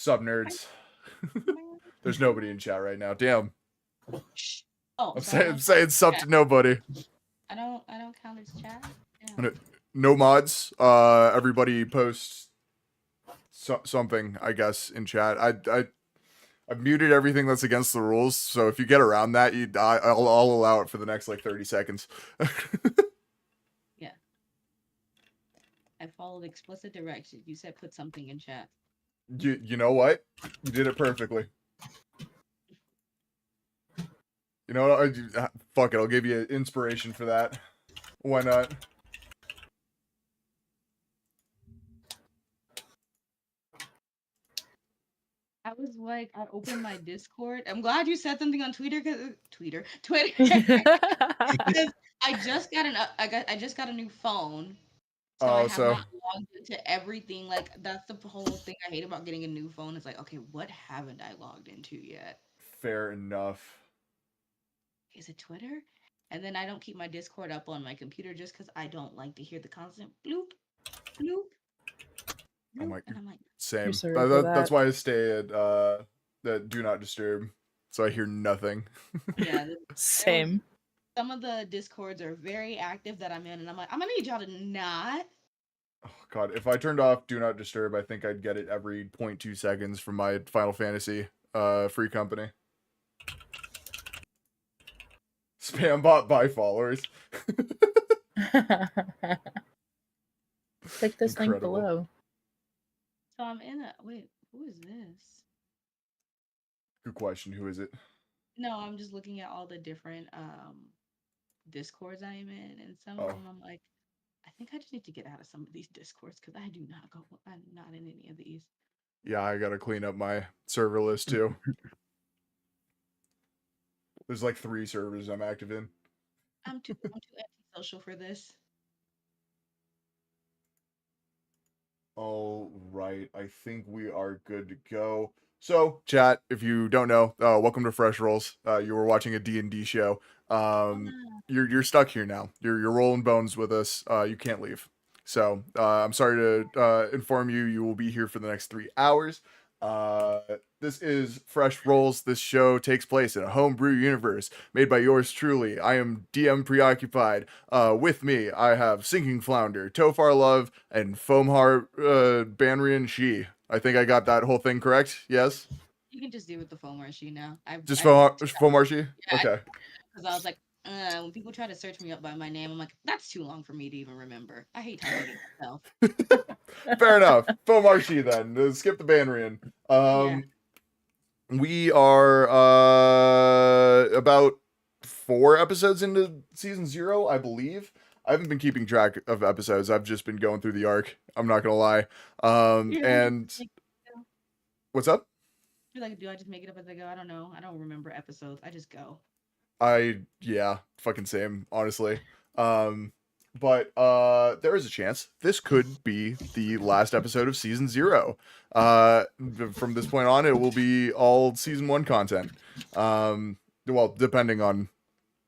Sub nerds. There's nobody in chat right now. Damn. Oh, I'm saying sub to nobody. I don't count as chat. Yeah. No mods. Everybody posts something, I guess, in chat. I've muted everything that's against the rules, so if you get around that, I'll allow it for the next like 30 seconds. Yeah. I followed explicit directions. You said put something in chat. You know what? You did it perfectly. You know what? Fuck it. I'll give you inspiration for that. Why not? I was like, I opened my Discord. I'm glad you said something on Twitter. Twitter. I just got a new phone. So I have not logged into everything. Like, that's the whole thing I hate about getting a new phone. It's like, okay, what haven't I logged into yet? Fair enough. Is it Twitter? And then I don't keep my Discord up on my computer just because I don't like to hear the constant bloop, bloop, bloop. Oh my, and I'm like, same. That's why I stay at the do not disturb, so I hear nothing. Yeah, same. Some of the Discords are very active that I'm in, and I'm like, I'm gonna need y'all to not. Oh god, if I turned off do not disturb, I think I'd get it every 0.2 seconds from my Final Fantasy free company. Spam bot by followers. Click this link below. So I'm in a wait. Who is this? Good question. Who is it? No, I'm just looking at all the different Discords I am in, and some of them I'm like, I think I just need to get out of some of these Discords because I'm not in any of these. Yeah, I gotta clean up my server list too. There's like 3 servers I'm active in. I'm too antisocial for this. All right, I think we are good to go. So, chat, if you don't know, welcome to Fresh Rolls. You were watching a D&D show. You're stuck here now. You're rolling bones with us. You can't leave. So, I'm sorry to inform you, you will be here for the next 3 hours. This is Fresh Rolls. This show takes place in a homebrew universe made by yours truly. I am DM Preoccupied. With me, I have Sinking Flounder, Tofar Love, and Foamhar Banrian She. I think I got that whole thing correct. Yes? You can just do with the Foamhar She now. Foamhar She? Yeah, okay. Because I was like, when people try to search me up by my name, I'm like, that's too long for me to even remember. I hate typing myself. Fair enough. Foamhar She then. Skip the Banrian. We are about 4 episodes into season 0, I believe. I haven't been keeping track of episodes. I've just been going through the arc. I'm not gonna lie. And what's up? You're like, do I just make it up as I go? I don't know. I don't remember episodes. I just go. Yeah, fucking same, honestly. But there is a chance this could be the last episode of season 0. From this point on, it will be all season 1 content. Well, depending on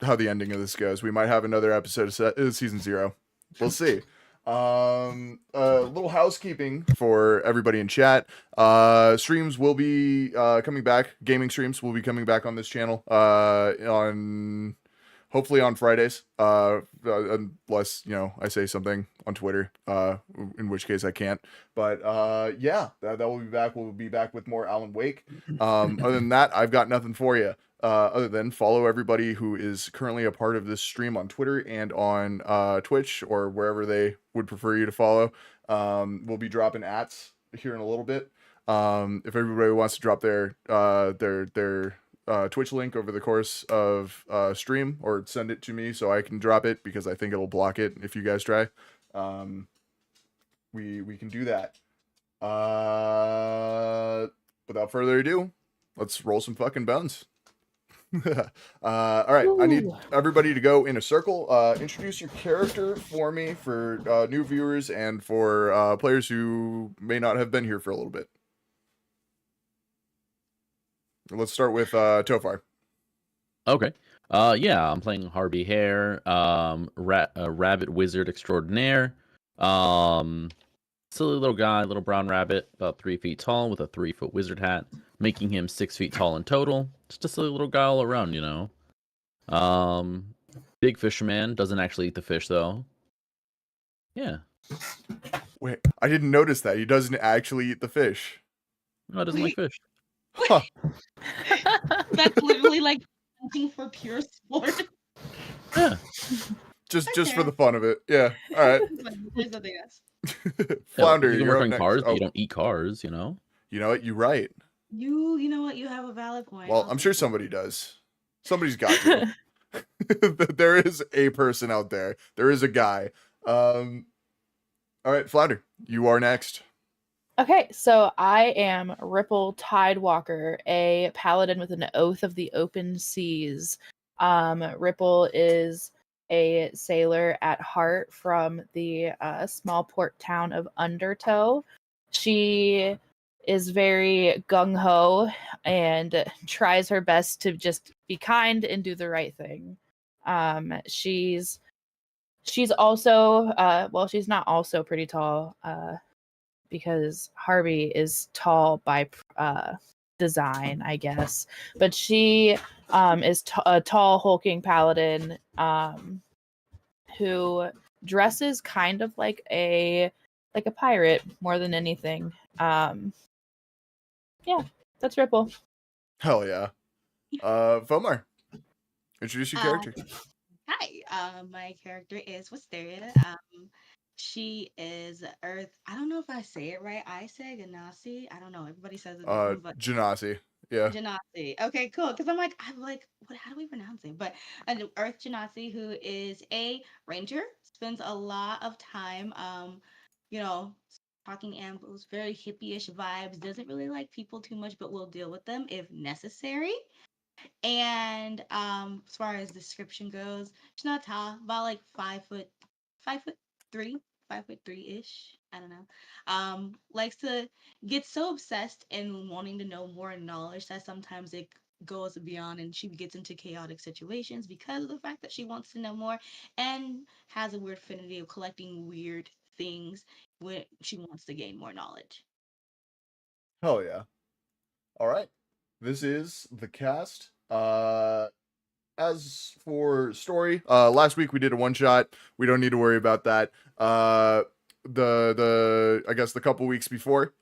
how the ending of this goes, we might have another episode of season 0. We'll see. A little housekeeping for everybody in chat. Streams will be coming back. Gaming streams will be coming back on this channel on hopefully on Fridays, unless, you know, I say something on Twitter, in which case I can't. But yeah, that will be back. We'll be back with more Alan Wake. Other than that, I've got nothing for you. Other than follow everybody who is currently a part of this stream on Twitter and on Twitch or wherever they would prefer you to follow. We'll be dropping ats here in a little bit. If everybody wants to drop their Twitch link over the course of stream, or send it to me so I can drop it, because I think it'll block it if you guys try. We can do that. Without further ado, let's roll some fucking bones. All right, I need everybody to go in a circle. Introduce your character for me for new viewers and for players who may not have been here for a little bit. Let's start with Tofar. Okay. Yeah, I'm playing Harvey Hare, rabbit wizard extraordinaire. silly little guy, little brown rabbit, about 3 feet tall with a 3-foot wizard hat, making him 6 feet tall in total. Just a silly little guy all around, you know. Big fisherman, doesn't actually eat the fish though. Yeah. Wait, I didn't notice that. He doesn't actually eat the fish. No, it doesn't like fish. Huh. That's literally like hunting for pure sport. Yeah. Just for Okay. the fun of it. Yeah. All right. There's nothing else. Flounder, you can you're work up on next. cars, but Oh, you don't eat cars, you know? you know what? You're right. You know what? You have a valid point. Well, I'll I'm take sure it. somebody does. Somebody's got to. There is a person out there. There is a guy. All right, Flounder, you are next. Okay, so I am Ripple Tidewalker, a paladin with an oath of the open seas. Ripple is a sailor at heart from the small port town of Undertow. She is very gung-ho and tries her best to just be kind and do the right thing. She's also well, she's not also pretty tall, because Harvey is tall by design, I guess. But she is a tall, hulking paladin who dresses kind of like a pirate more than anything. Yeah, that's Ripple. Hell yeah. Fomar, introduce your character. Hi, my character is Wisteria. She is Earth. I don't know if I say it right. I say Ganassi. I don't know. Everybody says it different, but Genasi. Yeah. Genasi. Okay, cool. Because I'm like, what? How do we pronounce it? But an Earth Genasi, who is a ranger, spends a lot of time, you know, talking ambos, very hippie-ish vibes. Doesn't really like people too much, but will deal with them if necessary. And as far as description goes, she's not tall, about like 5'3", 5'3" ish. I don't know. Likes to get so obsessed and wanting to know more knowledge that sometimes it goes beyond and she gets into chaotic situations because of the fact that she wants to know more and has a weird affinity of collecting weird things when she wants to gain more knowledge. Hell yeah. All right. This is the cast. As for story, last week we did a one shot. We don't need to worry about that. The I guess the couple weeks before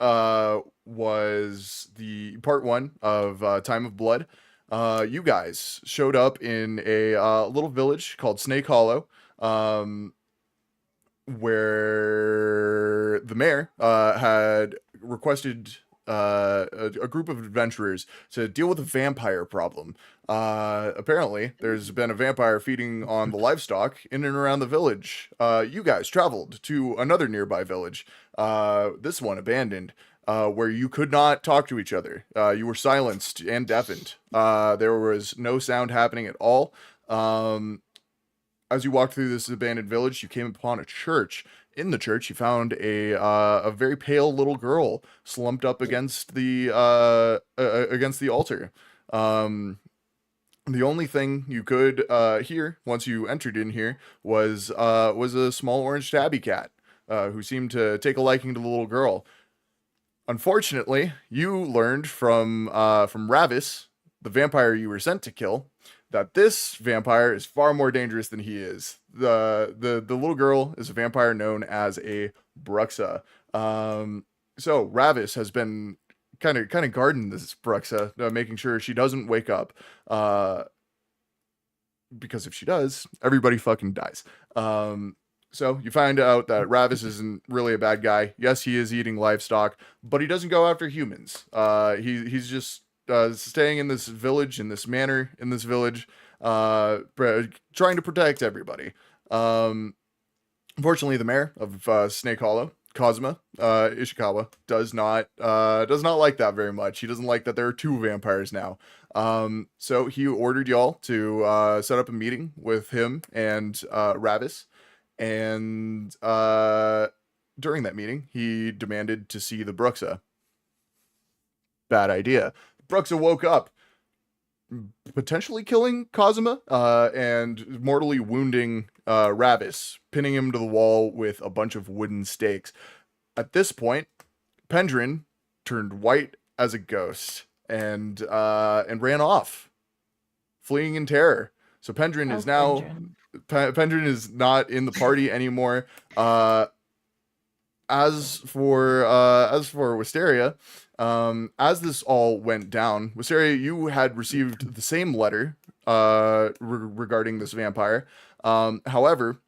was the part one of Time of Blood. You guys showed up in a little village called Snake Hollow, where the mayor had requested a group of adventurers to deal with a vampire problem. Apparently, there's been a vampire feeding on the livestock in and around the village. You guys traveled to another nearby village, this one abandoned, where you could not talk to each other. You were silenced and deafened. There was no sound happening at all. As you walked through this abandoned village, you came upon a church. In the church, you found a very pale little girl slumped up against the altar. The only thing you could hear once you entered in here was a small orange tabby cat who seemed to take a liking to the little girl. Unfortunately, you learned from Ravis, the vampire you were sent to kill, that this vampire is far more dangerous than he is. The little girl is a vampire known as a Bruxa. So Ravis has been kind of guarding this Bruxa, making sure she doesn't wake up. Because if she does, everybody fucking dies. So you find out that Ravis isn't really a bad guy. Yes, he is eating livestock, but he doesn't go after humans. He's just staying in this village, in this manor, in this village, trying to protect everybody. Unfortunately, the mayor of Snake Hollow, Kazuma Ishikawa, does not like that very much. He doesn't like that there are two vampires now. So he ordered y'all to set up a meeting with him and Ravis, and during that meeting, he demanded to see the Bruxa. Bad idea. Bruxa woke up, potentially killing Kazuma, and mortally wounding Ravis, pinning him to the wall with a bunch of wooden stakes. At this point, Pendrin turned white as a ghost and ran off, fleeing in terror. So Pendrin Oh, is now Pendrin is not in the party anymore. As for Wisteria, as this all went down, Wisteria, you had received the same letter regarding this vampire. However,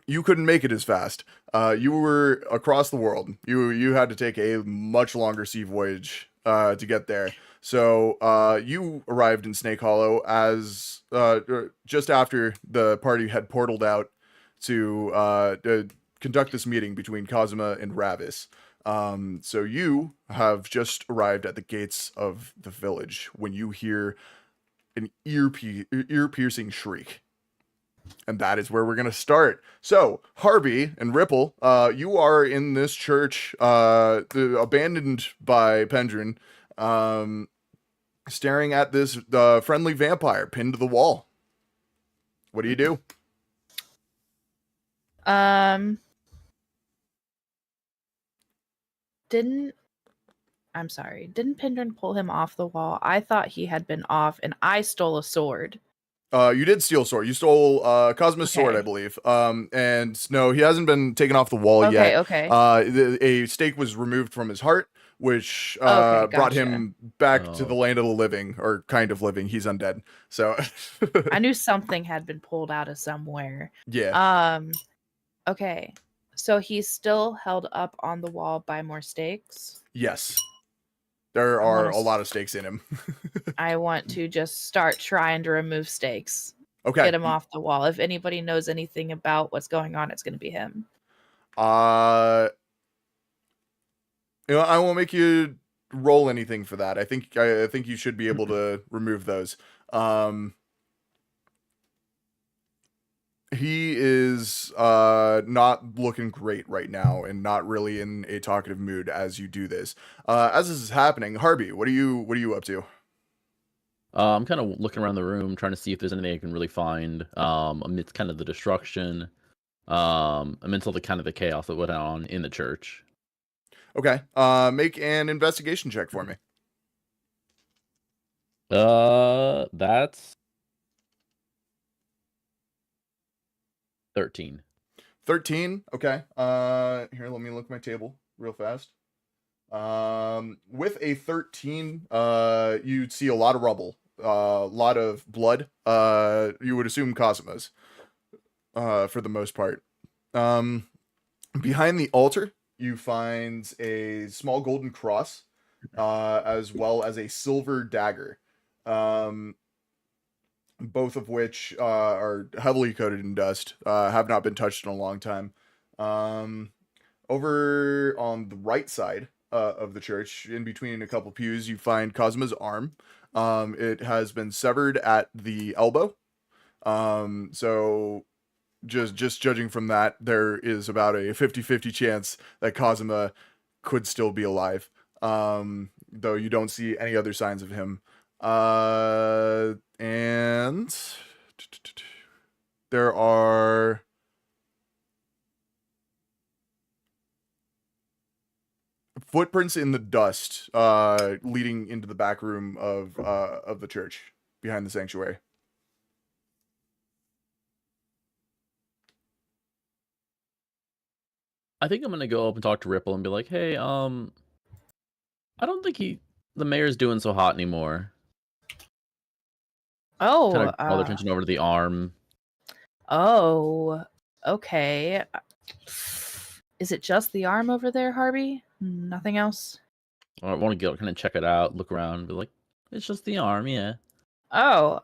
you couldn't make it as fast. You were across the world. You had to take a much longer sea voyage to get there. So you arrived in Snake Hollow as just after the party had portaled out to conduct this meeting between Kazuma and Ravis. So you have just arrived at the gates of the village when you hear an ear-piercing shriek. And that is where we're going to start. So, Harvey and Ripple, you are in this church, abandoned by Pendrin, staring at this friendly vampire pinned to the wall. What do you do? Didn't Pendrin pull him off the wall? I thought he had been off, and I stole a sword. You did steal a sword. You stole Cosmo's sword, I believe. And no, he hasn't been taken off the wall yet. Okay. A stake was removed from his heart, which Okay, brought gotcha. him back to the land of the living, or kind of living. He's undead. So I knew something had been pulled out of somewhere. yeah. Okay. So he's still held up on the wall by more stakes. Yes. There I are wanna a lot of stakes in him. I want to just start trying to remove stakes. Okay. Get him off the wall. If anybody knows anything about what's going on, it's going to be him. I won't make you roll anything for that. I think you should be able to remove those. He is not looking great right now and not really in a talkative mood as you do this. As this is happening, Harvey, what are you up to? I'm kind of looking around the room, trying to see if there's anything I can really find amidst kind of the destruction, amidst all the kind of the chaos that went on in the church. Okay. Make an investigation check for me. That's 13. 13. Okay. Here, let me look at my table real fast. With a 13, you'd see a lot of rubble, a lot of blood. You would assume Cosmos, for the most part. Behind the altar, you find a small golden cross, as well as a silver dagger. Both of which are heavily coated in dust, have not been touched in a long time. Over on the right side of the church, in between a couple pews, you find Cosmo's arm. It has been severed at the elbow. So just judging from that, there is about a 50-50 chance that Cosmo could still be alive. Though you don't see any other signs of him. And there are footprints in the dust, leading into the back room of the church behind the sanctuary. I think I'm gonna go up and talk to Ripple and be like, "Hey, I don't think the mayor's doing so hot anymore." Oh, Kind of draw their attention over to the arm. Oh, okay. Is it just the arm over there, Harvey? Nothing else? I want to go kind of check it out, look around, and be like, "It's just the arm, yeah." Oh,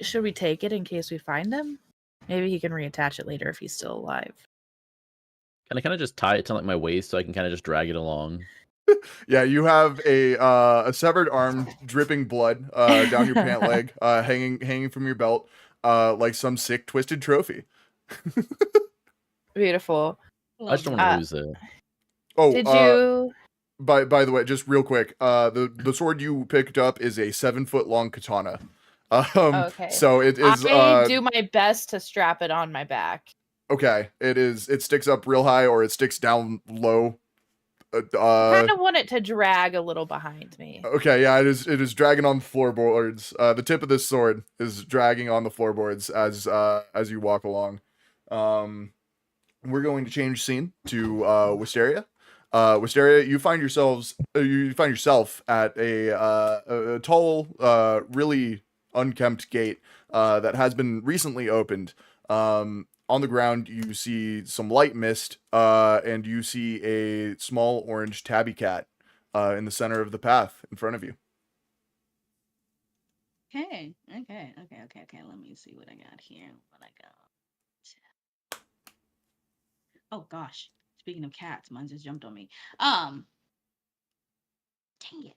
should we take it in case we find him? Maybe he can reattach it later if he's still alive. Can I kind of just tie it to like my waist so I can kind of just drag it along? Yeah, you have a severed arm, dripping blood down your pant leg, hanging from your belt, like some sick twisted trophy. Beautiful. I just don't want to lose it. Oh, Did you? By the way, just real quick, the sword you picked up is a 7-foot long katana. Okay. So it is. I do my best to strap it on my back. Okay, it sticks up real high or it sticks down low. I kind of want it to drag a little behind me. Okay, yeah, it is dragging on the floorboards. The tip of this sword is dragging on the floorboards as you walk along. We're going to change scene to Wisteria. Wisteria, you find yourself at a tall, really unkempt gate that has been recently opened. On the ground, you see some light mist, and you see a small orange tabby cat in the center of the path in front of you. Okay. Let me see what I got here. What I got. Oh gosh. Speaking of cats, mine just jumped on me. Dang it.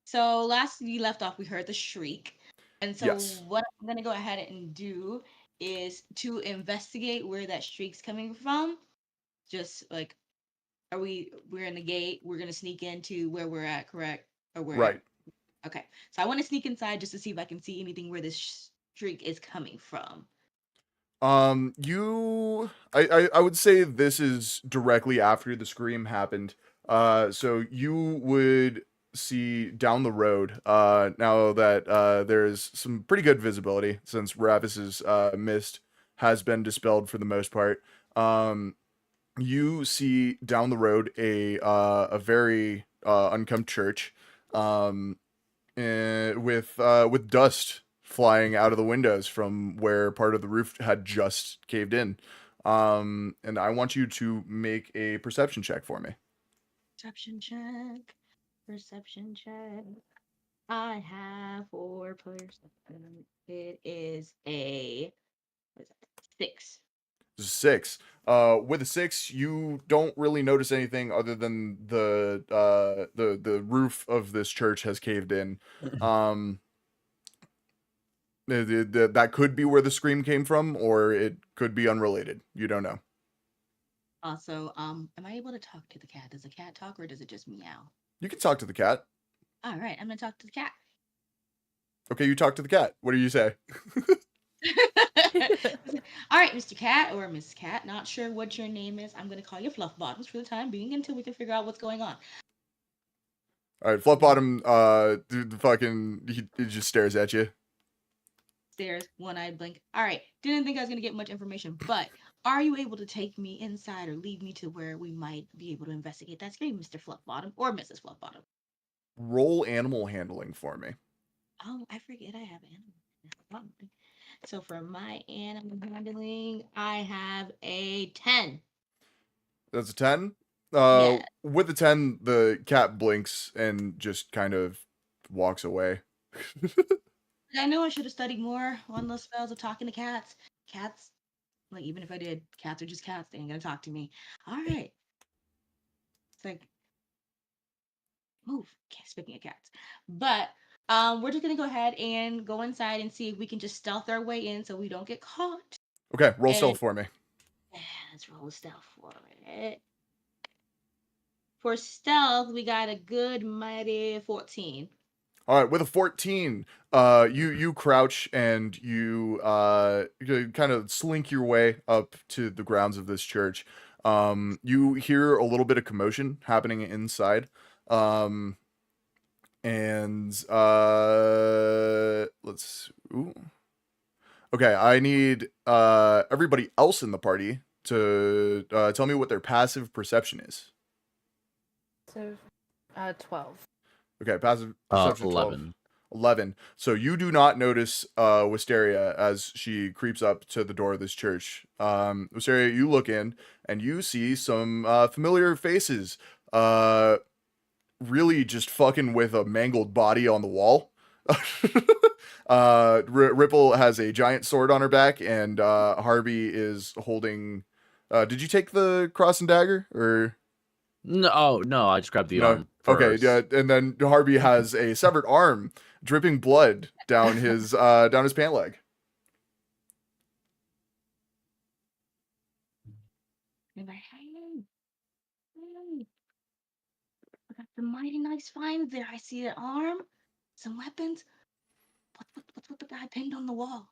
So last we left off, we heard the shriek. And so Yes. what I'm gonna go ahead and do is to investigate where that shriek's coming from. Just like we're in the gate, we're gonna sneak into where we're at, correct? Or where Right. okay. So I want to sneak inside just to see if I can see anything where this shriek is coming from. I would say this is directly after the scream happened. So you would see down the road, now that there's some pretty good visibility since Ravis's mist has been dispelled for the most part. You see down the road a very unkempt church, um, with dust flying out of the windows from where part of the roof had just caved in. And I want you to make a perception check for me. Perception check. Perception check. I have 4%. It is a what is that? 6. 6. With a 6, you don't really notice anything other than the roof of this church has caved in. That could be where the scream came from, or it could be unrelated. You don't know. Also, am I able to talk to the cat? Does the cat talk or does it just meow? You can talk to the cat. All right, I'm gonna talk to the cat. Okay, you talk to the cat. What do you say? All right, Mr. Cat or Miss Cat, not sure what your name is. I'm gonna call you Fluff Bottoms for the time being until we can figure out what's going on. All right, Fluff Bottom, dude, the fucking, he just stares at you. Stares, one-eyed blink. All right, didn't think I was gonna get much information, but are you able to take me inside or lead me to where we might be able to investigate that scream, Mr. Fluff Bottom or Mrs. Fluff Bottom? Roll animal handling for me. Oh, I forget I have animal. So for my animal handling, I have a 10. That's a 10. Yeah. With the 10, the cat blinks and just kind of walks away. I know I should have studied more on those spells of talking to cats. Cats, like even if I did, cats are just cats. They ain't gonna talk to me. All right. It's like move. Speaking of cats, but we're just gonna go ahead and go inside and see if we can just stealth our way in so we don't get caught. Okay, roll And stealth for me. let's roll a stealth for it. For stealth, we got a good mighty 14. All right, with a 14, you crouch and you kind of slink your way up to the grounds of this church. You hear a little bit of commotion happening inside. Um, and let's ooh. Okay, I need everybody else in the party to tell me what their passive perception is. So, 12. Okay, passive perception 11. 11. So you do not notice Wisteria as she creeps up to the door of this church. Wisteria, you look in and you see some familiar faces. Really just fucking with a mangled body on the wall. Ripple has a giant sword on her back, and Harvey is holding. Did you take the cross and dagger, or No, I just grabbed the no? arm Okay, first. yeah, and then Harvey has a severed arm, dripping blood down his pant leg. And like, hey, I got some mighty nice finds there. I see an arm, some weapons. What's with the guy pinned on the wall?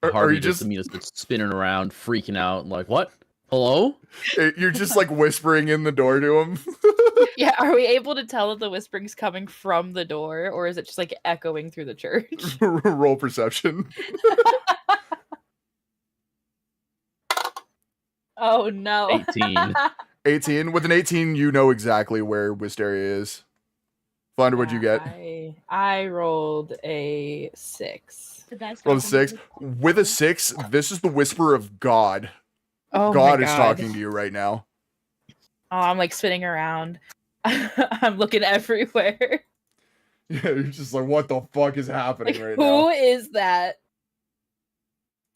Are Harvey you just just immediately starts spinning around, freaking out, like, what? Hello? you're just like whispering in the door to him? Yeah, are we able to tell if the whispering's coming from the door or is it just like echoing through the church? Roll perception. Oh no. 18. 18. With an 18, you know exactly where Wisteria is. Flounder, what'd you get? I rolled a 6. The dice Roll a rolled 6. another With a 6. 6, this is the whisper of God. Oh God my is God. talking to you right now. Oh, I'm like spinning around. I'm looking everywhere. Yeah, you're just like, what the fuck is happening Like, right who now? is that?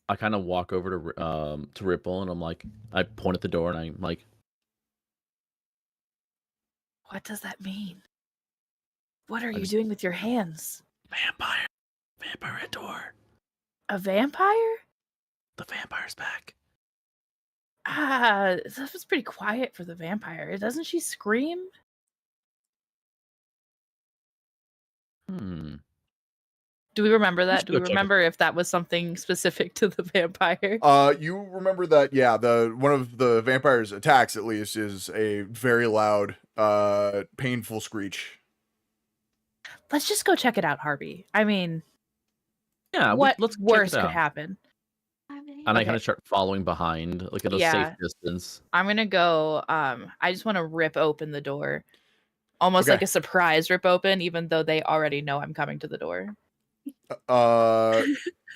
I kind of walk over to Ripple, and I'm like, I point at the door, and I'm like, What does that mean? What are I you just- doing with your hands? vampire at door. A vampire? The vampire's back. Ah, that was pretty quiet for the vampire. Doesn't she scream? Do we remember that? should Do we go check it. remember if that was something specific to the vampire? You remember that, yeah, one of the vampire's attacks, at least, is a very loud, painful screech. Let's just go check it out, Harvey. I mean, Yeah, what let's check worse it could out. happen? And I Okay. kind of start following behind, like at a Yeah. safe distance. I'm gonna go. I just want to rip open the door, almost Okay. like a surprise rip open, even though they already know I'm coming to the door.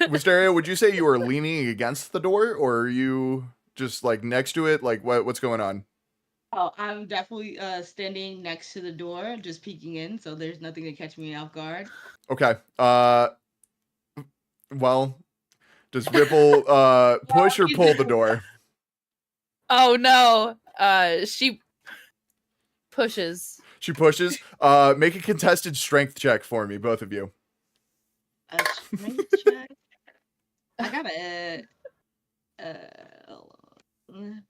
Wisteria, would you say you are leaning against the door, or are you just like next to it? Like, what's going on? Oh, I'm definitely standing next to the door, just peeking in, so there's nothing to catch me off guard. Okay. Well, does Ripple push or pull the door? Oh no! She pushes. She pushes. Make a contested strength check for me, both of you. A strength check. I got a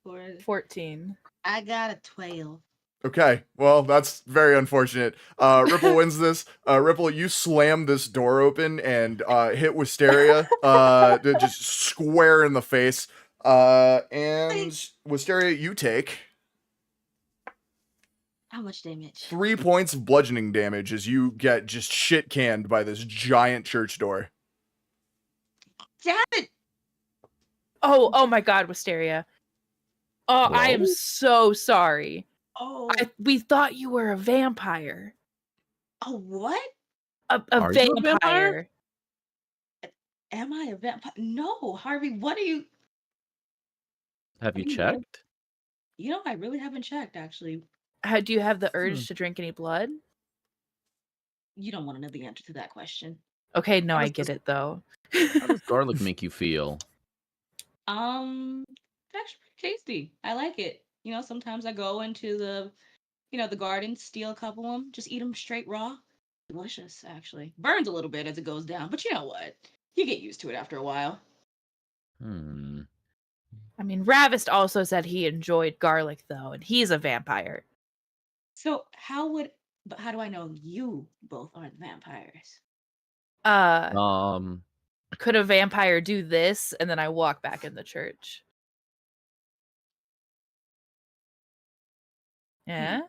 for 14. I got a 12. Okay, well, that's very unfortunate. Ripple wins this. Ripple, you slam this door open and hit Wisteria just square in the face. And Wisteria, you take How much damage? 3 points of bludgeoning damage as you get just shit canned by this giant church door. Damn it! Oh my God, Wisteria. Oh, I am Whoa. so sorry. Oh, We thought you were a vampire. oh, what? A Are you a vampire. vampire? Am I a vampire? No, Harvey. What are you? Have you I mean, checked? You know, I really haven't checked. Actually, Do you have the urge to drink any blood? you don't want to know the answer to that question. Okay, no, How I does get this- it though. How does garlic make you feel? It's actually pretty tasty. I like it. You know, sometimes I go into the garden, steal a couple of them, just eat them straight raw. Delicious, actually. Burns a little bit as it goes down, but you know what? You get used to it after a while. I mean, Ravist also said he enjoyed garlic though, and he's a vampire. So but how do I know you both aren't vampires? Could a vampire do this? And then I walk back in the church. Yeah?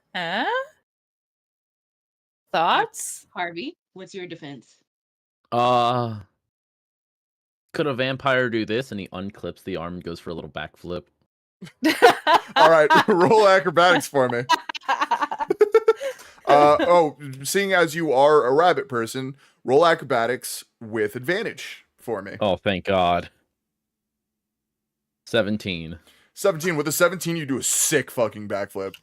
Thoughts? Harvey, what's your defense? Could a vampire do this? And he unclips the arm and goes for a little backflip. All right, roll acrobatics for me. Seeing as you are a rabbit person, roll acrobatics with advantage for me. Oh, thank God. 17. 17. With a 17, you do a sick fucking backflip.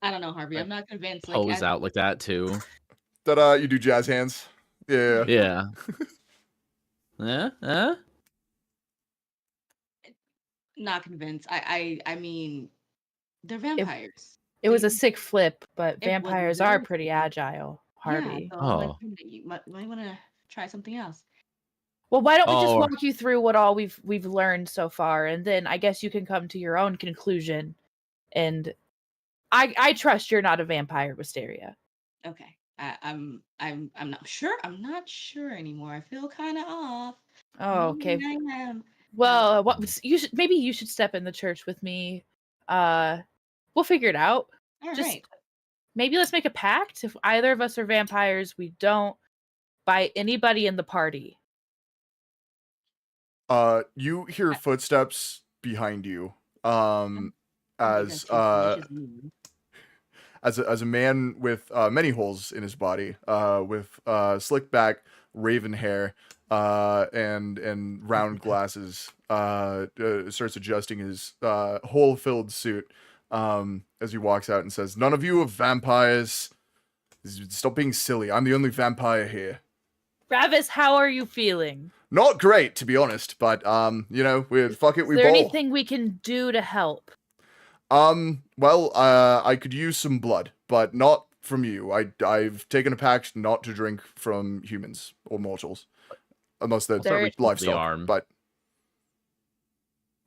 I don't know, Harvey. I'm not convinced. Pose out like that too. Ta-da, you do jazz hands. Yeah. Yeah. Yeah. Not convinced. I mean, they're vampires. It was a sick flip, but It was vampires are very pretty agile, Harvey. Yeah, so I'm like, Oh. you might want to try something else. Well, why don't we just Oh. walk you through what all we've learned so far, and then I guess you can come to your own conclusion. And I trust you're not a vampire, Wisteria. Okay. I'm not sure. I'm not sure anymore. I feel kind of off. Oh, okay. Maybe I am. Well, maybe you should step in the church with me. We'll figure it out. All Just right. maybe let's make a pact. If either of us are vampires, we don't bite anybody in the party. You hear footsteps behind you. I think As that's too salacious of me. as a man with many holes in his body, with slick back raven hair, and round glasses, starts adjusting his hole-filled suit, as he walks out and says, "None of you are vampires. Stop being silly. I'm the only vampire here." Ravis, how are you feeling? Not great, to be honest, but fuck it, Is we there bowl. anything we can do to help? Well, I could use some blood, but not from you. I've taken a pact not to drink from humans or mortals, unless they're There- livestock. arm. But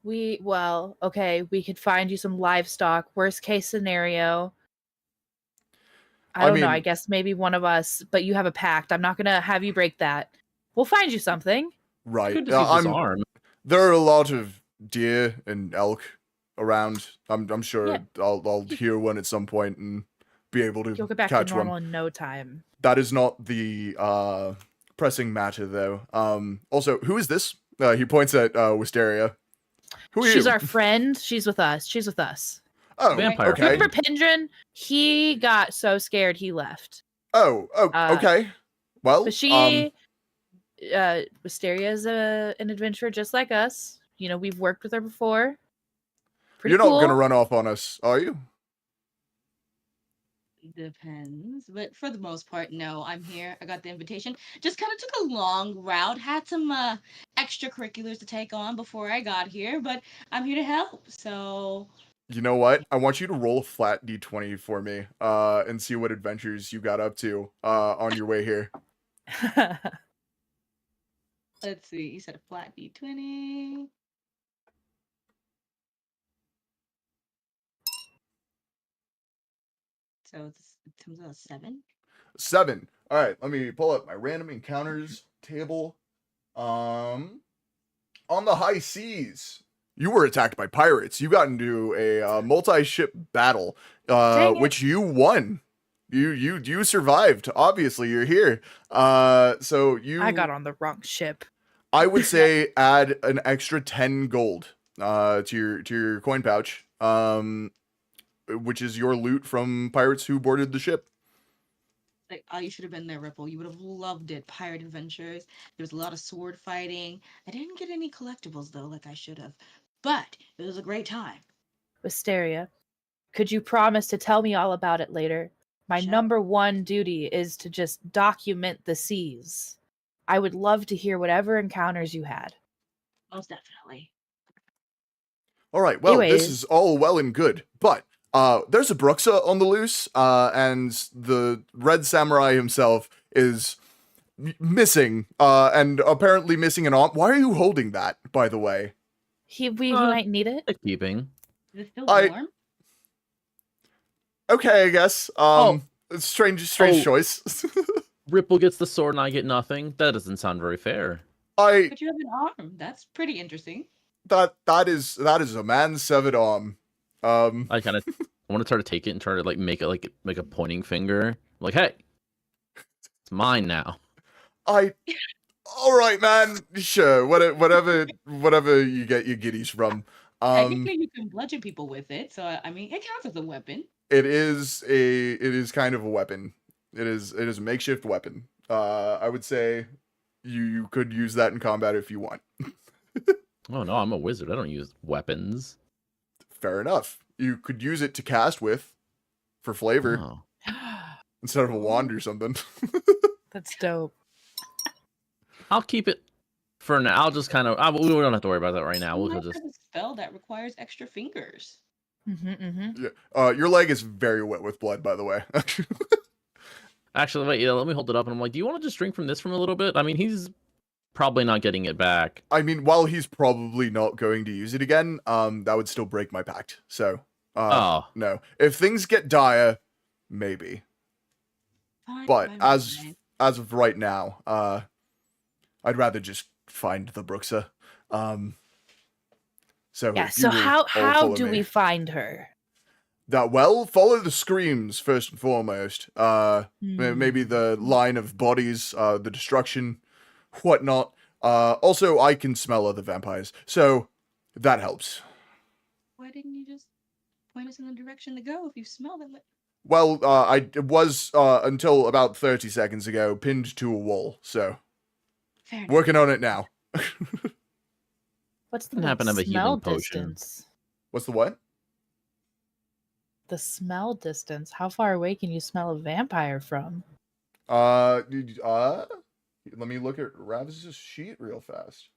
Okay, we could find you some livestock. Worst case scenario, I don't know. I mean- guess maybe one of us, but you have a pact. I'm not gonna have you break that. We'll find you something. right, Good to see this arm. there are a lot of deer and elk around. I'm sure Yeah. I'll hear one at some point and be able to You'll get back catch to normal one. in no time. That is not the pressing matter, though. Also, who is this? He points at Wisteria. Who are She's you? our friend. She's with us. She's with us. Oh, Vampire okay. Remember Pindrin? He got so scared he left. Oh, okay. Well, But she, Wisteria is an adventurer just like us. You know, we've worked with her before. Pretty you're cool. not gonna run off on us, are you? Depends, but for the most part, no. I'm here. I got the invitation. Just kind of took a long route. Had some extracurriculars to take on before I got here, but I'm here to help. So You know what? I want you to roll a flat d20 for me, and see what adventures you got up to, on your way here. let's see. You said a flat D20. So it comes out 7. 7. All right, let me pull up my random encounters table. On the high seas, you were attacked by pirates. You got into a multi-ship battle, Dang it. which you won. You survived. Obviously, you're here. So you. I got on the wrong ship. I would say add an extra 10 gold to your coin pouch, which is your loot from pirates who boarded the ship. Like, oh, you should have been there, Ripple. You would have loved it. Pirate adventures. There was a lot of sword fighting. I didn't get any collectibles though, like I should have. But it was a great time. Wisteria, could you promise to tell me all about it later? My Sure. number one duty is to just document the seas. I would love to hear whatever encounters you had. Most definitely. All right, well, this Anyways. is all well and good, but there's a Bruxa on the loose, and the Red Samurai himself is missing, and apparently missing an arm. Why are you holding that, by the way? He Uh, might need it. The keeping. Is it still I- warm? Okay, I guess. It's strange Oh. choice. Ripple gets the sword and I get nothing. That doesn't sound very fair. But you have an arm. That's pretty interesting. That is a man's severed arm. I kind of want to try to take it and try to like make it like a pointing finger. Like, hey, it's mine now. All right, man. Sure, whatever you get your giddies from. Technically, you can bludgeon people with it. So, I mean, it counts as a weapon. It is kind of a weapon. It is a makeshift weapon. I would say you could use that in combat if you want. Oh no, I'm a wizard. I don't use weapons. Fair enough. You could use it to cast with, for flavor, Oh. instead of a wand or something. That's dope. I'll keep it for now. I'll just kind of. We don't have to worry about that right now. You We'll might just. have a spell that requires extra fingers. Your leg is very wet with blood, by the way. Actually, wait. Yeah, let me hold it up. And I'm like, do you want to just drink from this from a little bit? I mean, he's probably not getting it back. I mean, while he's probably not going to use it again, that would still break my pact. So, Oh, no. If things get dire, maybe. Fine, But fine, as fine. of right now, I'd rather just find the Bruxa. So Yeah. if So you will how all follow do me. we find her? Well, follow the screams first and foremost. Maybe Hmm. the line of bodies, the destruction, whatnot. Also, I can smell other vampires, so that helps. Why didn't you just point us in the direction to go if you smell them? Well, I was until about 30 seconds ago pinned to a wall, so Fair enough. working on it now. What's the Didn't happen to have a smell healing potion. distance? What's the what? The smell distance. How far away can you smell a vampire from? Let me look at Rav's sheet real fast.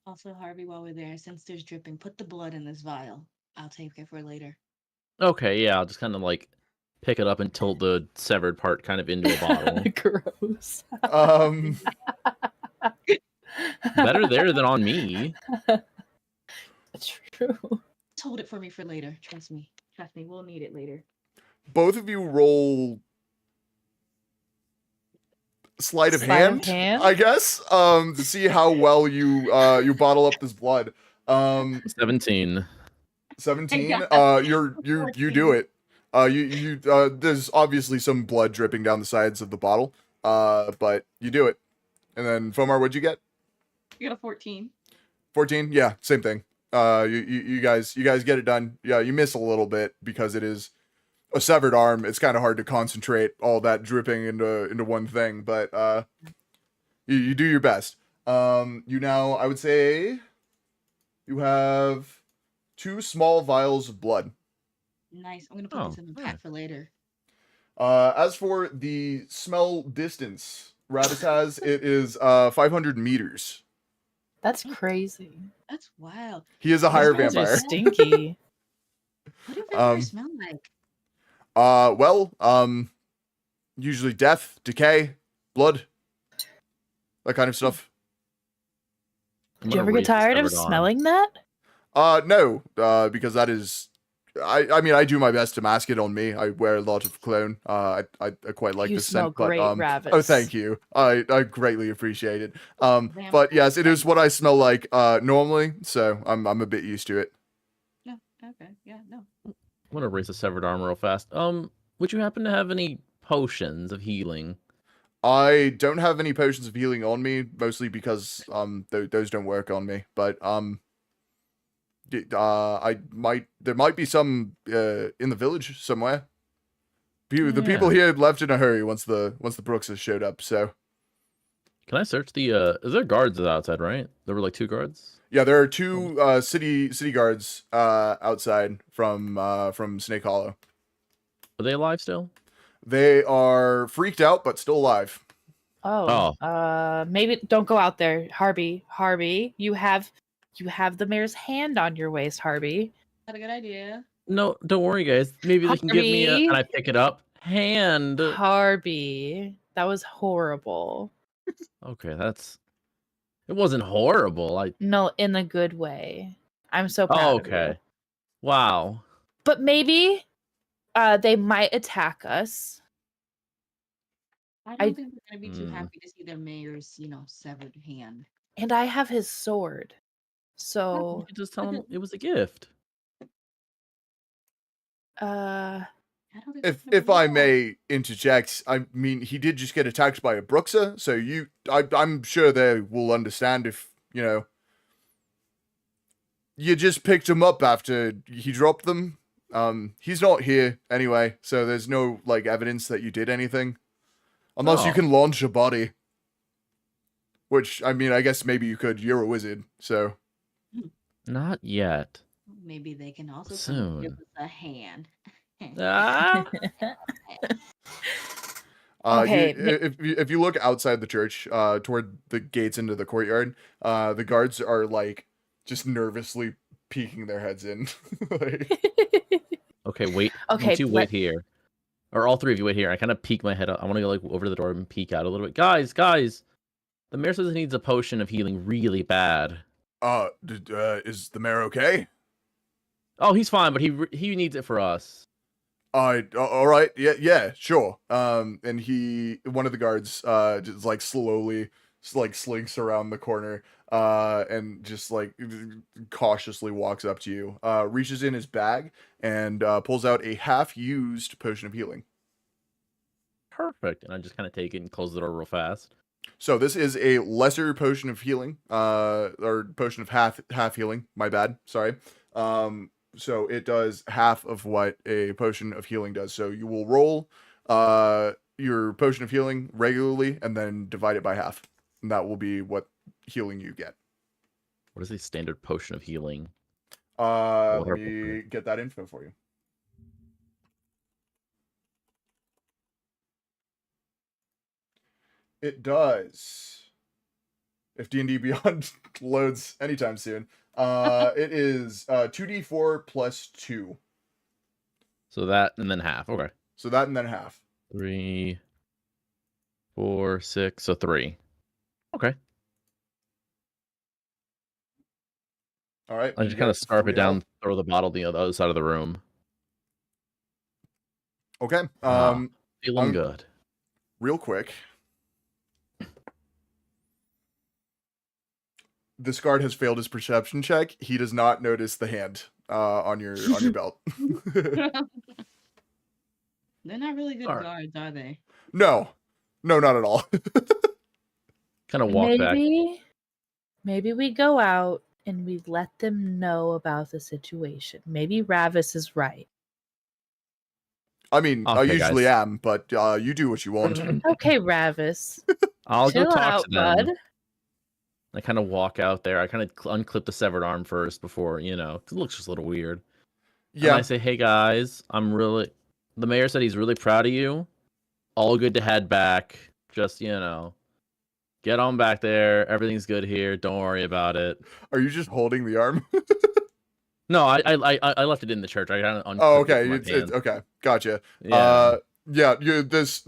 Also, Harvey, while we're there, since there's dripping, put the blood in this vial. I'll take it for later. Okay, yeah, I'll just kind of like pick it up and tilt the severed part kind of into a bottle. Gross. Better there than on me. True. Just hold it for me for later. Trust me. Trust me, we'll need it later. Both of you roll sleight of Sleight of hand, hand? I guess, to see how well you bottle up this blood. 17. 17. Yeah. You do it. There's obviously some blood dripping down the sides of the bottle. But you do it. And then Fomar, what'd you get? You got a 14. 14. Yeah, same thing. You guys get it done. Yeah, you miss a little bit because it is a severed arm. It's kind of hard to concentrate all that dripping into one thing, but you do your best. You now, I would say, you have 2 small vials of blood. Nice. I'm gonna put this in the pack for later. As for the smell distance, Rabbis has, it is 500 meters. That's crazy. That's wild. He is a higher Those are vampire. stinky. What do vampires smell like? Usually death, decay, blood, that kind of stuff. I'm Do you gonna ever get raise the tired of severed arm. smelling that? No, because that is, I mean, I do my best to mask it on me. I wear a lot of cologne. I quite like You the smell scent, but great, Ravis. oh, thank you. I greatly appreciate it. But yes, it is what I smell like normally, so I'm a bit used to it. No. Okay. Yeah. No. I'm gonna raise the severed arm real fast. Would you happen to have any potions of healing? I don't have any potions of healing on me, mostly because those don't work on me. But there might be some in the village somewhere. The people here left in a hurry once the Brookses showed up. So Can I search the? Is there guards outside? Right, there were like 2 guards. yeah, there are 2 city guards outside from Snake Hollow. Are they alive still? They are freaked out, but still alive. Maybe don't go out there, Harvey. Harvey, you have the mayor's hand on your waist, Harvey. Not a good idea. No, don't worry, guys. Maybe they can give me a, Harvey? and I pick it up. Hand. Harvey, that was horrible. Okay, it wasn't horrible. No, in a good way. I'm so proud Oh, of you. okay. Wow. But maybe they might attack us. I I- don't think they're gonna be too happy to see their mayor's, severed hand. And I have his sword. You So could just tell them it was a gift. I don't think If they're gonna I know. may interject, I mean he did just get attacked by a Bruxa, so I'm sure they will understand if you just picked him up after he dropped them. He's not here anyway, so there's no like evidence that you did anything, unless you Oh. can launch a body. Which I mean, I guess maybe you could. You're a wizard, so Not yet. Maybe they can also come Soon. give us a hand. Ah. Okay, if you look outside the church, toward the gates into the courtyard, the guards are like just nervously peeking their heads in. Like, Okay, wait. Okay, You wait here. Or all 3 of you wait here. I kind of peek my head up. I want to go like over to the door and peek out a little bit. Guys. The mayor says he needs a potion of healing really bad. is the mayor okay? Oh, he's fine, but he needs it for us. All right, yeah, sure. And one of the guards, just like slowly like slinks around the corner and just like cautiously walks up to you, reaches in his bag and pulls out a half-used potion of healing. Perfect. And I just kind of take it and close the door real fast. So this is a lesser potion of healing, or potion of half healing. My bad. Sorry. So it does half of what a potion of healing does. So you will roll your potion of healing regularly and then divide it by half, and that will be what healing you get. What is the standard potion of healing? Let Water me get that info for you. It does. If D&D Beyond loads anytime soon, it is 2d4 plus 2. So that and then half. Okay. So that and then half. 3, 4, 6. So 3. Okay. All right. I you just kind of get scarf 3 it down, health. throw the bottle the other side of the room. Okay. Feeling good. Real quick. This guard has failed his perception check. He does not notice the hand on your belt. They're not really good Alright. guards, are they? No, not at all. Kind of walk back. Maybe we go out and we let them know about the situation. Maybe Ravis is right. I mean, I Okay, usually guys. am, but you do what you want. Okay, Ravis. I'll go Chill talk out, to them. bud. I kind of walk out there. I kind of unclip the severed arm first before, 'cause it looks just a little weird. And Yeah. I say, hey guys, the mayor said he's really proud of you. All good to head back. Just, get on back there. Everything's good here. Don't worry about it. Are you just holding the arm? No, I left it in the church. I kind of unclipped Oh, it okay. from my It's hand. okay. Gotcha. Yeah. Yeah. This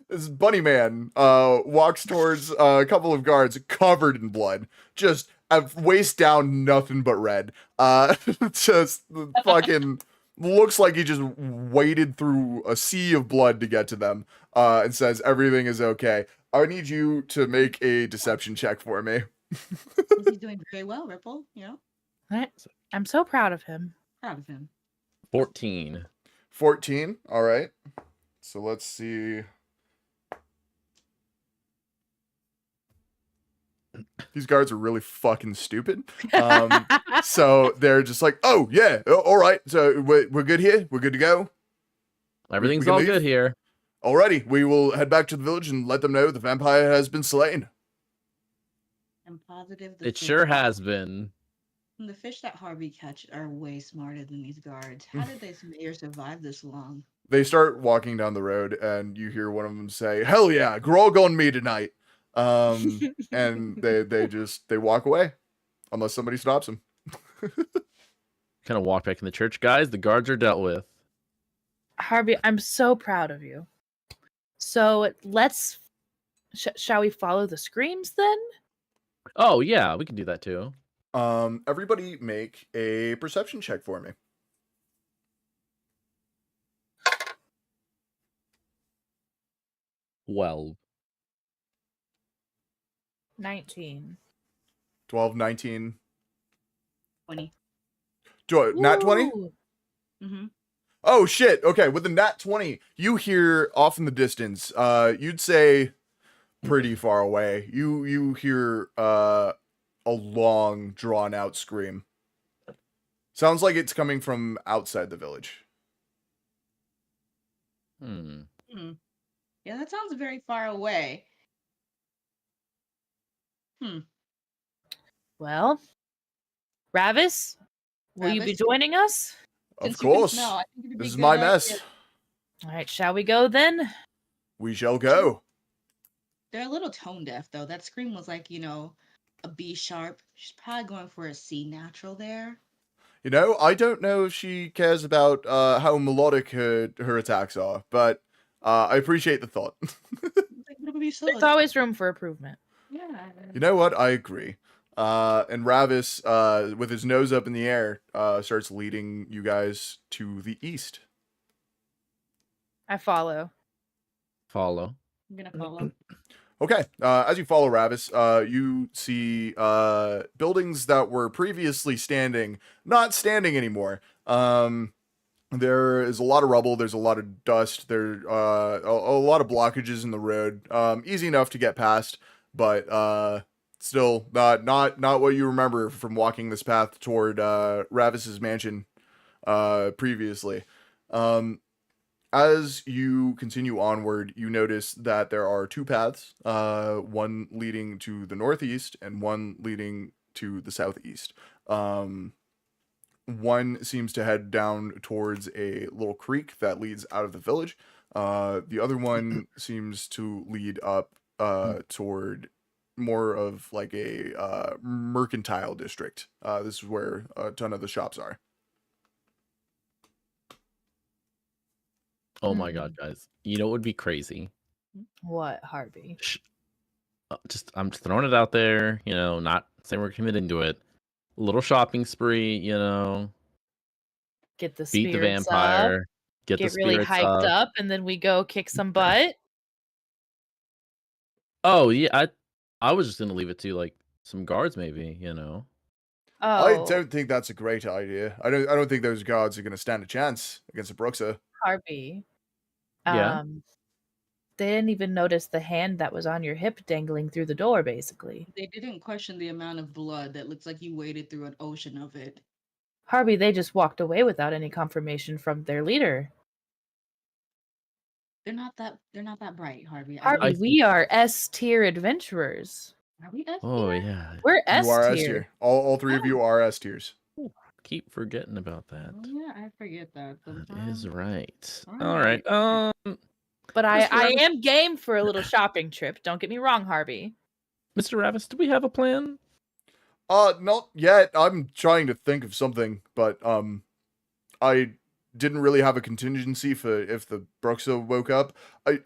this bunny man walks towards a couple of guards covered in blood, just waist down, nothing but red. Just fucking looks like he just waded through a sea of blood to get to them. And says everything is okay. I need you to make a deception check for me. He's doing very well, Ripple. I'm so proud of him. Proud of him. 14. 14. All right. So let's see. These guards are really fucking stupid. So they're just like, oh, yeah, all right. So we're good here. We're good to go. Everything's can all leave? good here. Alrighty, we will head back to the village and let them know the vampire has been slain. I'm positive It sure has been. The fish that Harvey catch are way smarter than these guards. How did this mayor survive this long? They start walking down the road, and you hear one of them say, hell yeah, grog on me tonight. And they walk away, unless somebody stops them. Kind of walk back in the church. Guys, the guards are dealt with. Harvey, I'm so proud of you. So let's, shall we follow the screams then? Oh, yeah, we can do that too. Everybody make a perception check for me. Well, 19. 12, 19. 20. Nat 20? Mm-hmm. Oh, shit. Okay, with the nat 20, you hear off in the distance, you'd say pretty far away, you hear a long, drawn-out scream. Sounds like it's coming from outside the village. Yeah, that sounds very far away. Well, Ravis, will you be joining us? Of course. This is my mess. All right, shall we go then? We shall go. They're a little tone deaf, though. That scream was like, a B sharp. She's probably going for a C natural there. I don't know if she cares about how melodic her attacks are, but I appreciate the thought. There's always room for improvement. Yeah. You know what? I agree. And Ravis, with his nose up in the air, starts leading you guys to the east. I follow. I'm gonna follow. Okay. As you follow Ravis, you see buildings that were previously standing, not standing anymore. There is a lot of rubble. There's a lot of dust. There a lot of blockages in the road. Easy enough to get past, but still not what you remember from walking this path toward Ravis's mansion previously. As you continue onward, you notice that there are two paths, one leading to the northeast and one leading to the southeast. One seems to head down towards a little creek that leads out of the village. The other one seems to lead up toward more of like a mercantile district. This is where a ton of the shops are. Oh my god, guys! You know what would be crazy? What, Harvey? I'm just throwing it out there. You know, not saying we're committing to it. A little shopping spree. You know, Get the beat the spirits up, vampire. Get the get really spirits hyped up. up, and then we go kick some butt. Oh yeah, I was just gonna leave it to like some guards, maybe. You know. I Oh, don't think that's a great idea. I don't think those guards are going to stand a chance against a Bruxa. Harvey. Yeah. They didn't even notice the hand that was on your hip dangling through the door, basically. They didn't question the amount of blood that looks like you waded through an ocean of it. Harvey, they just walked away without any confirmation from their leader. They're not that bright, Harvey. Harvey, we are S tier adventurers. Are we S Oh tier? yeah. We're You are S S tier. tier. All three of you are S tiers. Keep forgetting about that. Oh, yeah, I forget that That sometimes. is right. All All right. But Mr. I Ravis- am game for a little shopping trip. Don't get me wrong, Harvey. Mr. Ravis, do we have a plan? Not yet. I'm trying to think of something, but I didn't really have a contingency for if the Bruxa woke up.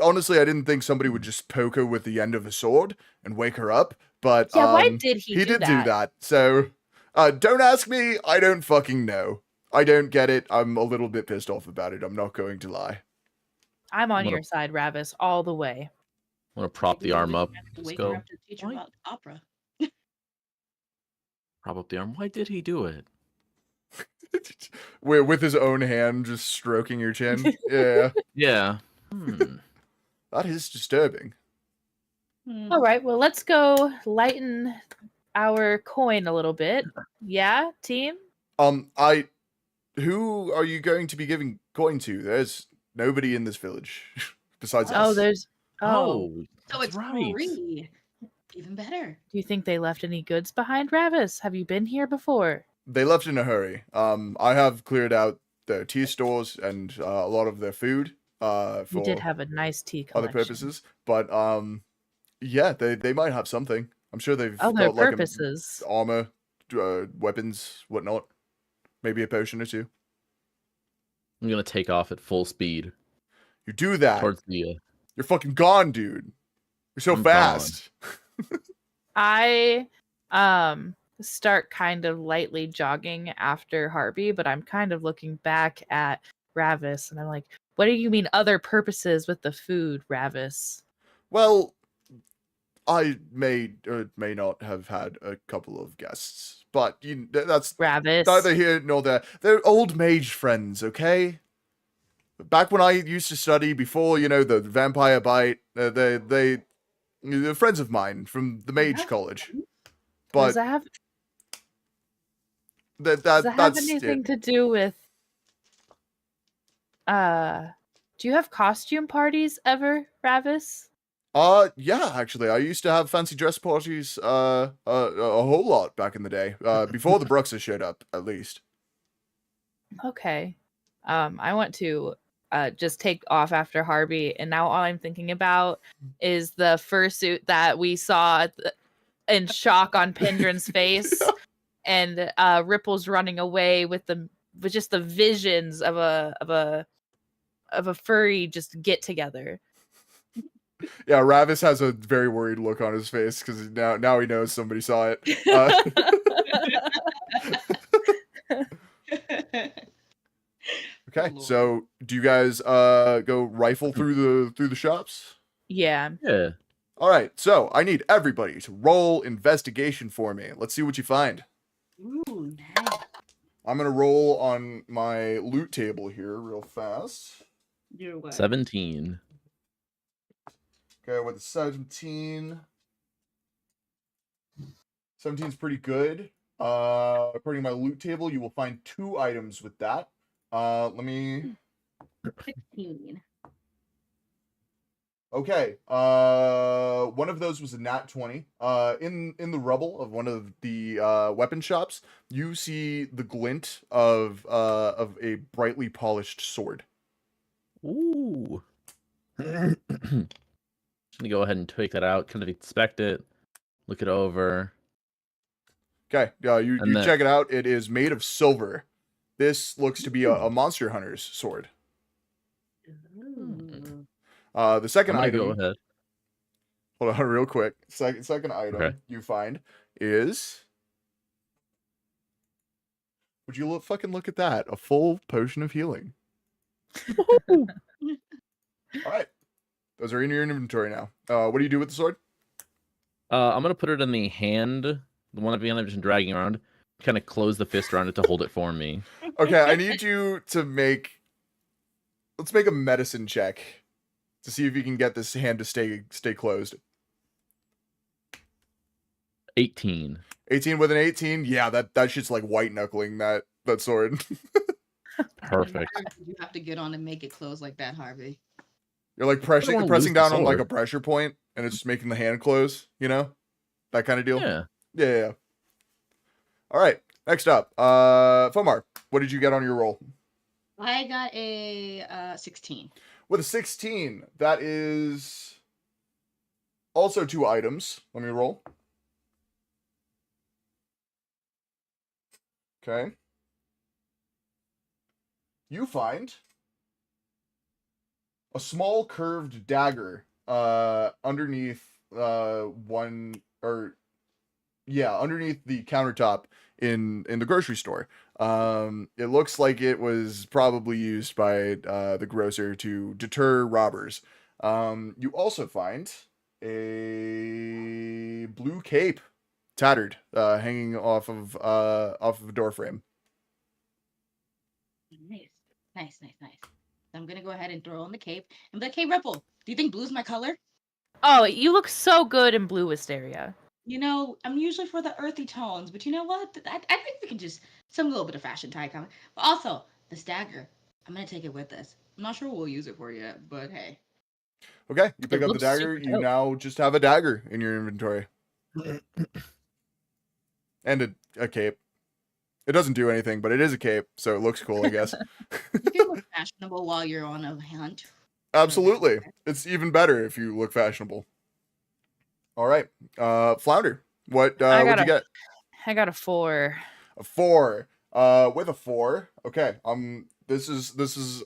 Honestly, I didn't think somebody would just poke her with the end of a sword and wake her up. But Yeah, why did he do did that? do that. So don't ask me. I don't fucking know. I don't get it. I'm a little bit pissed off about it. I'm not going to lie. I'm on What a- your side, Ravis, all the way. I want to prop the arm up. Let's Wake her go. up to teach her Why? about opera. Prop up the arm. Why did he do it? With his own hand just stroking your chin. Yeah, Yeah. that is disturbing. Hmm. All right, well, let's go lighten our coin a little bit. Yeah, team? Who are you going to be giving coin to? There's nobody in this village besides us. There's. Oh, So that's it's right. free. Even better. Do you think they left any goods behind, Ravis? Have you been here before? They left in a hurry. I have cleared out their tea stores and a lot of their food You for did have a nice tea other collection. purposes, but yeah, they might have something. I'm sure they've Other got like purposes. armor, weapons, whatnot. Maybe a potion or two. I'm gonna take off at full speed You do that, towards the. you're fucking gone, dude. You're so I'm fast. I start kind of lightly jogging after Harvey, but I'm kind of looking back at Ravis and I'm like, what do you mean other purposes with the food, Ravis? Well, I may or may not have had a couple of guests, but that's Ravis. neither here nor there. They're old mage friends, okay? Back when I used to study, before the vampire bite, they're friends of mine from the mage college. Does But that have, that does that have that's anything it. to do with do you have costume parties ever, Ravis? Yeah, actually, I used to have fancy dress parties a whole lot back in the day. Before the Bruxa showed up, at least. Okay. I want to just take off after Harvey, and now all I'm thinking about is the fursuit that we saw in shock on Pendrin's face, and Ripple's running away with just the visions of a furry just get together. Yeah, Ravis has a very worried look on his face because now he knows somebody saw it. Okay, Lord. so do you guys go rifle through the shops? Yeah. Yeah. All right, so I need everybody to roll investigation for me. Let's see what you find. Ooh, nice. I'm gonna roll on my loot table here real fast. You're what? 17. Okay, with a 17. 17 is pretty good. According to my loot table, you will find 2 items with that. Let me. 16. Okay. One of those was a nat 20. In the rubble of one of the weapon shops, you see the glint of a brightly polished sword. Ooh. Just gonna go ahead and take that out, kind of inspect it, look it over. Okay. You And then- check it out. It is made of silver. This looks to be a monster hunter's sword. Ooh. The second I'm gonna go item. ahead. Hold on, real quick. Second item Okay. you find is. Would you fucking look at that? A full potion of healing. All right. Those are in your inventory now. What do you do with the sword? I'm gonna put it in the hand, the one I've been dragging around. Kind of close the fist around it to hold it for me. Okay, I need you to make. Let's make a medicine check to see if you can get this hand to stay closed. 18. 18 with an 18. Yeah, that shit's like white knuckling that sword. Perfect. You have to get on and make it close like that, Harvey. You're like wanna lose pressing the down on like a sword. pressure point, and it's just making the hand close. You know, that kind of deal. Yeah. Yeah. All right. Next up, Fomar, what did you get on your roll? I got a 16. With a 16, that is also 2 items. Let me roll. Okay. You find a small curved dagger underneath underneath the countertop in the grocery store. It looks like it was probably used by the grocer to deter robbers. You also find a blue cape, tattered, hanging off of a door frame. Nice. I'm gonna go ahead and throw on the cape and be like, "Hey, Ripple, do you think blue's my color?" Oh, you look so good in blue wisteria. You know, I'm usually for the earthy tones, but you know what? I think we can just some little bit of fashion tie coming. But also, this dagger, I'm gonna take it with us. I'm not sure what we'll use it for yet, but hey. Okay, you pick up the looks dagger. super You dope. now just have a dagger in your inventory. And a cape. It doesn't do anything, but it is a cape, so it looks cool, I guess. You can look fashionable while you're on a hunt. Absolutely. It's even better if you look fashionable. All right. Flounder, what'd you get? I got a 4. A 4. With a 4. Okay. This is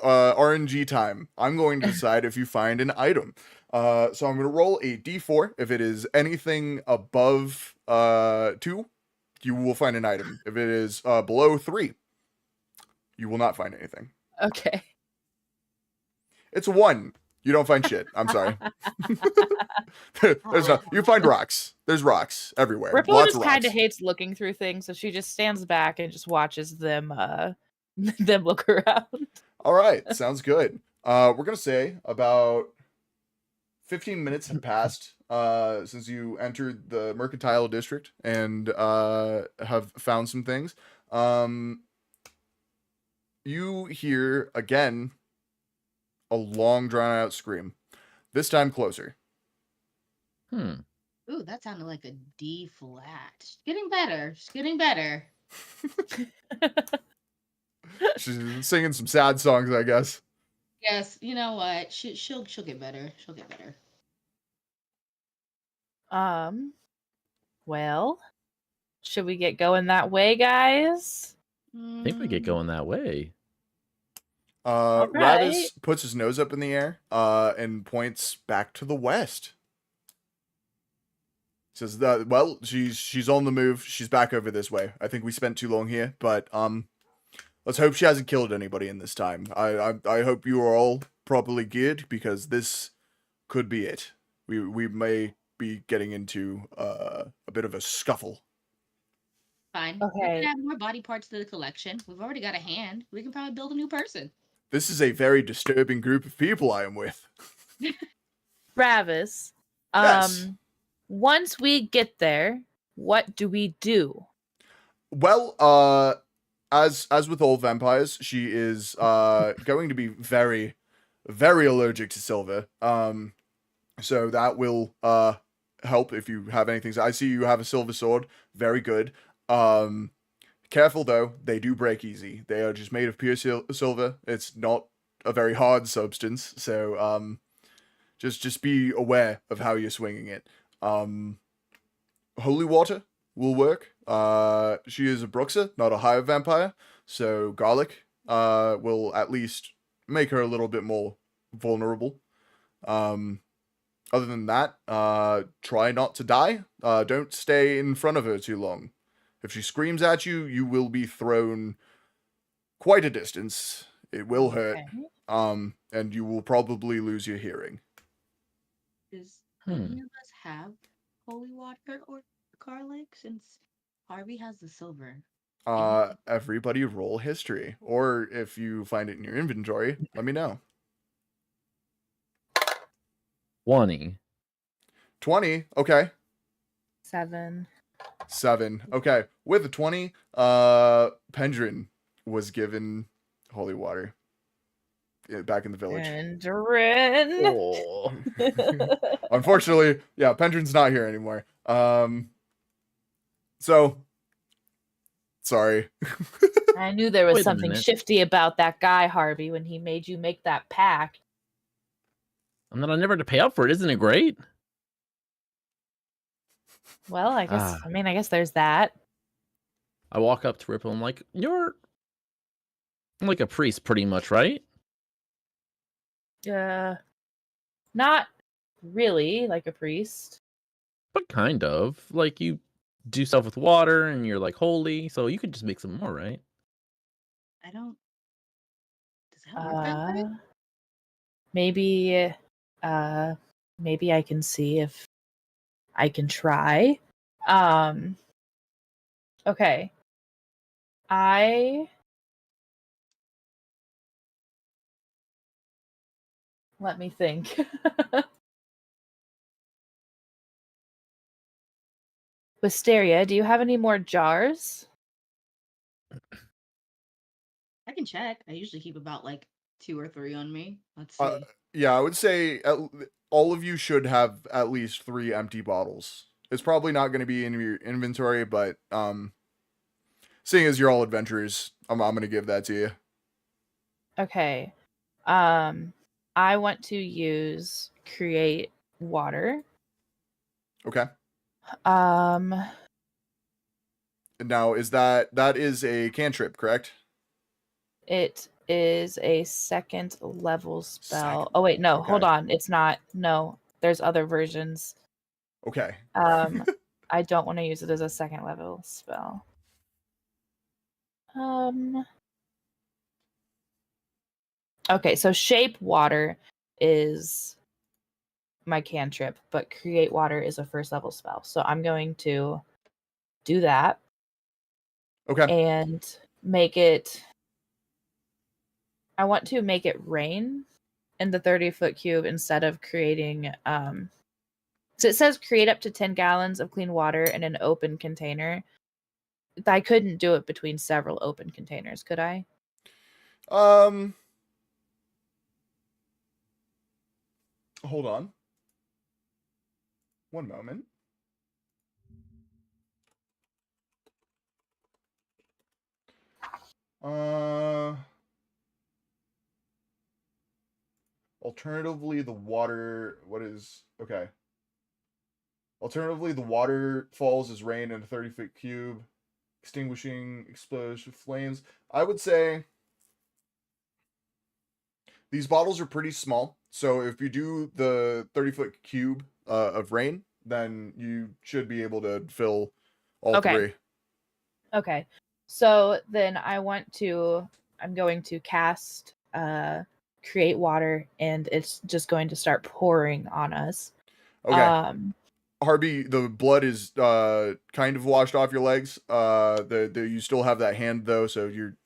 RNG time. I'm going to decide if you find an item. So I'm going to roll a d4. If it is anything above 2, you will find an item. If it is below 3, you will not find anything. Okay. It's a 1. You don't find shit. I'm sorry. There's no. You find rocks. There's rocks everywhere. Ripple Lots just of kind rocks. of hates looking through things, so she just stands back and just watches them them look around. All right, sounds good. We're gonna say about 15 minutes have passed since you entered the Mercantile District and have found some things. You hear again a long drawn out scream. This time closer. Hmm. Ooh, that sounded like a D flat. She's getting better. She's getting better. She's singing some sad songs, I guess. Yes, you know what? She'll get better. She'll get better. Well, should we get going that way, guys? I think we get going that way. All Ravis puts his nose up in the air and points back to the west. Says that well, she's on the move. She's back over this way. I think we spent too long here, but let's hope she hasn't killed anybody in this time. I hope you are all properly geared because this could be it. We may be getting into a bit of a scuffle. Fine. We Okay. can add more body parts to the collection. We've already got a hand. We can probably build a new person. This is a very disturbing group of people I am with. Travis, Yes. once we get there, what do we do? Well, as with all vampires, she is going to be very, very allergic to silver. So that will help if you have anything. I see you have a silver sword. Very good. Careful though, they do break easy. They are just made of pure silver. It's not a very hard substance, so just be aware of how you're swinging it. Holy water will work. She is a Bruxa, not a hive vampire, so garlic will at least make her a little bit more vulnerable. Other than that, try not to die. Don't stay in front of her too long. If she screams at you, you will be thrown quite a distance. It will hurt. Okay. And you will probably lose your hearing. Does Hmm. any of us have holy water or garlic? Since Harvey has the silver. Everybody roll history. Or if you find it in your inventory, let me know. 20. 20, okay. 7. 7. Okay. With a 20, Pendrin was given holy water back in the village. Pendrin. Oh. Unfortunately, yeah, Pendrin's not here anymore. So sorry. I knew there was Wait a something minute. shifty about that guy, Harvey, when he made you make that pact. And then I never had to pay up for it. Isn't it great? Well, I guess Ah. I guess there's that. I walk up to Ripple and I'm like, you're like a priest pretty much, right? Not really like a priest. But kind of. Like you do stuff with water and you're like holy, so you could just make some more, right? I don't. Does that work that way? Maybe maybe I can see if I can try. Okay. Let me think. Wisteria, do you have any more jars? I can check. I usually keep about like 2 or 3 on me. Let's Uh, see. yeah, I would say all of you should have at least 3 empty bottles. It's probably not going to be in your inventory, but seeing as you're all adventurers, I'm going to give that to you. Okay. I want to use create water. Okay. Um Now, that is a cantrip, correct? It is a second level spell. Second- Oh wait, no, hold okay. on. It's not. No, there's other versions. Okay. I don't want to use it as a second level spell. Okay, so shape water is my cantrip, but create water is a first level spell. So I'm going to do that Okay. and make it. I want to make it rain in the 30-foot cube instead of creating. So it says create up to 10 gallons of clean water in an open container. I couldn't do it between several open containers, could I? Hold on. One moment. Alternatively, the water. What is okay? Alternatively, the water falls as rain in a 30-foot cube, extinguishing explosive flames. I would say these bottles are pretty small, so if you do the 30-foot cube of rain, then you should be able to fill all Okay. 3. Okay. So then I'm going to cast create water, and it's just going to start pouring on us. Okay. Harvey, the blood is kind of washed off your legs. You still have that hand though, so you're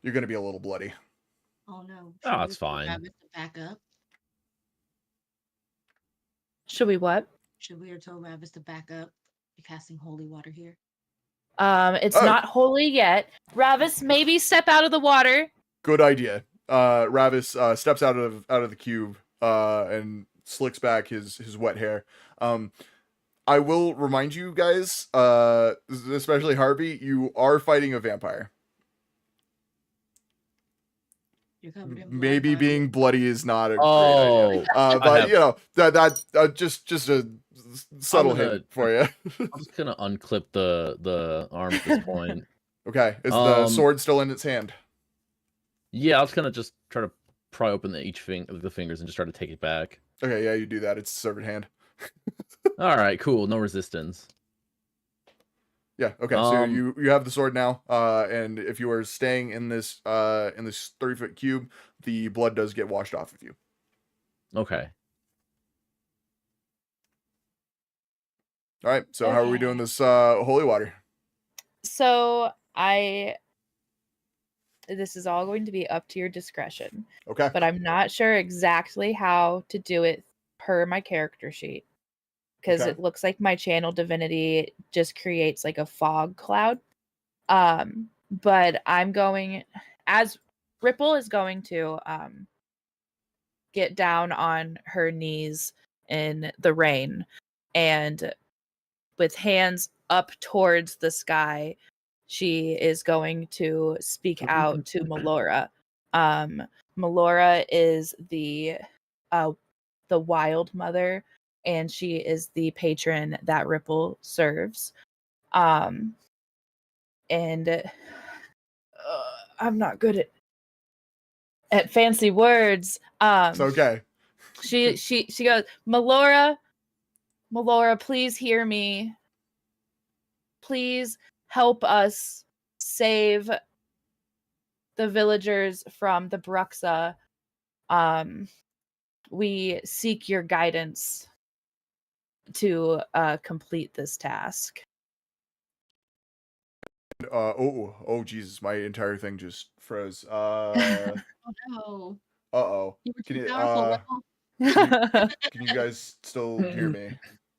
gonna be a little bloody. Oh no. Oh, Should we it's tell fine. Rabbit to back up? Should we what? Should we tell Rabbit to back up? You're casting holy water here. It's Oh. not holy yet. Ravis, maybe step out of the water. Good idea. Ravis steps out of the cube and slicks back his wet hair. I will remind you guys, especially Harvey, you are fighting a vampire. You're covered in blood. Maybe Harvey. being bloody is not a great Oh, idea. But have- you know that just a subtle gonna- hint for you. I'm just gonna unclip the arm at this point. Okay, is the Um, sword still in its hand? Yeah, I was gonna just try to pry open the fingers and just try to take it back. Okay, yeah, you do that. It's a severed hand. All right, cool. No resistance. Yeah. Okay. So Um, you have the sword now, and if you are staying in this 30-foot cube, the blood does get washed off of you. Okay. All right. So how are we doing Okay. this holy water? So this is all going to be up to your discretion, Okay. but I'm not sure exactly how to do it per my character sheet because Okay. it looks like my channel divinity just creates like a fog cloud. But I'm going, as Ripple is going to get down on her knees in the rain, and with hands up towards the sky, she is going to speak out to Melora. Melora is the Wild Mother, and she is the patron that Ripple serves. And I'm not good at fancy words. It's okay. She goes, Melora, please hear me. Please help us save the villagers from the Bruxa. We seek your guidance to complete this task. Oh Jesus, my entire thing just froze. Oh no. Uh-oh. You were Can too you powerful, Ripple. can you guys still hear me?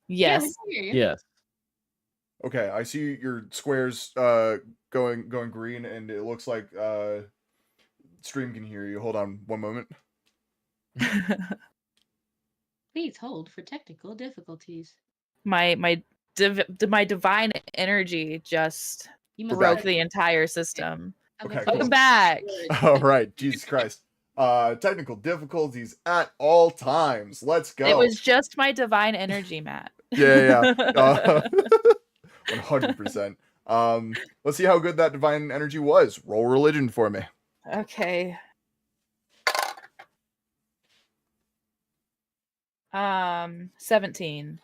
Yeah, we Yes. can hear you. Yes. Okay, I see your squares going green, and it looks like stream can hear you. Hold on one moment. Please hold for technical difficulties. my divine energy just You must broke have the entire system. Okay, Welcome cool. back. All right, Jesus Christ. Technical difficulties at all times. Let's go. It was just my divine energy, Matt. Yeah. 100%. Let's see how good that divine energy was. Roll religion for me. Okay. 17.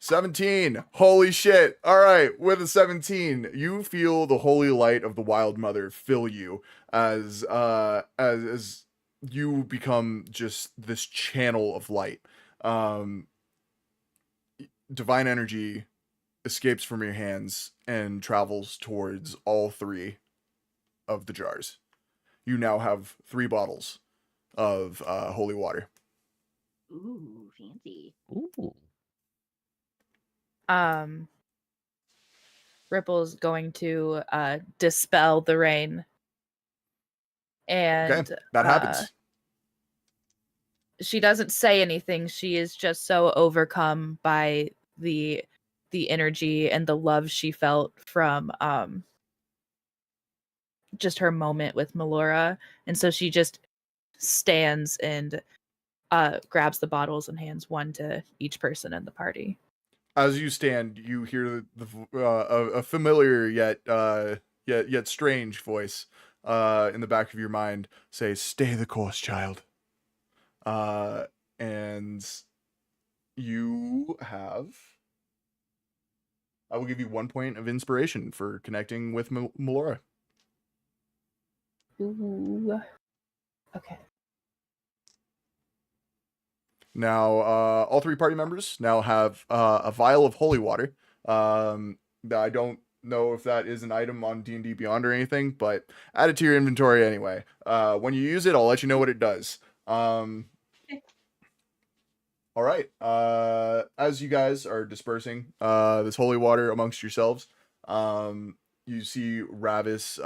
17. Holy shit. All right, with a 17, you feel the holy light of the Wild Mother fill you as you become just this channel of light. Divine energy escapes from your hands and travels towards all three of the jars. You now have 3 bottles of holy water. Ooh, fancy. Ooh. Ripple's going to dispel the rain. And Okay, that happens. she doesn't say anything. She is just so overcome by the energy and the love she felt from just her moment with Melora. And so she just stands and grabs the bottles and hands one to each person in the party. As you stand, you hear a familiar yet strange voice in the back of your mind say, "Stay the course, child." And you have. I will give you 1 point of inspiration for connecting with Melora. Ooh. Okay. Now, all three party members now have a vial of holy water. I don't know if that is an item on D&D Beyond or anything, but add it to your inventory anyway. When you use it, I'll let you know what it does. All right. As you guys are dispersing this holy water amongst yourselves, you see Ravis's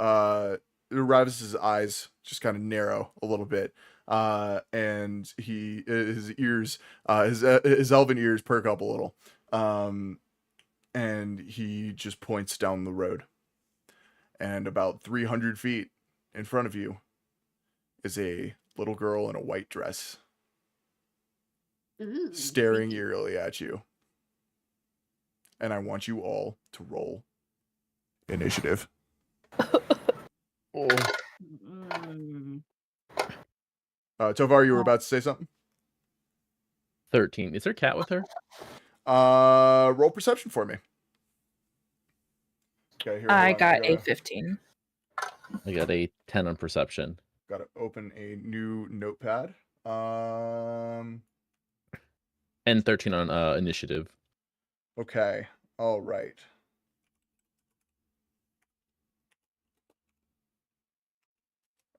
eyes just kind of narrow a little bit, and his ears, his elven ears perk up a little, and he just points down the road, and about 300 feet in front of you is a little girl in a white dress, Ooh, staring creepy. eerily at you. And I want you all to roll initiative. Mm. Tovar, you were about to say something? 13. Is there a cat with her? Roll perception for me. Okay, here. I hold on, got a 15. I got a 10 on perception. Gotta open a new notepad. And 13 on initiative. Okay. All right.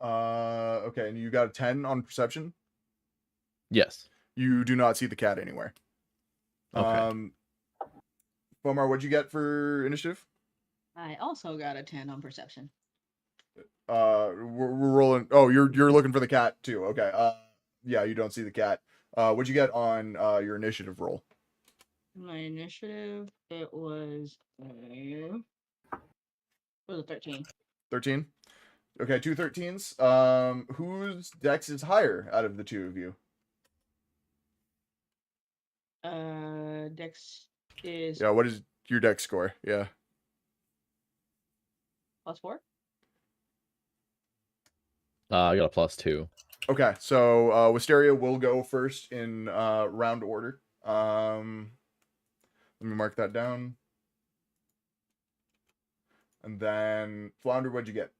Okay, and you got a 10 on perception? Yes. You do not see the cat anywhere. Okay. Bomar, what'd you get for initiative? I also got a 10 on perception. We're rolling. Oh, you're looking for the cat too. Okay. Yeah, you don't see the cat. What'd you get on your initiative roll? My initiative, it was a 13. 13. Okay, 2 13s. Whose dex is higher out of the two of you? Dex is Yeah, what is your dex score? Yeah. +4. I got a +2. Okay, so Wisteria will go first in round order. Let me mark that down. And then Flounder, what'd you get?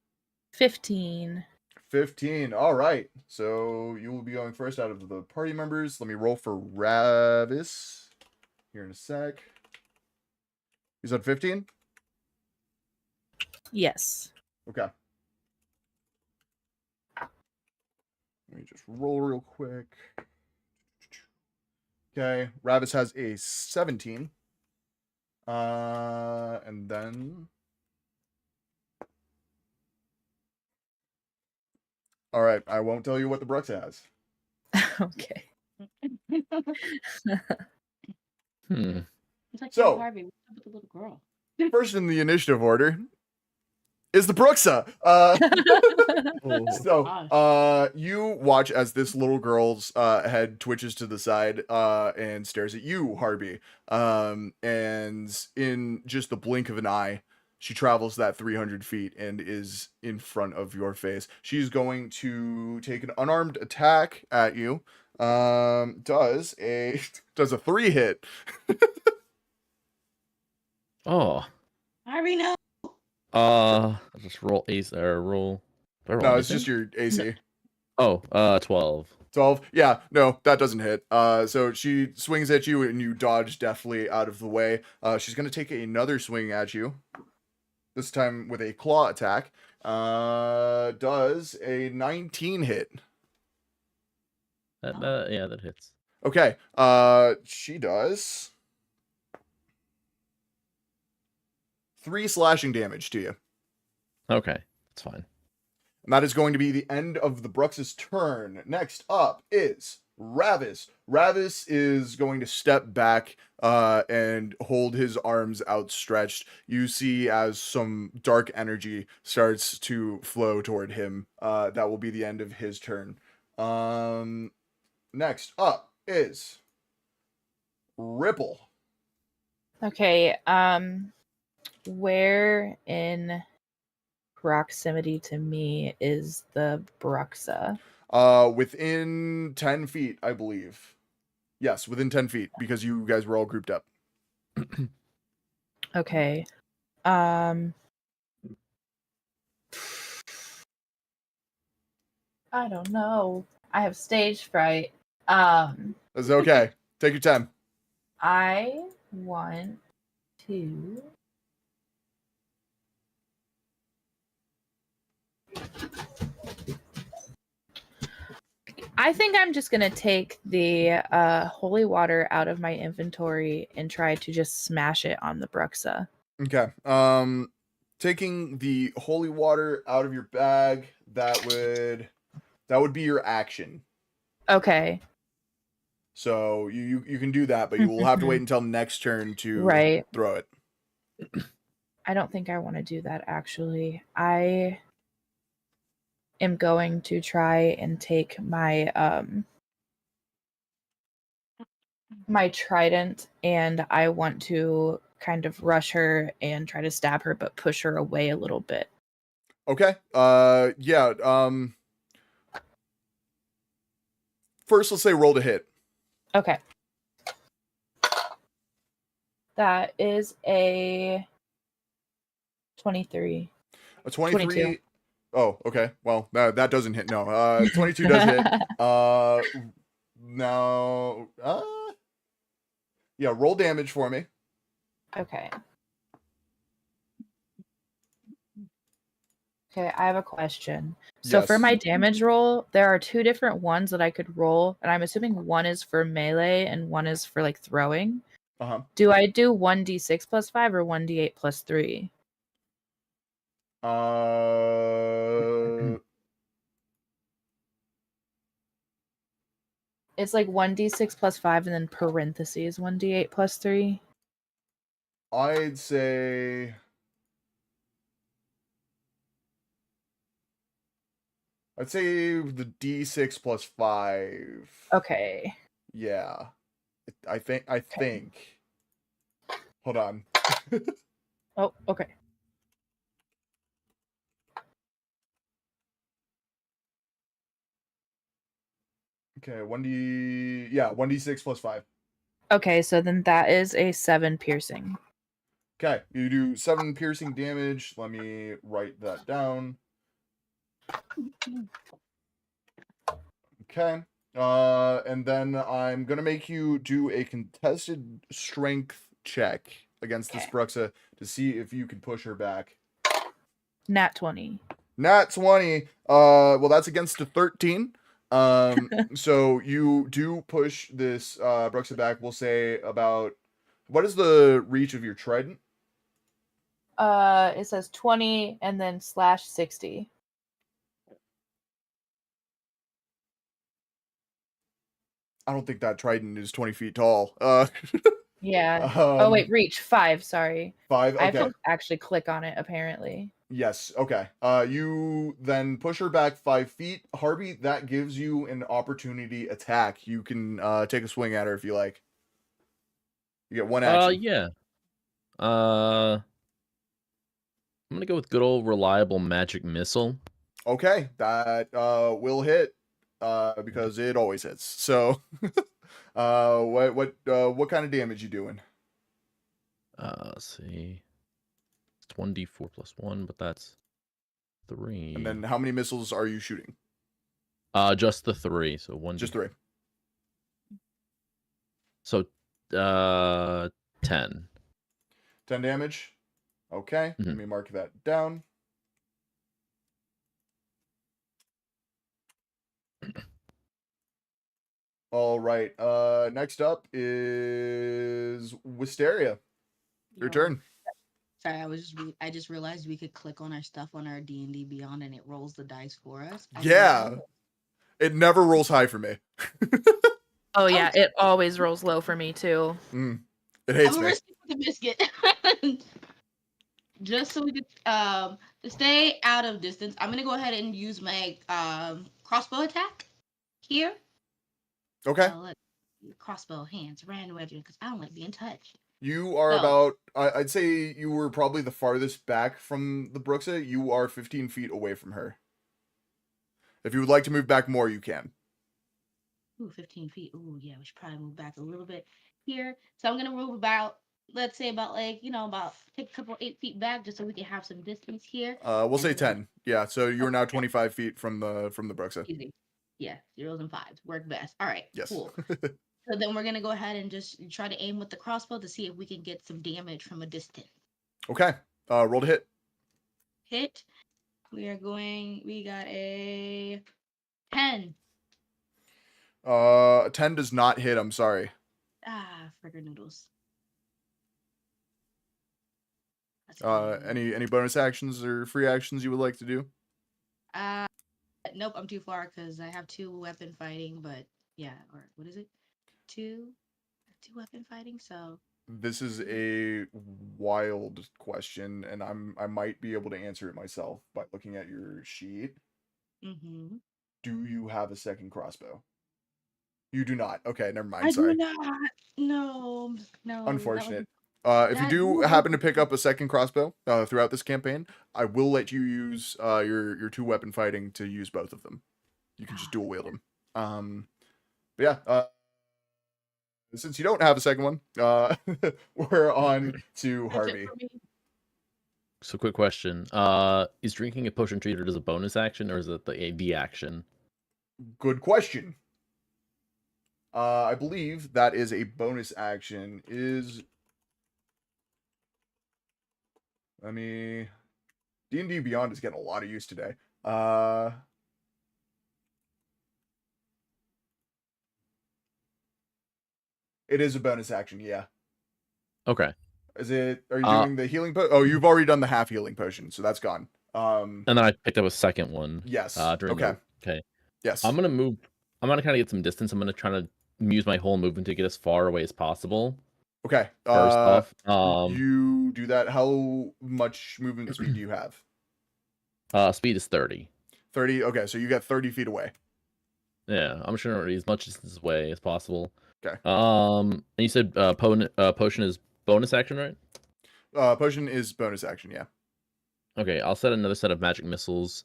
15. 15. All right. So you will be going first out of the party members. Let me roll for Ravis here in a sec. He's at 15? Yes. Okay. Let me just roll real quick. Okay. Ravis has a 17. And then... All right. I won't tell you what the Bruxa has. Okay. It's like, So- "Hey, Harvey, what's up with the little girl?" First in the initiative order is the Bruxa. So, you watch as this little girl's head twitches to the side and stares at you, Harvey. And in just the blink of an eye, she travels that 300 feet and is in front of your face. She's going to take an unarmed attack at you. Does a 3 hit. Oh. Harvey, no. I'll just roll ace or roll. Do I roll No, it's anything? just your AC. Oh, 12. 12. Yeah, no, that doesn't hit. So she swings at you and you dodge deftly out of the way. She's going to take another swing at you. This time with a claw attack. Does a 19 hit. Yeah, that hits. Okay. She does 3 slashing damage to you. Okay, that's fine. And that is going to be the end of the Brux's turn. Next up is Ravis. Ravis is going to step back and hold his arms outstretched. You see as some dark energy starts to flow toward him. That will be the end of his turn. Next up is Ripple. Okay. Where in proximity to me is the Bruxa? Within 10 feet, I believe. Yes, within 10 feet, because you guys were all grouped up. Okay. I don't know. I have stage fright. That's okay. Take your time. I want to. I think I'm just gonna take the holy water out of my inventory and try to just smash it on the Bruxa. Okay. Taking the holy water out of your bag, that would be your action. Okay. So you can do that, but you will have to wait until next turn to Right. throw it. I don't think I want to do that actually. I am going to try and take my my trident, and I want to kind of rush her and try to stab her but push her away a little bit. Okay. Yeah. First, let's say roll to hit. Okay. That is a 23. A 23. 22. Oh, okay. Well, that doesn't hit. No. 22 does hit. Now, yeah, roll damage for me. Okay. Okay, I have a question. So for Yes. my damage roll, there are two different ones that I could roll, and I'm assuming one is for melee and one is for like throwing. Uh-huh. Do I do 1d6 plus 5 or 1d8 plus 3? It's like 1d6 plus 5 and then parentheses 1d8 plus 3. I'd say the D6 plus 5. Okay. Yeah. I think. Hold on. Oh, okay. Okay, 1d6 plus 5. Okay, so then that is a 7 piercing. Okay, you do 7 piercing damage. Let me write that down. Okay. And then I'm gonna make you do a contested strength check against this Okay. Bruxa to see if you can push her back. Nat 20. Nat 20. Well, that's against a 13. So you do push this Bruxa back. We'll say about, what is the reach of your trident? It says 20 and then /60. I don't think that trident is 20 feet tall. Yeah. Oh Um, wait, reach 5. Sorry, 5. I have Okay. to actually click on it. Apparently. Yes. Okay. You then push her back 5 feet. Harvey, that gives you an opportunity attack. You can take a swing at her if you like. You get one action. Yeah. I'm gonna go with good old reliable magic missile. Okay, that will hit because it always hits. So, what kind of damage you doing? Let's see. It's 1d4 plus 1, but that's 3. And then how many missiles are you shooting? Just the 3. So 1. Just 3. So 10. 10 damage. Okay, let Mhm. me mark that down. All right. Next up is Wisteria. Your Yo, turn. Sorry, I just realized we could click on our stuff on our D&D Beyond and it rolls the dice for us. I didn't Yeah. know. It never rolls high for me. Oh yeah, it always rolls low for me too. It hates I'm me. gonna stick with the biscuit. Just so we could to stay out of distance, I'm gonna go ahead and use my crossbow attack here. Okay. Let's see, crossbow hands, random wedges, because I don't like being touched. You are So- about, I'd say you were probably the farthest back from the Bruxa. You are 15 feet away from her. If you would like to move back more, you can. Ooh, 15 feet. Ooh, yeah, we should probably move back a little bit here. So I'm gonna move about, let's say about like, about take a couple 8 feet back just so we can have some distance here. We'll say And then- 10. Yeah, so you're now 25 feet from the Bruxa. Easy. Yeah, zeros and fives work best. All right, Yes. cool. So then we're gonna go ahead and just try to aim with the crossbow to see if we can get some damage from a distance. Okay. Roll to hit. Hit. We got a 10. 10 does not hit. I'm sorry. Ah, fricker noodles. That's Any bonus actions or free actions you would like to do? Uh, nope, I'm too far because I have 2 weapon fighting, but yeah, or what is it? Two? 2 weapon fighting, so. This is a wild question, and I might be able to answer it myself by looking at your sheet. Mm-hmm. Do you have a second crossbow? You do not. Okay, never mind. I do Sorry. not. No, no. Unfortunate. If you That do would happen to have pick up a second crossbow throughout this campaign, I will let you use your 2 weapon fighting to use both of them. You can just dual wield them. But yeah. Since you don't have a second one, we're on to That's it Harvey. for me. So, quick question: is drinking a potion treated as a bonus action, or is it the action? Good question. I believe that is a bonus action. D&D Beyond is getting a lot of use today. It is a bonus action, yeah. Okay. Are you doing the healing potion? Oh, you've already done the half healing potion, so that's gone. And then I picked up a second one. Yes. Okay. Okay. Yes. I'm gonna move. I'm gonna kind of get some distance. I'm gonna try to use my whole movement to get as far away as possible. Okay. First off, you do that. How much movement speed do you have? speed is 30. 30. Okay, so you got 30 feet away. Yeah, I'm sure as much distance away as possible. Okay. And you said potion is bonus action, right? Potion is bonus action, yeah. Okay, I'll set another set of magic missiles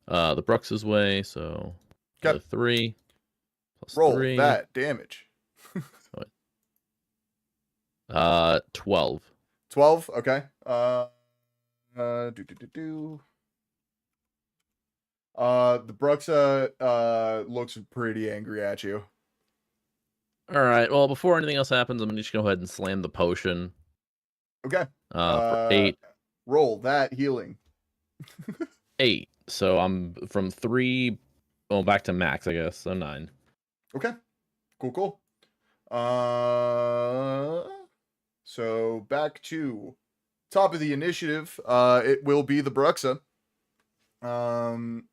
the Brux's way, so Okay. 3 plus Roll 3. that damage. 12. 12. Okay. The Bruxa looks pretty angry at you. All right. Well, before anything else happens, I'm gonna just go ahead and slam the potion. Okay. For 8. Roll that healing. 8. So I'm from 3, well, back to max, I guess. So 9. Okay. Cool. So back to top of the initiative. It will be the Bruxa. The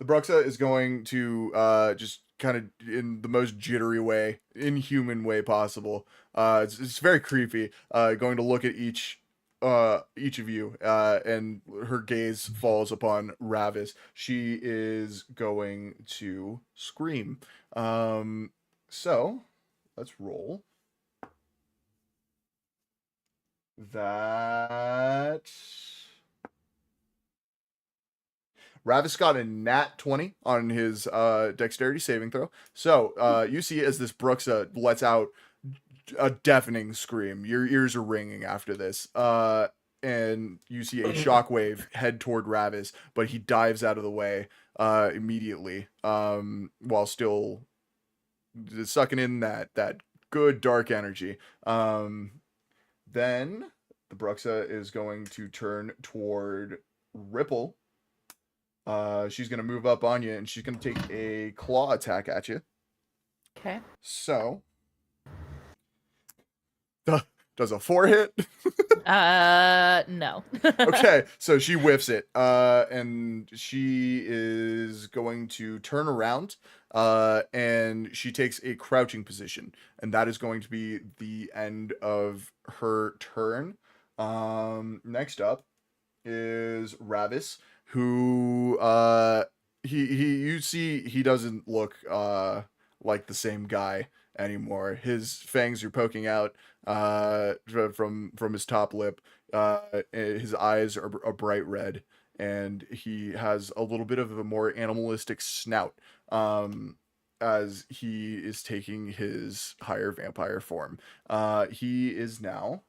Bruxa is going to just kind of in the most jittery way, inhuman way possible. It's very creepy. Going to look at each of you, and her gaze falls upon Ravis. She is going to scream. So let's roll that. Ravis got a nat 20 on his dexterity saving throw. So you see as this Bruxa lets out a deafening scream. Your ears are ringing after this. And you see a shockwave head toward Ravis, but he dives out of the way immediately, while still sucking in that good dark energy. Then the Bruxa is going to turn toward Ripple. She's going to move up on you, and she's going to take a claw attack at you. Okay. So, does a 4 hit? No. Okay, so she whiffs it, and she is going to turn around, and she takes a crouching position, and that is going to be the end of her turn. Next up is Ravis, who you see he doesn't look like the same guy anymore. His fangs are poking out from his top lip. His eyes are bright red, and he has a little bit of a more animalistic snout as he is taking his higher vampire form. He is now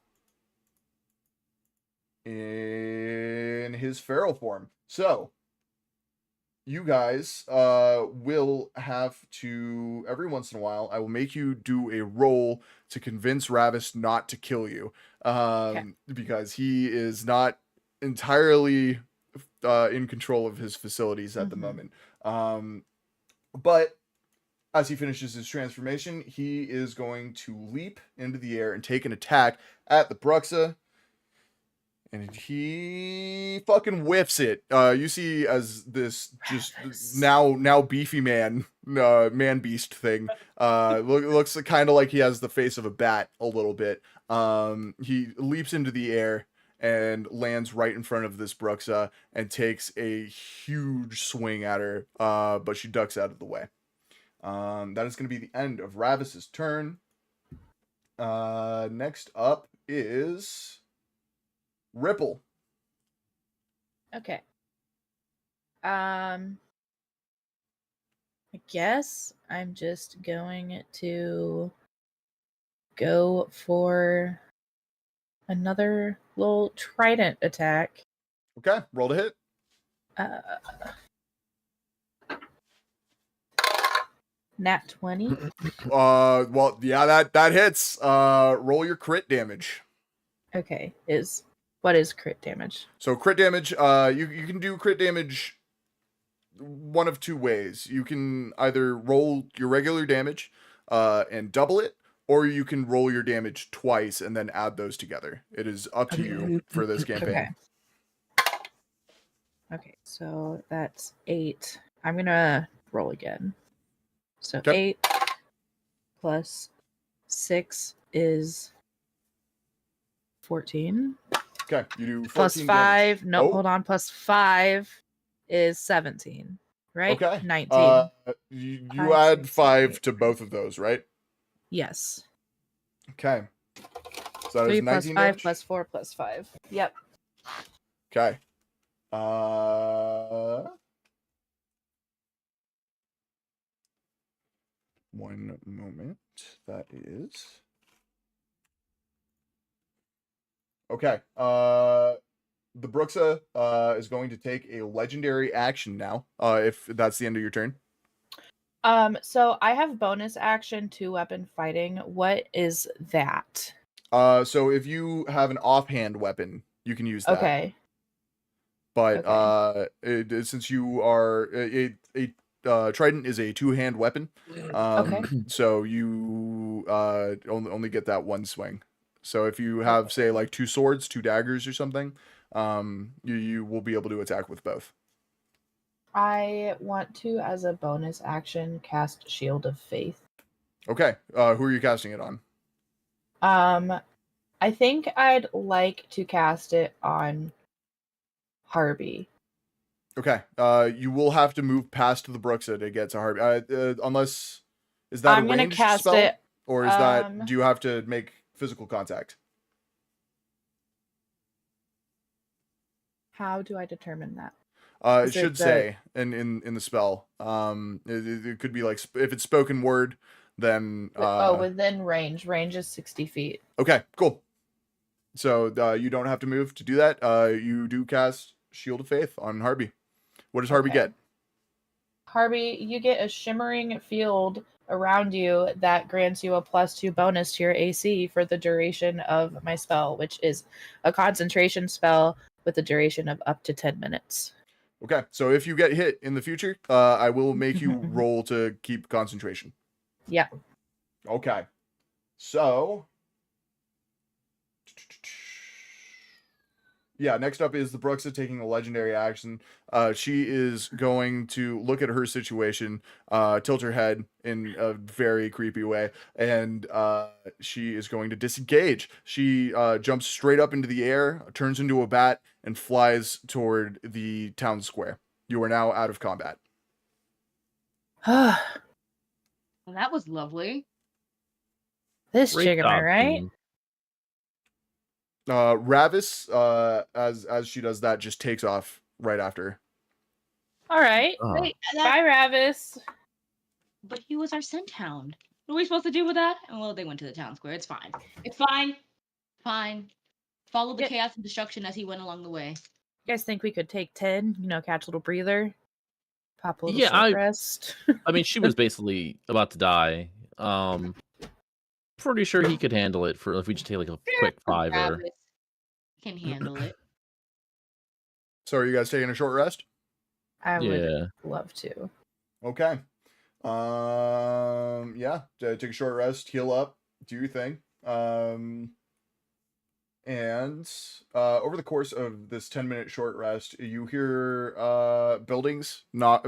in his feral form. So you guys will have to, every once in a while, I will make you do a roll to convince Ravis not to kill you. Because he is not entirely in control of his facilities at the moment. But as he finishes his transformation, he is going to leap into the air and take an attack at the Bruxa. And he fucking whiffs it. You see as this just now beefy man beast thing. Looks kind of like he has the face of a bat a little bit. He leaps into the air and lands right in front of this Bruxa and takes a huge swing at her. But she ducks out of the way. That is going to be the end of Ravis's turn. Next up is Ripple. Okay. I guess I'm just going to go for another little trident attack. Okay, roll to hit. Nat 20. Well, yeah, that hits. Roll your crit damage. Okay, what is crit damage? So crit damage, you can do crit damage one of two ways. You can either roll your regular damage and double it, or you can roll your damage twice and then add those together. It is up to you for this campaign. Okay, so that's 8. I'm gonna roll again. So Okay. 8 plus 6 is 14. Okay, you do 14 Plus 5. damage. No, Oh. hold on. Plus 5 is 17. Right? Okay. 19. You 5, add 6, 5 8. to both of those, right? Yes. Okay. So that 3 is plus 19 5 damage? plus 4 plus 5. Yep. Okay. One moment. That is. Okay. The Bruxa is going to take a legendary action now. If that's the end of your turn. So I have bonus action 2-weapon fighting. What is that? So if you have an offhand weapon, you can use that. Okay. But since you are a trident is a 2-hand weapon. Okay. So you only get that one swing. So if you have say like 2 swords, 2 daggers or something, you will be able to attack with both. I want to, as a bonus action, cast Shield of Faith. Okay. Who are you casting it on? I think I'd like to cast it on Harvey. Okay. You will have to move past the Bruxa to get to Harvey. Unless is that I'm a gonna ranged cast spell, it. or is that do you have to make physical contact? How do I determine that? It should say in the spell. It could be like if it's spoken word, then within range. Range is 60 feet. Okay, cool. So you don't have to move to do that. You do cast Shield of Faith on Harvey. What does Harvey get? Harvey, you get a shimmering field around you that grants you a +2 bonus to your AC for the duration of my spell, which is a concentration spell with a duration of up to 10 minutes. Okay, so if you get hit in the future, I will make you roll to keep concentration. Yeah. Okay. So yeah, next up is the Bruxa taking a legendary action. She is going to look at her situation, tilt her head in a very creepy way, and she is going to disengage. She jumps straight up into the air, turns into a bat, and flies toward the town square. You are now out of combat. Well, that was lovely. This Great chick, am I job, right? team. Ravis, as she does that, just takes off right after her. All right. Oh. Wait, Bye, Ravis. but he was our scent hound. What are we supposed to do with that? And well, they went to the town square. It's fine. It's fine. Fine. Follow the Yeah. chaos and destruction as he went along the way. You guys think we could take 10? Catch a little breather? Pop a little Yeah, short rest. I mean, she was basically about to die. Pretty sure he could handle it for if we just take like a quick fiver. Travis can handle it. So are you guys taking a short rest? I would Yeah. love to. Okay. Yeah, take a short rest, heal up, do your thing. And over the course of this 10-minute short rest, you hear buildings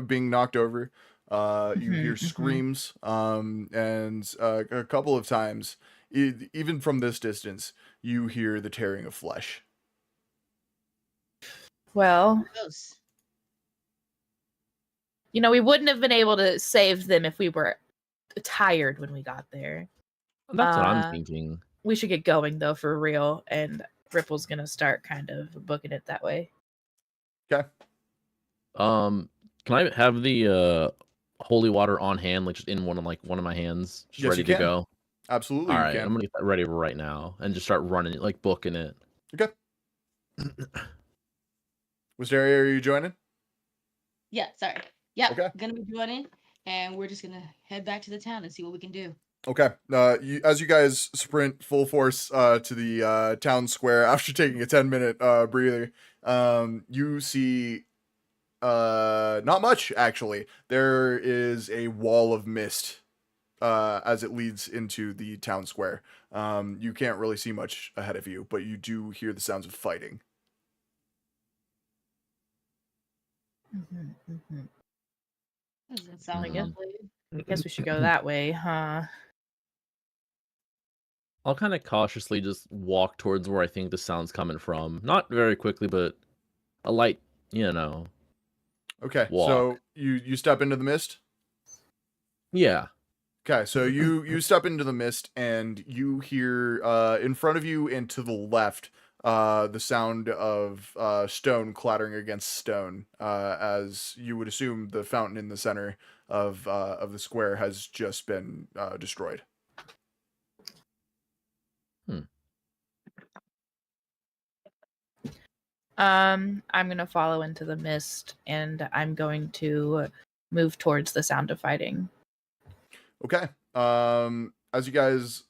being knocked over. You hear screams, and a couple of times, even from this distance, you hear the tearing of flesh. Well, Gross. we wouldn't have been able to save them if we were tired when we got there. That's what I'm thinking. We should get going though, for real, and Ripple's gonna start kind of booking it that way. Okay. Can I have the holy water on hand, like just in one of my hands, just Yes, ready you to can. go? Absolutely, All you right, can. I'm gonna get that ready right now and just start running it, like booking it. Okay. Wisteria, are you joining? Yeah, sorry. Yeah, Okay. gonna be joining, and we're just gonna head back to the town and see what we can do. Okay. As you guys sprint full force to the town square after taking a 10-minute breather, you see not much actually. There is a wall of mist as it leads into the town square. You can't really see much ahead of you, but you do hear the sounds of fighting. Doesn't sound I guess- lovely. I guess we should go that way, huh? I'll kind of cautiously just walk towards where I think the sound's coming from. Not very quickly, but a light, Okay. walk. So you step into the mist? Yeah. Okay, so you step into the mist and you hear in front of you and to the left the sound of stone clattering against stone, as you would assume the fountain in the center of the square has just been destroyed. I'm gonna follow into the mist, and I'm going to move towards the sound of fighting. Okay. As you guys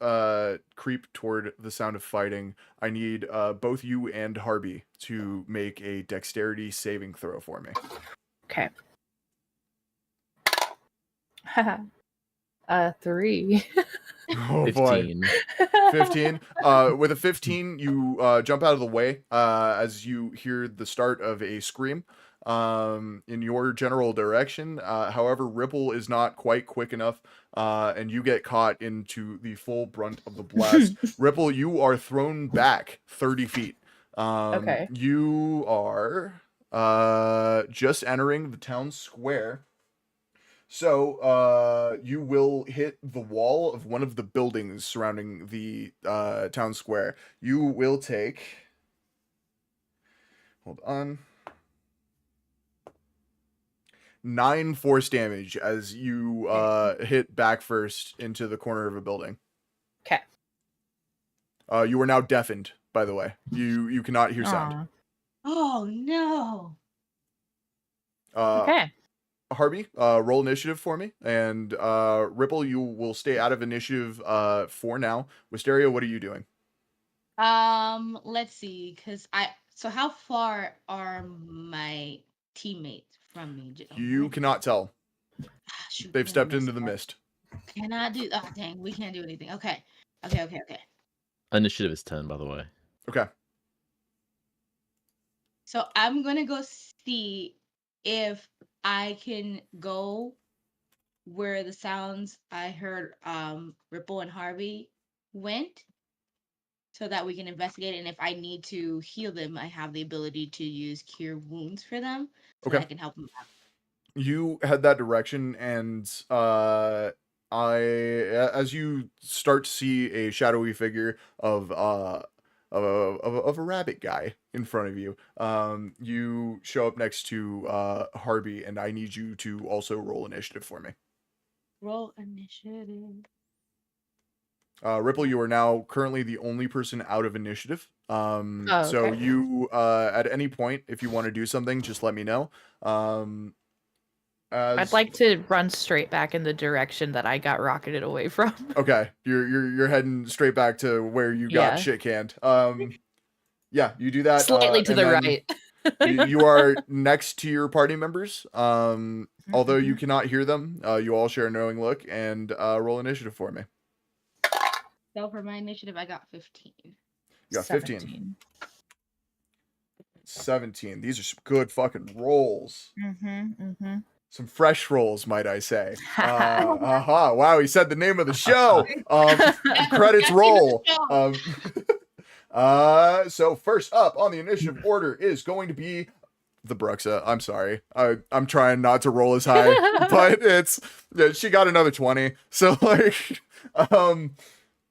creep toward the sound of fighting, I need both you and Harby to make a dexterity saving throw for me. Okay. 3. Oh boy. 15. 15. With a 15, you jump out of the way as you hear the start of a scream in your general direction. However, Ripple is not quite quick enough, and you get caught into the full brunt of the blast. Ripple, you are thrown back 30 feet. Okay. You are just entering the town square. So, you will hit the wall of one of the buildings surrounding the town square. You will take... Hold on. 9 force damage as you hit back first into the corner of a building. Okay. You are now deafened, by the way. You cannot hear sound. Oh no. Okay. Harby, roll initiative for me, and Ripple, you will stay out of initiative for now. Wisteria, what are you doing? Let's see, so how far are my teammates from me? You cannot tell. Shoot, They've man, stepped I into the messed mist. up. Cannot do. Oh dang, we can't do anything. Okay. Initiative is 10, by the way. Okay. So I'm gonna go see if I can go where the sounds I heard Ripple and Harvey went, so that we can investigate. And if I need to heal them, I have the ability to use cure wounds for them, so that Okay. I can help them out. You head that direction, and as you start to see a shadowy figure of a rabbit guy in front of you, you show up next to Harby, and I need you to also roll initiative for me. Roll initiative. Ripple, you are now currently the only person out of initiative. So okay. you, at any point, if you want to do something, just let me know. I'd like to run straight back in the direction that I got rocketed away from. Okay, you're heading straight back to where you got Yeah. shit canned. Yeah, you do that. Slightly to and the then right. you are next to your party members. Although you Mhm. cannot hear them, you all share a knowing look and roll initiative for me. So for my initiative, I got 15. You got 15. 17. 17. These are some good fucking rolls. Mm-hmm. Some fresh rolls, might I say. Wow, he said the name of the show. Credits roll. So first up on the initiative order is going to be the Bruxa. I'm sorry. I'm trying not to roll as high, but she got another 20. So like,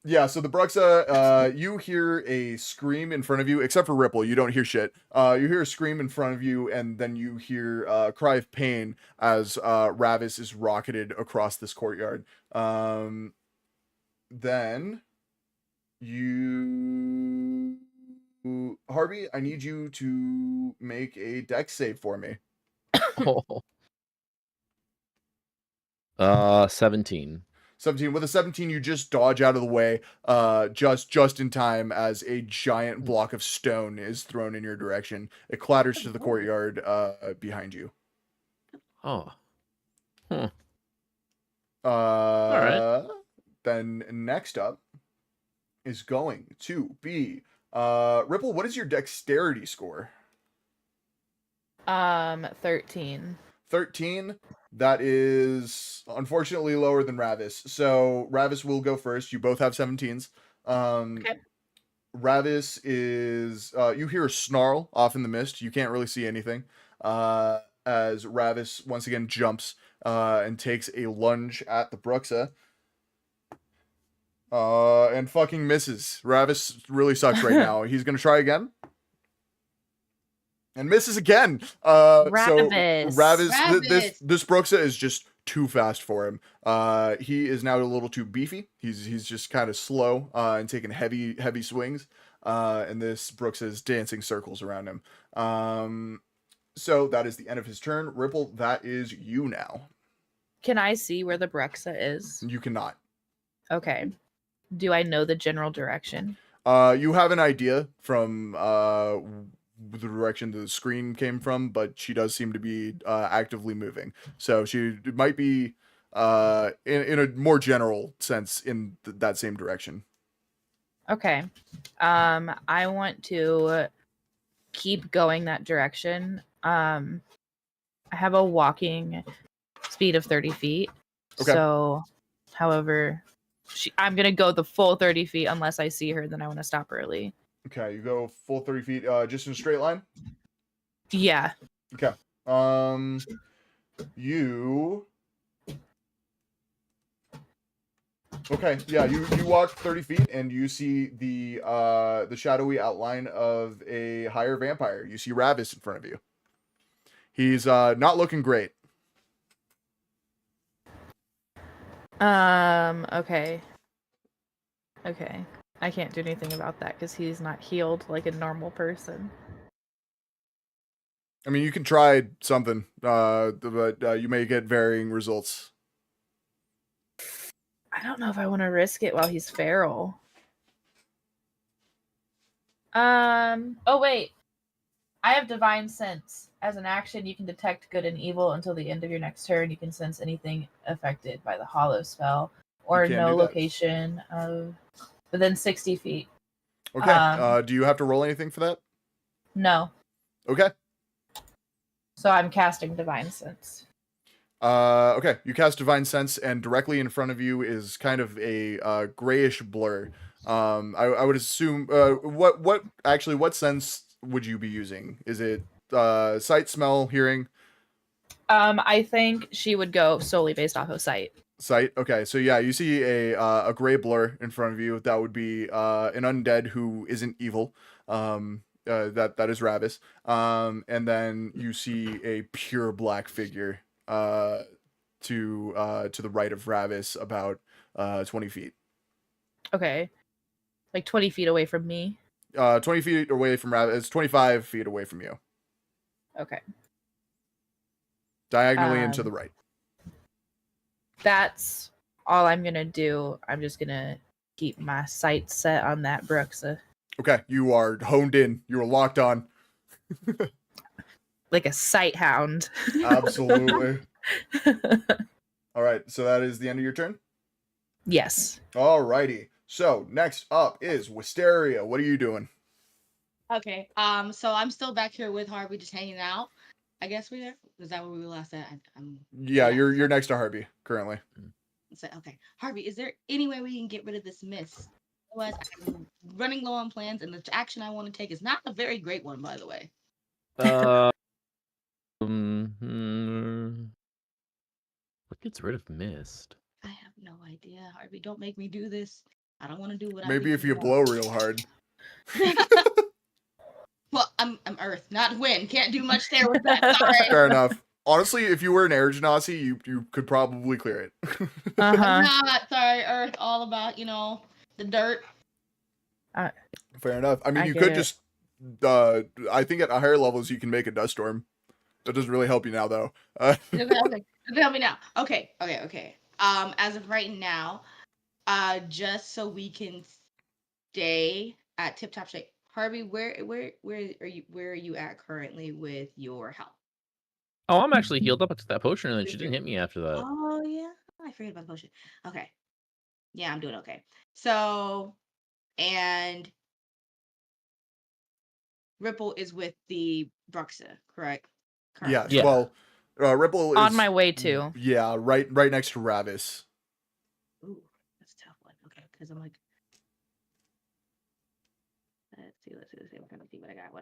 yeah, so the Bruxa, you hear a scream in front of you, except for Ripple, you don't hear shit. You hear a scream in front of you, and then you hear a cry of pain as Ravis is rocketed across this courtyard. Then you... Harvey, I need you to make a dex save for me. 17. 17. With a 17, you just dodge out of the way, just in time as a giant block of stone is thrown in your direction. It clatters to the courtyard behind you. Oh. Right. Then next up is going to be Ripple. What is your dexterity score? 13. 13. That is unfortunately lower than Ravis. So Ravis will go first. You both have 17s. Okay. Ravis is you hear a snarl off in the mist. You can't really see anything. As Ravis once again jumps and takes a lunge at the Bruxa. And fucking misses. Ravis really sucks right now. He's gonna try again. And misses again. So Ravis. this Bruxa is just too fast for him. He is now a little too beefy. He's just kind of slow and taking heavy swings. And this Bruxa is dancing circles around him. So that is the end of his turn. Ripple, that is you now. Can I see where the Bruxa is? You cannot. Okay. Do I know the general direction? You have an idea from the direction the screen came from, but she does seem to be actively moving. So she might be in a more general sense in that same direction. Okay. I want to keep going that direction. I have a walking speed of 30 feet. Okay. So, however, I'm going to go the full 30 feet unless I see her, then I want to stop early. Okay, you go full 30 feet just in a straight line? Yeah. Okay. You... Okay, yeah, you walk 30 feet and you see the shadowy outline of a higher vampire. You see Ravis in front of you. He's not looking great. Okay. Okay. I can't do anything about that because he's not healed like a normal person. I mean, you can try something, but you may get varying results. I don't know if I want to risk it while he's feral. Oh wait. I have Divine Sense. As an action, you can detect good and evil until the end of your next turn. You can sense anything affected by the Hollow spell or You can no do that. location of within 60 feet. Okay, do you have to roll anything for that? No. Okay. So I'm casting Divine Sense. Okay, you cast Divine Sense, and directly in front of you is kind of a grayish blur. I would assume. What sense would you be using? Is it sight, smell, hearing? I think she would go solely based off of sight. Sight. Okay, so yeah, you see a gray blur in front of you. That would be an undead who isn't evil. That is Ravis. And then you see a pure black figure to the right of Ravis, about 20 feet. Okay. Like 20 feet away from me. 20 feet away from Ravis. It's 25 feet away from you. Okay. Diagonally and to the Um, right. That's all I'm gonna do. I'm just gonna keep my sights set on that Bruxa, Okay, you are honed in. You are locked on. like a sight hound. Absolutely. All right, so that is the end of your turn. Yes. All righty. So next up is Wisteria. What are you doing? Okay. So I'm still back here with Harvey, just hanging out. I guess we're there. Is that where we were last at? Yeah, Yeah, you're next to Harvey currently. so okay. Harvey, is there any way we can get rid of this mist? Otherwise, I'm running low on plans, and the action I want to take is not a very great one, by the way. Uh, hmm, what gets rid of mist? I have no idea, Harvey. Don't make me do this. I don't want to do what I Maybe need if to you do. blow real hard. Well, I'm Earth, not Wind. Can't do much there with that. Sorry. Fair enough. Honestly, if you were an air genasi, you could probably clear it. I'm Uh-huh. not. Sorry, Earth. All about the dirt. Fair enough. I mean, I you get could it. just. I think at higher levels you can make a dust storm. That doesn't really help you now, though. Okay, tell me now. Okay. As of right now, just so we can stay at tip top shape. Harvey, where are you at currently with your health? Oh, I'm actually healed up to that potion, and then she didn't hit me after that. Oh yeah, I forget about the potion. Okay, yeah, I'm doing okay. So, and Ripple is with the Bruxa, correct? Yes. Currently. Yeah. Well, Ripple is On my way to. Yeah, right next to Ravis. Ooh, that's a tough one. Okay, because I'm like, let's see. We're gonna see what I got.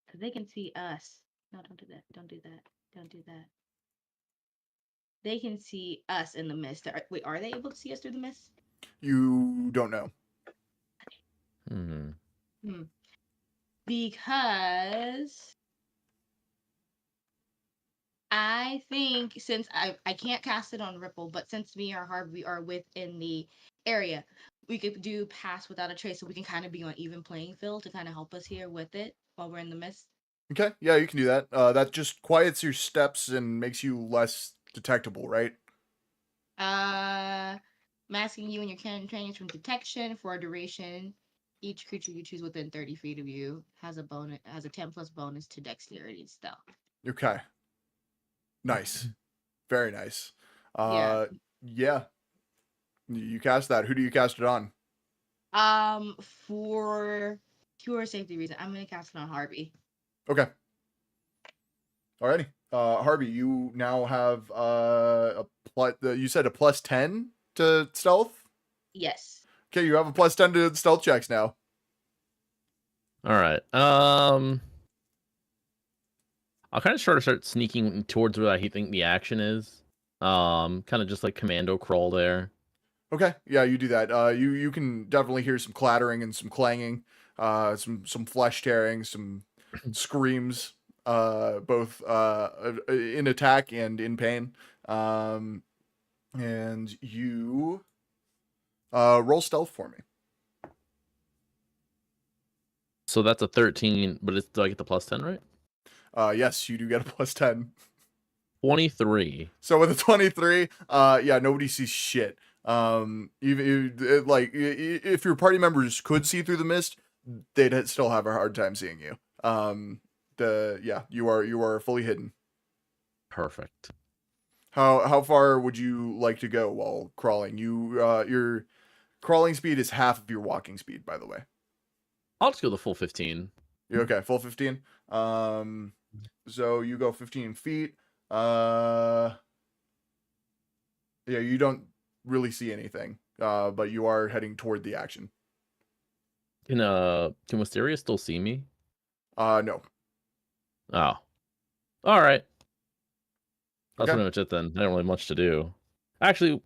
Because they can see us. No, don't do that. Don't do that. They can see us in the mist. Wait, are they able to see us through the mist? You don't know. Hmm. Because I think since I can't cast it on Ripple, but since me or Harvey are within the area, we could do pass without a trace, so we can kind of be on even playing field to kind of help us here with it while we're in the mist. Okay, yeah, you can do that. That just quiets your steps and makes you less detectable, right? Masking you and your trainers from detection for a duration. Each creature you choose within 30 feet of you has a 10+ bonus to dexterity and stealth. Okay. Nice. Very nice. Yeah. Yeah. You cast that. Who do you cast it on? For pure safety reason, I'm gonna cast it on Harvey. Okay. Alrighty. Harvey, you now have you said a +10 to stealth? Yes. Okay, you have a +10 to stealth checks now. All right. I'll kind of start sneaking towards where I think the action is. Kind of just like commando crawl there. Okay, yeah, you do that. You can definitely hear some clattering and some clanging, some flesh tearing, some screams, both in attack and in pain. And you roll stealth for me. So that's a 13, but do I get the +10, right? Yes, you do get a +10. 23. So with a 23, yeah, nobody sees shit. If your party members could see through the mist, they'd still have a hard time seeing you. You are fully hidden. Perfect. How far would you like to go while crawling? Your crawling speed is half of your walking speed, by the way. I'll just go the full 15. Okay, full 15. So you go 15 feet. Yeah, you don't really see anything. But you are heading toward the action. Can Wisteria still see me? No. Oh. All right. That's Okay. pretty much it then. I don't really have much to do. Actually,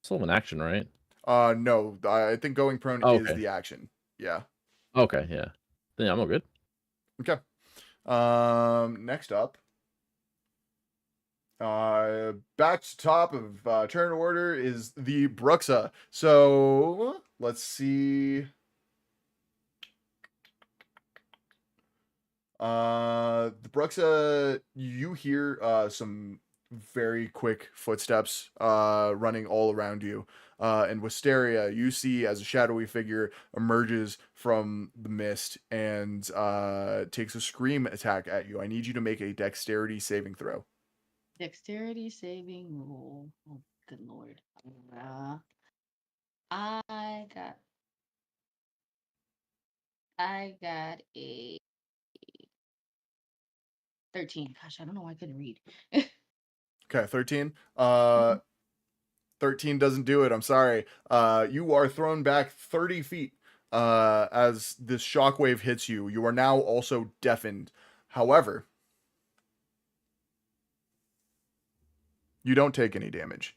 still have an action, right? No. I think going prone Oh, is okay. the action. Yeah. Okay, yeah. Then yeah, I'm all good. Okay. Next up. Back to top of turn order is the Bruxa. So let's see. The Bruxa, you hear some very quick footsteps running all around you. And Wisteria, you see as a shadowy figure emerges from the mist and takes a scream attack at you. I need you to make a dexterity saving throw. Dexterity saving roll. Oh, good lord. I got I got a 13. Gosh, I don't know why I couldn't read. Okay, 13. Mhm. 13 doesn't do it. I'm sorry. You are thrown back 30 feet as this shockwave hits you. You are now also deafened. However, you don't take any damage.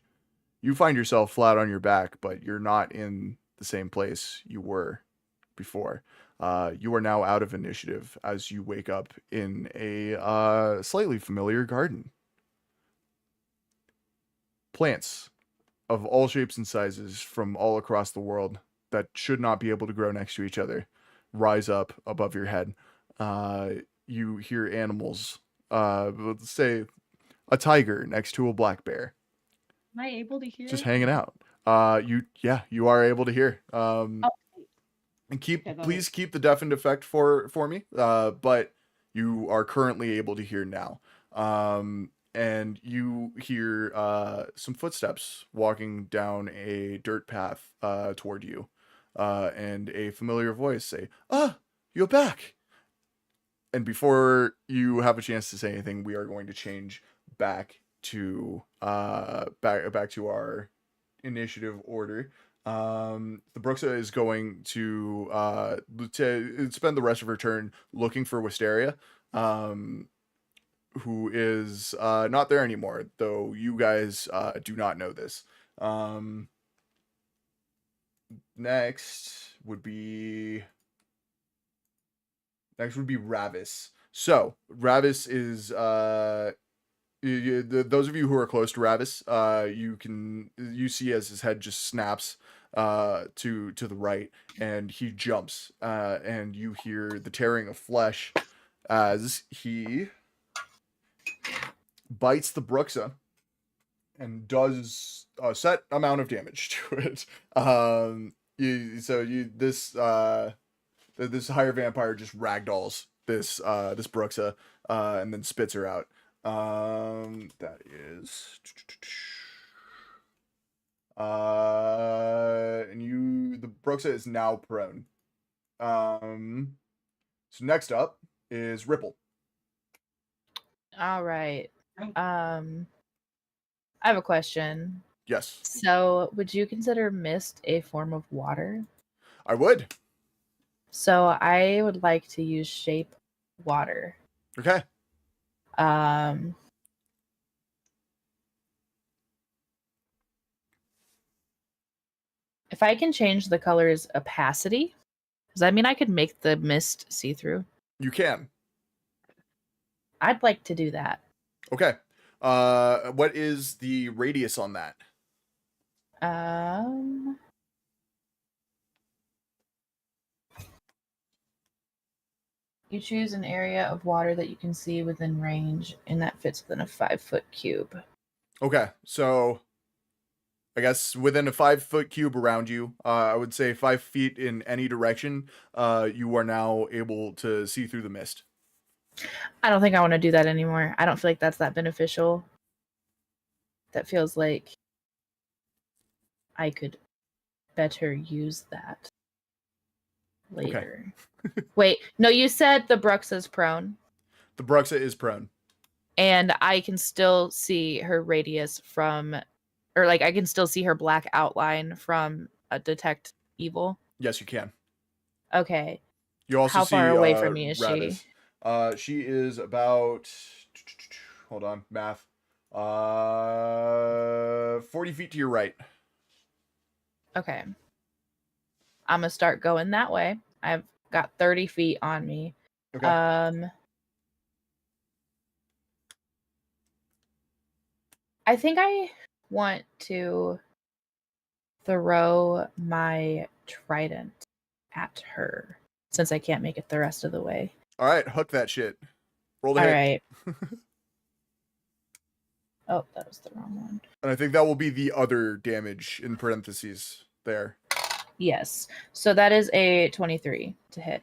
You find yourself flat on your back, but you're not in the same place you were before. You are now out of initiative as you wake up in a slightly familiar garden. Plants of all shapes and sizes from all across the world that should not be able to grow next to each other rise up above your head. You hear animals, let's say a tiger next to a black bear, Am I able to hear just it? hanging No. out. You are able to hear. Oh, And okay, go ahead. please keep the deafened effect for me. But you are currently able to hear now. And you hear some footsteps walking down a dirt path toward you. And a familiar voice say, "Ah, you're back." And before you have a chance to say anything, we are going to change back to back to our initiative order. The Bruxa is going to spend the rest of her turn looking for Wisteria, who is not there anymore, though you guys do not know this. Next would be Ravis. So Ravis is those of you who are close to Ravis, you see as his head just snaps to the right, and he jumps, and you hear the tearing of flesh as he bites the Bruxa and does a set amount of damage to it. This higher vampire just ragdolls this Bruxa and then spits her out. That is the Bruxa is now prone. So next up is Ripple. All right. Oh, I have a question. Yes, So, would you consider mist a form of water? I would. So, I would like to use shape water. Okay. Um, if I can change the color's opacity, does that mean I could make the mist see through? You can. I'd like to do that. Okay. What is the radius on that? Um, you choose an area of water that you can see within range, and that fits within a 5-foot cube. Okay, so I guess within a 5-foot cube around you, I would say 5 feet in any direction, you are now able to see through the mist. I don't think I want to do that anymore. I don't feel like that's that beneficial. That feels like I could better use that later. Wait, no, you said the Bruxa's prone, The Bruxa is prone. and I can still see her radius from, or like I can still see her black outline from a detect evil. Yes, you can. Okay. You also How see far away from me is she? Ravis. She is about, hold on, math. 40 feet to your right. Okay. I'm gonna start going that way. I've got 30 feet on me. Okay. I think I want to throw my trident at her since I can't make it the rest of the way. All right, hook that shit. Roll the All hit. right. Oh, that was the wrong one. And I think that will be the other damage in parentheses there. Yes. So that is a 23 to hit.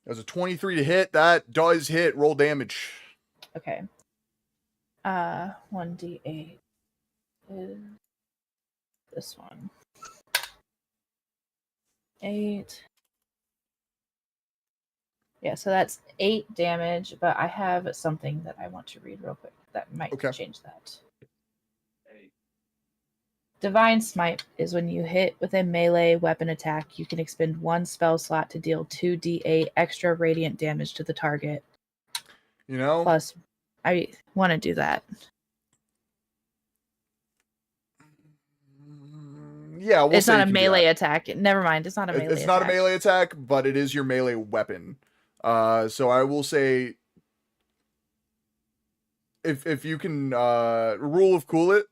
As a 23 to hit, that does hit. Roll damage. Okay. 1d8 is this one. 8. Yeah, so that's 8 damage, but I have something that I want to read real quick that might Okay. change that. Divine Smite is when you hit with a melee weapon attack, you can expend 1 spell slot to deal 2d8 extra radiant damage to the target. You know? Plus, I want to do that. Yeah, we'll It's say not you a can do melee that. attack. Never mind, it's not a melee attack. It's not a melee attack, but it is your melee weapon. So I will say, if you can rule of cool it,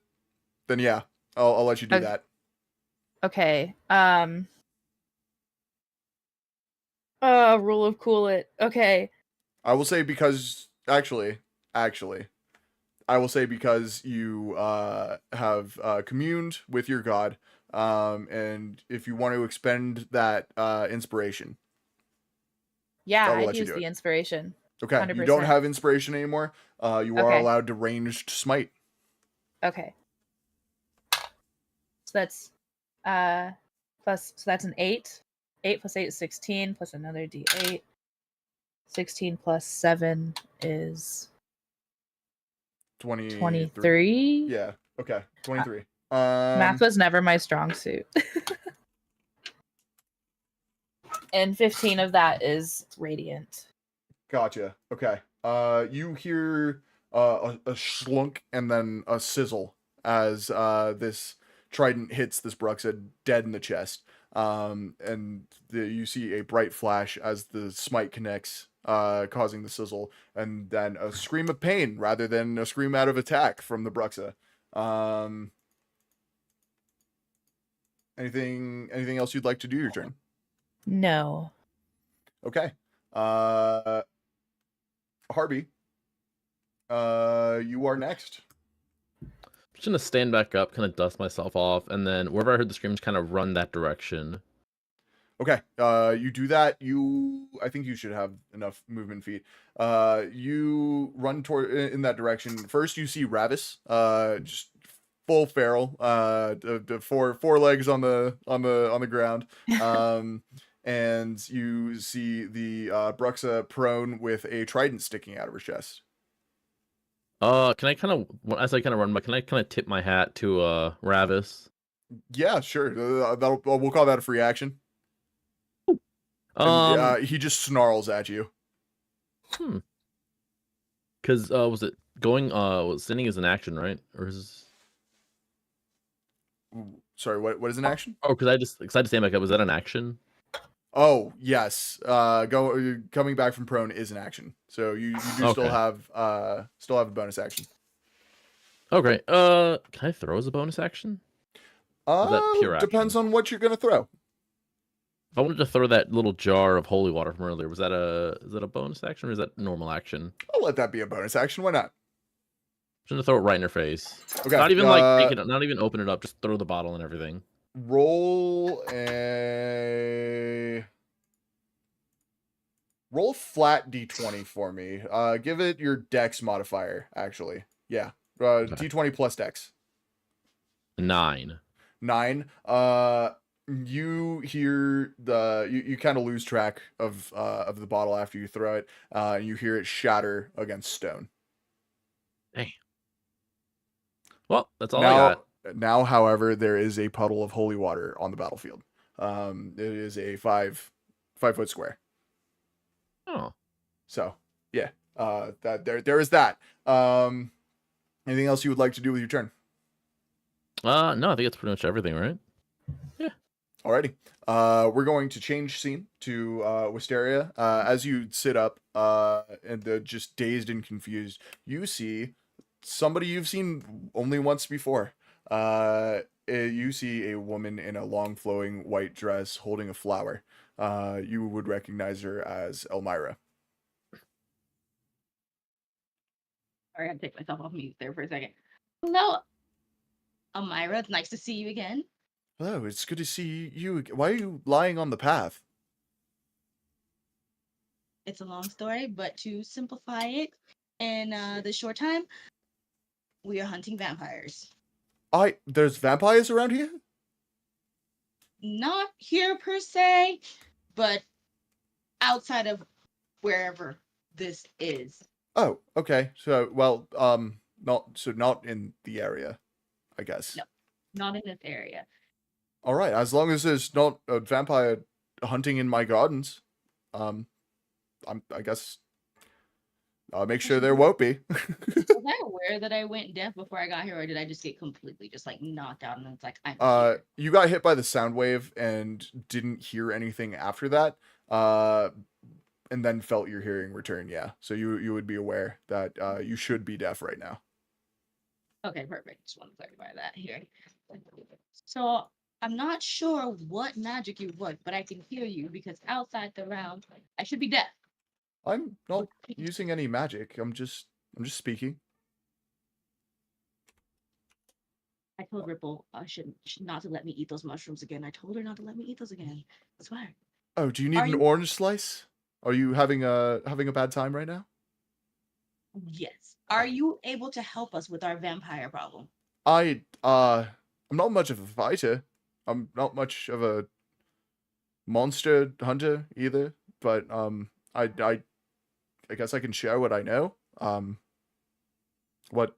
then yeah, I'll let you do Okay. that. Okay. Rule of cool it. Okay. I will say because actually, I will say because you have communed with your god, and if you want to expend that inspiration, Yeah, I will I'd let you use do the it. inspiration. Okay, you don't 100%. have inspiration anymore. You are Okay. allowed to ranged smite. Okay. So that's plus, so that's an 8. 8 plus 8 is 16, plus another d8. 16 plus 7 is 23. Yeah. Okay. 23. Math was never my strong suit. And 15 of that is radiant. Gotcha. Okay. You hear a slunk and then a sizzle as this trident hits this Bruxa dead in the chest. And you see a bright flash as the smite connects, causing the sizzle, and then a scream of pain rather than a scream out of attack from the Bruxa. Anything else you'd like to do your turn? No. Okay. Harvey, you are next. Just gonna stand back up, kind of dust myself off, and then wherever I heard the screams, kind of run that direction. Okay. You do that. I think you should have enough movement feet. You run toward in that direction. First, you see Ravis, just full feral, the four legs on the ground. And you see the Bruxa prone with a trident sticking out of her chest. Can I kind of, as I kind of run by, can I kind of tip my hat to Ravis? Yeah, sure. We'll call that a free action. And, he just snarls at you. Because was it going? Sending is an action, right? Or is Sorry, what is an action? Oh, because I just stand back up. Was that an action? Oh yes. Coming back from prone is an action. So you do still Okay. have a bonus action. Okay. Can I throw as a bonus action? Is that pure Depends action? on what you're gonna throw. If I wanted to throw that little jar of holy water from earlier, is that a bonus action or is that normal action? I'll let that be a bonus action. Why not? I'm gonna throw it right in her face. Okay. Not even like take it, not even open it up. Just throw the bottle and everything. Roll flat d20 for me. Give it your dex modifier, actually. Yeah. D20 plus dex. 9. 9. You hear you kind of lose track of the bottle after you throw it. You hear it shatter against stone. Dang. Well, that's all I got. Now, however, there is a puddle of holy water on the battlefield. It is a 5-foot square. Oh. So yeah, that there is that. Anything else you would like to do with your turn? No, I think that's pretty much everything, right? Yeah. Alrighty. We're going to change scene to Wisteria. As you sit up, and just dazed and confused, you see somebody you've seen only once before. You see a woman in a long flowing white dress holding a flower. You would recognize her as Elmira. Sorry, I had to take myself off mute there for a second. Hello, Amira. It's nice to see you again. Hello, it's good to see you. Why are you lying on the path? It's a long story, but to simplify it, in the short time, we are hunting vampires. There's vampires around here? Not here per se, but outside of wherever this is. Oh, okay. So, well, not in the area, I guess. No. Not in this area. All right, as long as there's not a vampire hunting in my gardens, I guess I'll make sure there won't be. Was I aware that I went deaf before I got here, or did I just get completely just like knocked out and it's like I'm here? You got hit by the sound wave and didn't hear anything after that. And then felt your hearing return. Yeah, so you would be aware that you should be deaf right now. Okay, perfect. Just want to clarify that here. So I'm not sure what magic you work, but I can hear you because outside the round, I should be deaf. I'm not using any magic. I'm just speaking. I told Ripple should not to let me eat those mushrooms again. I told her not to let me eat those again. I swear. Oh, do you need Are an you- orange slice? Are you having a bad time right now? Yes. Are you able to help us with our vampire problem? I'm not much of a fighter. I'm not much of a monster hunter either, but I guess I can share what I know. What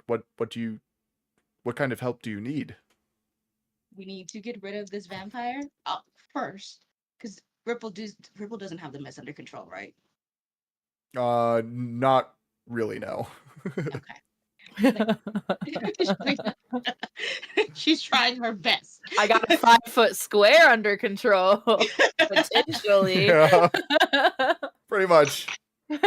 kind of help do you need? We need to get rid of this vampire first, because Ripple doesn't have the mess under control, right? Not really, no. Okay. She's trying her best. I got a 5-foot square under control, potentially. Yeah, pretty much. It's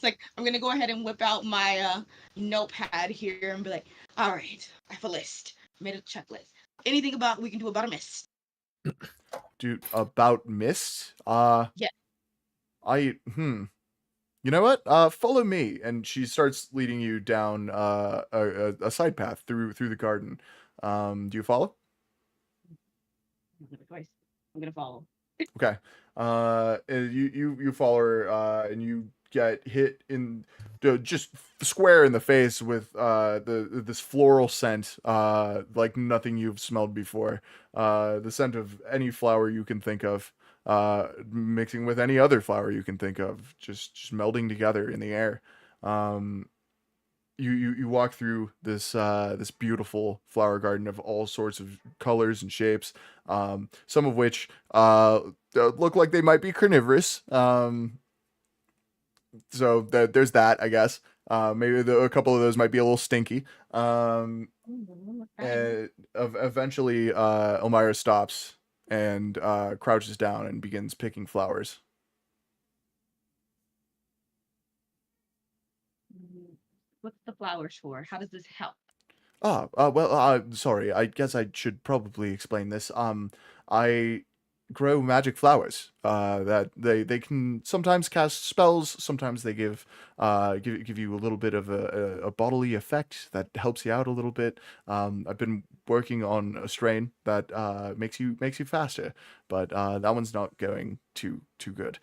like I'm gonna go ahead and whip out my notepad here and be like, all right, I have a list. Made a checklist. Anything we can do about a mist. Dude, about mist? Yeah. You know what? Follow me. And she starts leading you down a side path through the garden. Do you follow? I'm gonna follow. Okay. And you follow her, and you get hit in just square in the face with this floral scent, like nothing you've smelled before. The scent of any flower you can think of, mixing with any other flower you can think of, just melding together in the air. You walk through this beautiful flower garden of all sorts of colors and shapes, some of which look like they might be carnivorous. So there's that, I guess. Maybe a couple of those might be a little stinky. Eventually, Elmira stops and crouches down and begins picking flowers. What's the flowers for? How does this help? Sorry. I guess I should probably explain this. I grow magic flowers. That they can sometimes cast spells. Sometimes they give you a little bit of a bodily effect that helps you out a little bit. I've been working on a strain that makes you faster, but that one's not going too good.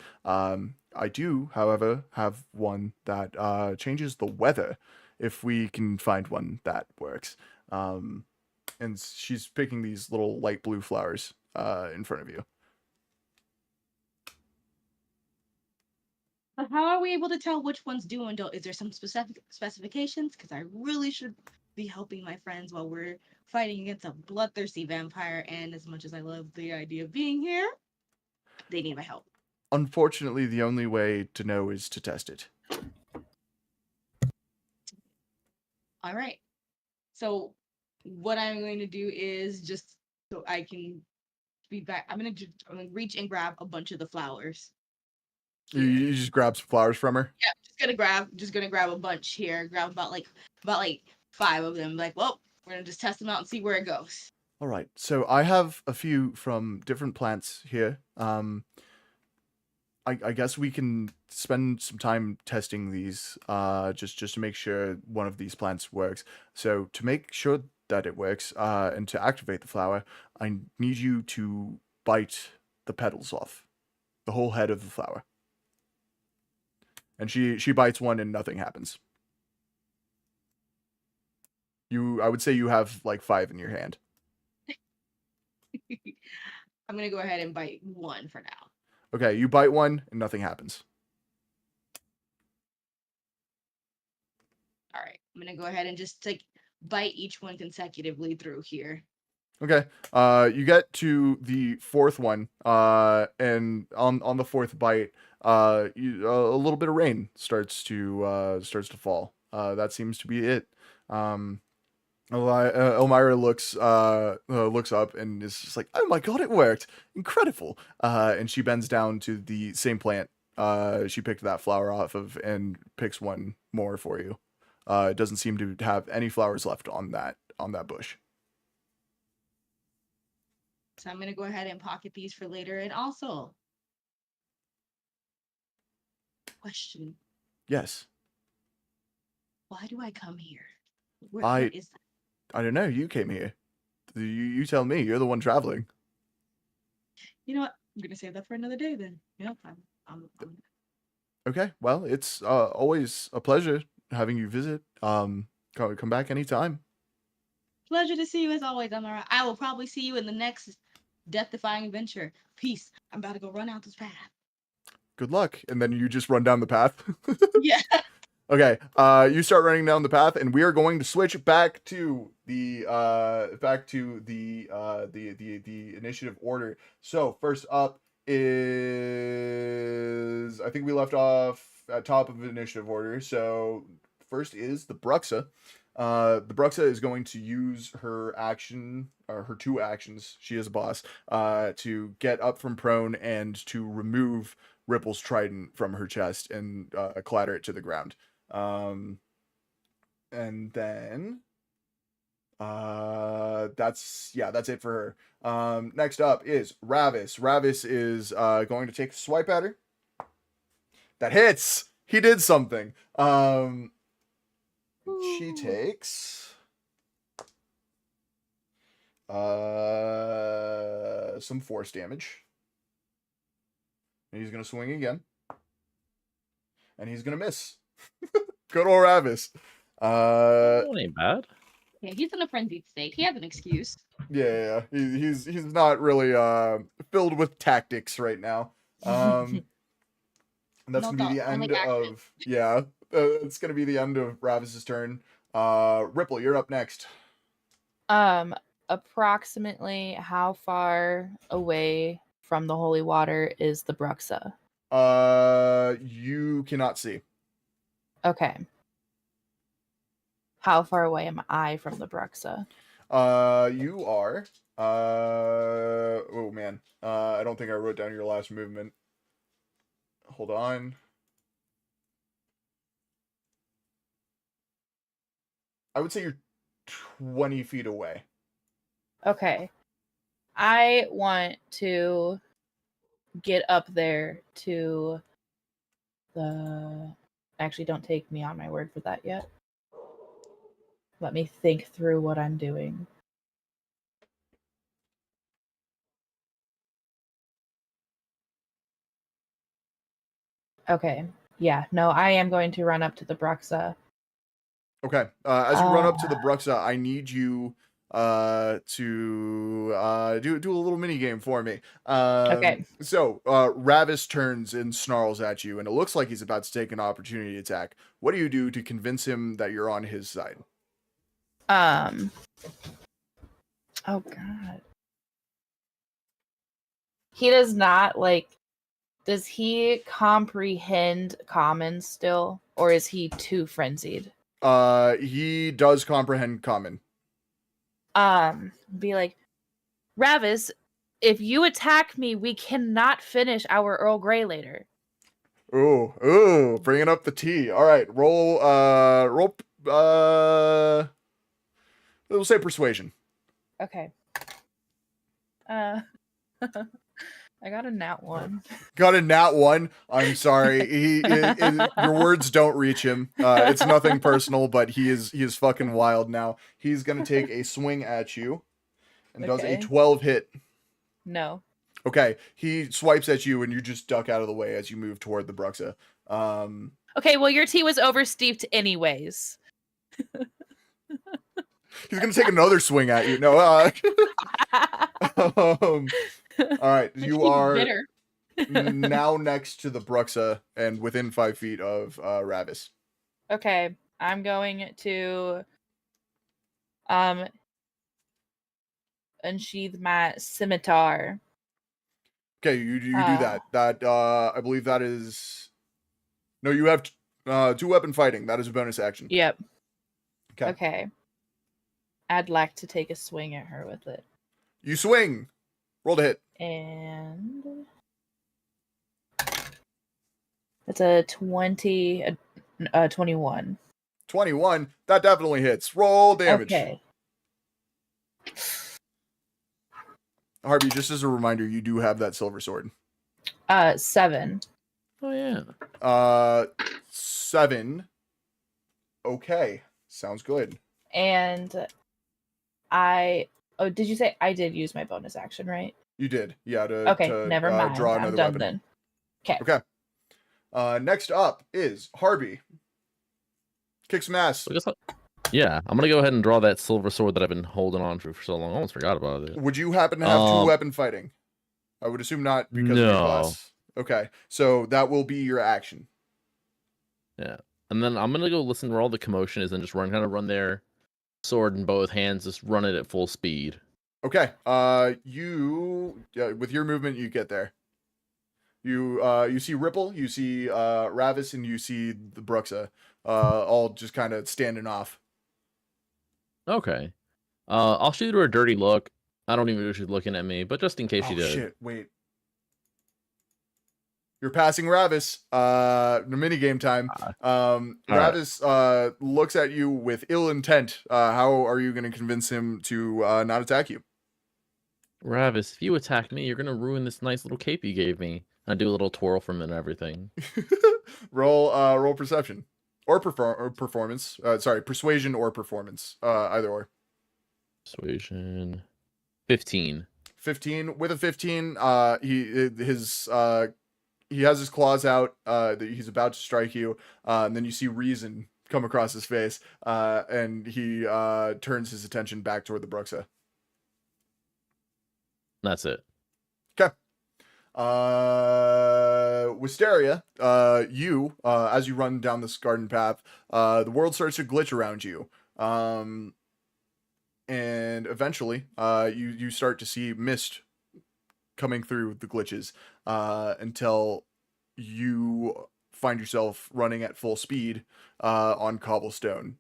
I do, however, have one that changes the weather, if we can find one that works. And she's picking these little light blue flowers in front of you. But how are we able to tell which ones do and don't? Is there some specific specifications? Because I really should be helping my friends while we're fighting against a bloodthirsty vampire. And as much as I love the idea of being here, they need my help. Unfortunately, the only way to know is to test it. All right. So what I'm going to do is just so I can be back. I'm gonna reach and grab a bunch of the flowers. You just grab some flowers from her. Yeah, just gonna grab a bunch here. Grab about 5 of them. Like, well, we're gonna just test them out and see where it goes. All right. So I have a few from different plants here. I guess we can spend some time testing these, just to make sure one of these plants works. So to make sure that it works, and to activate the flower, I need you to bite the petals off, the whole head of the flower. And she bites one and nothing happens. I would say you have like 5 in your hand. I'm gonna go ahead and bite one for now. Okay, you bite one and nothing happens. All right, I'm gonna go ahead and just like bite each one consecutively through here. Okay. You get to the 4th one, and on the 4th bite, a little bit of rain starts to fall. That seems to be it. Elmira looks up and is just like, "Oh my god, it worked! Incredible!" And she bends down to the same plant she picked that flower off of and picks one more for you. It doesn't seem to have any flowers left on that bush. So I'm gonna go ahead and pocket these for later. And also, question: Yes. why do I come here? What is that? I don't know. You came here. You tell me. You're the one traveling. You know what? I'm gonna save that for another day then. Yeah, I'm Okay. Well, it's always a pleasure having you visit. Come back anytime. Pleasure to see you as always, Amara. I will probably see you in the next death-defying adventure. Peace. I'm about to go run out this path. Good luck. And then you just run down the path. Yeah. Okay. You start running down the path, and we are going to switch back to the initiative order. So first up is, I think we left off at top of initiative order. So first is the Bruxa. The Bruxa is going to use her action, or her 2 actions, she is a boss, to get up from prone and to remove Ripple's trident from her chest and clatter it to the ground. And then that's it for her. Next up is Ravis. Ravis is going to take a swipe at her. That hits. He did something. She takes some force damage. And he's gonna swing again. And he's gonna miss. Good old Ravis. That ain't bad. Yeah, he's in a frenzied state. He has an excuse. Yeah. He's not really filled with tactics right now. And that's No gonna be the thoughts, only end action. of it's gonna be the end of Ravis's turn. Ripple, you're up next. Approximately how far away from the holy water is the Bruxa? You cannot see. Okay. How far away am I from the Bruxa? You are. Oh man. I don't think I wrote down your last movement. Hold on. I would say you're 20 feet away. Okay. I want to get up there to the... Actually, don't take me on my word for that yet. Let me think through what I'm doing. Okay. Yeah, no, I am going to run up to the Bruxa. Okay. As you run up to the Bruxa, I need you to do a little mini game for me. Okay. So Ravis turns and snarls at you, and it looks like he's about to take an opportunity attack. What do you do to convince him that you're on his side? Oh god. He does not does he comprehend common still, or is he too frenzied? He does comprehend common. Be like, Ravis, if you attack me, we cannot finish our Earl Grey later. Ooh, bringing up the tea. All right, roll, we'll say persuasion. Okay. I got a nat 1. Got a nat 1. I'm sorry. Your words don't reach him. It's nothing personal, but he is fucking wild now. He's gonna take a swing at you and does a Okay. 12 hit. No. Okay, he swipes at you and you just duck out of the way as you move toward the Bruxa. Okay, well, your tea was oversteeped anyways. He's gonna take another swing at you. No, all right, My you tea was are bitter. now next to the Bruxa and within 5 feet of Ravis. Okay, I'm going to unsheath my scimitar. Okay, you do that. That I believe that is. No, you have 2-weapon fighting. That is a bonus action. Yep. Okay. Okay. I'd like to take a swing at her with it. You swing. Roll to hit. And it's a 20, 21. 21. That definitely hits. Roll damage. Okay. Harvey, just as a reminder, you do have that silver sword. 7. Oh yeah. 7. Okay. Sounds good. And did you say I did use my bonus action, right? You did. Yeah, to Okay, never mind. draw I'm another done weapon. then. Okay. Next up is Harvey. Kick some ass. So I guess yeah, I'm gonna go ahead and draw that silver sword that I've been holding on for so long. I almost forgot about it. Would you happen to have 2-weapon fighting? I would assume not because of your No. class. Okay, so that will be your action. Yeah, and then I'm gonna go listen where all the commotion is and just run there, sword in both hands, just run it at full speed. Okay, you with your movement you get there. You see Ripple, you see Ravis, and you see the Bruxa, all just kind of standing off. Okay. I'll shoot her a dirty look. I don't even know if she's looking at me, but just in case she did. Shit! Wait. You're passing Ravis. The minigame time. Ravis looks at you with ill intent. How are you going to convince him to not attack you? Ravis, if you attack me, you're gonna ruin this nice little cape you gave me. I do a little twirl from it and everything. roll perception or performance. Sorry, persuasion or performance. Either or. Persuasion. 15. 15 with a 15. He has his claws out. That he's about to strike you. And then you see reason come across his face. And he turns his attention back toward the Bruxa. That's it. Okay. Wisteria, you, as you run down this garden path, the world starts to glitch around you. And eventually, you start to see mist coming through the glitches, until you find yourself running at full speed, on cobblestone,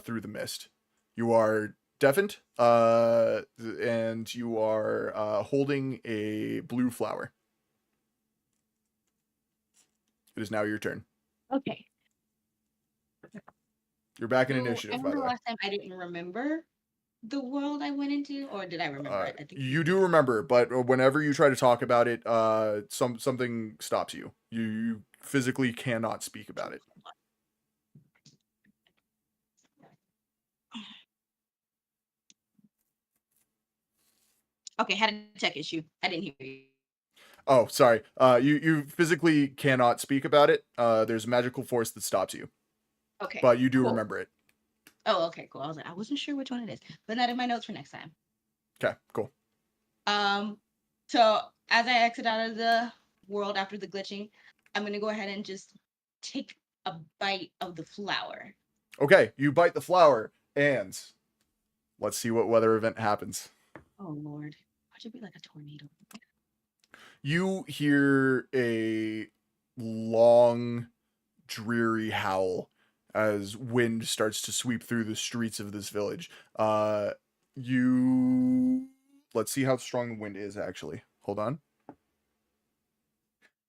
through the mist. You are deafened, and you are holding a blue flower. It is now your turn. Okay. You're back in So, I initiative, by remember the way. last time I didn't remember the world I went into, or did I remember it? I think You do remember, but whenever you try to talk about it, something stops you. You physically cannot speak about it. Okay, had a tech issue. I didn't hear you. Oh, sorry. You physically cannot speak about it. There's a magical force that stops you, Okay. but you do cool. remember it. Oh, okay, cool. I wasn't sure which one it is. Put that in my notes for next time. Okay, cool. So as I exit out of the world after the glitching, I'm gonna go ahead and just take a bite of the flower. Okay, you bite the flower, and let's see what weather event happens. Oh Lord, watch it be like a tornado. You hear a long, dreary howl as wind starts to sweep through the streets of this village. Let's see how strong the wind is, actually. Hold on.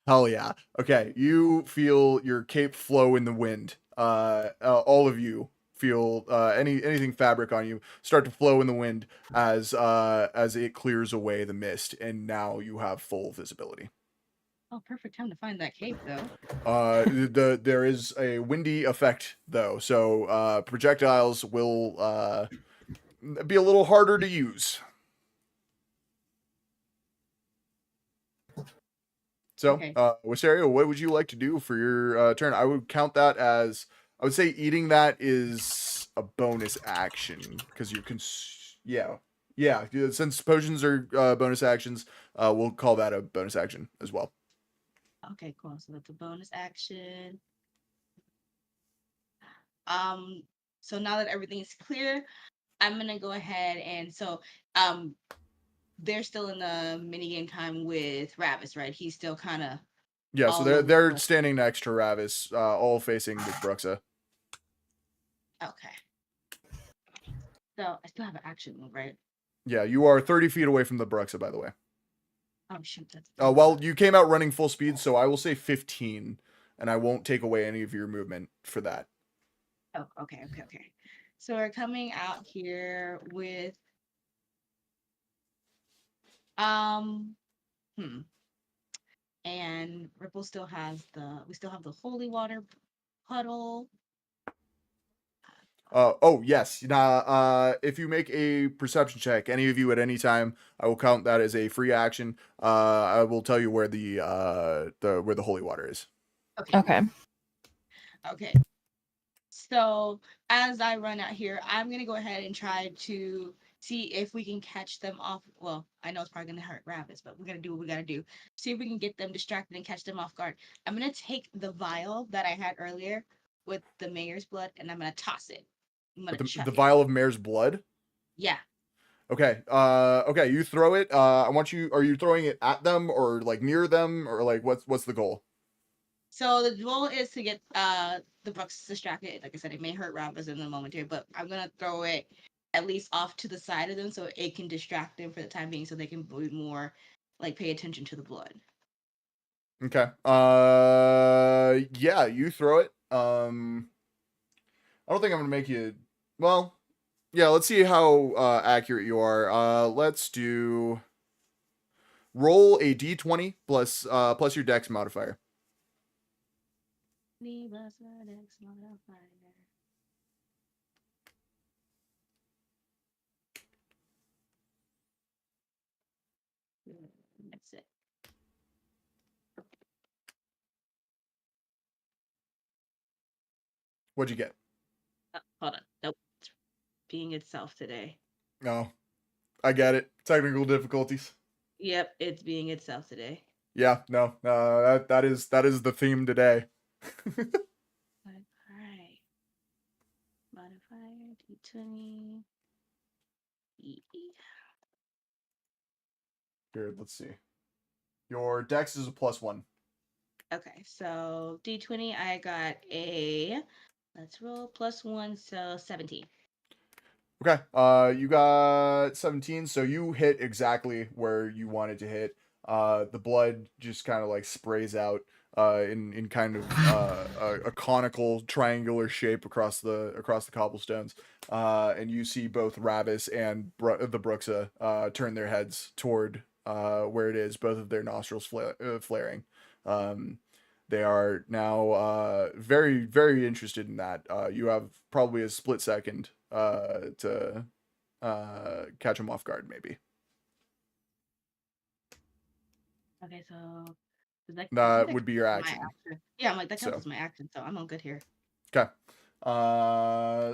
Hell yeah. Okay, you feel your cape flow in the wind. All of you feel anything fabric on you start to flow in the wind as it clears away the mist, and now you have full visibility. Oh, perfect time to find that cave, though. There is a windy effect though, so projectiles will be a little harder to use. So, Okay. Wisteria, what would you like to do for your turn? I would count that as, I would say eating that is a bonus action because you're yeah. Since potions are bonus actions, we'll call that a bonus action as well. Okay, cool. So that's a bonus action. So now that everything is clear, I'm gonna go ahead and they're still in the minigame time with Ravis, right? He's still kind of Yeah, so all they're over the they're place. standing next to Ravis, all facing the Bruxa. Okay. So I still have an action move, right? Yeah, you are 30 feet away from the Bruxa, by the way. Oh shoot, that's Well, you came out running full speed, so I will say 15, and I won't take away any of your movement for that. Oh, okay. So we're coming out here with um and Ripple still has we still have the holy water puddle. Oh yes. Now, if you make a perception check, any of you at any time, I will count that as a free action. I will tell you where the where the holy water is. Okay. Okay. So as I run out here, I'm gonna go ahead and try to see if we can catch them off. Well, I know it's probably gonna hurt Rabbits, but we're gonna do what we gotta do. See if we can get them distracted and catch them off guard. I'm gonna take the vial that I had earlier with the mayor's blood, and I'm gonna toss it. I'm gonna chuck The it. vial of mare's blood. Yeah. Okay. Okay. You throw it. I want you. Are you throwing it at them or like near them or like what's the goal? So the goal is to get the Bucks distracted. Like I said, it may hurt Rabbits in the moment here, but I'm gonna throw it at least off to the side of them so it can distract them for the time being, so they can be more like pay attention to the blood. Okay. Yeah. You throw it. I don't think I'm gonna make you. Well, yeah. Let's see how accurate you are. Let's do. Roll a d20 plus plus your dex modifier. That's it. What'd you get? Hold on. Nope. It's being itself today. No, I get it. Technical difficulties. Yep, it's being itself today. Yeah, no, that is the theme today. Alright. Modifier D20. Here, let's see. Your dex is a +1. Okay, so D20, I got let's roll +1, so 17. Okay, you got 17, so you hit exactly where you wanted to hit. The blood just kind of like sprays out in kind of a conical triangular shape across the cobblestones. And you see both Ravis and the Bruxa turn their heads toward where it is, both of their nostrils flaring. They are now very, very interested in that. You have probably a split second to catch them off guard, maybe. Okay, so I That think would be your my action. Yeah, I'm like, that counts So. as my action, so I'm all good here. Okay.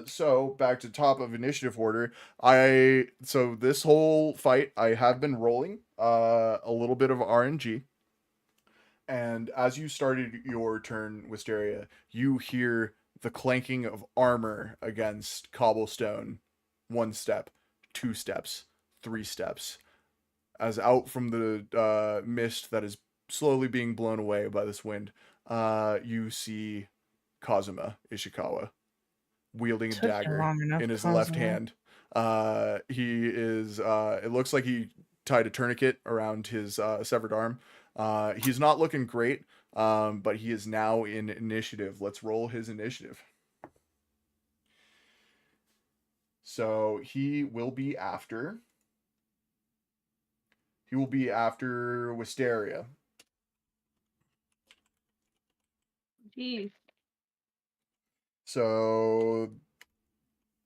So back to top of initiative order. So this whole fight I have been rolling a little bit of RNG. And as you started your turn, Wisteria, you hear the clanking of armor against cobblestone. 1 step, 2 steps, 3 steps. As out from the mist that is slowly being blown away by this wind, you see Kazuma Ishikawa wielding a Took you dagger long enough, in his left Kazuma. hand. He is. It looks like he tied a tourniquet around his severed arm. He's not looking great, but he is now in initiative. Let's roll his initiative. So he will be after. He will be after Wisteria. Jeez. So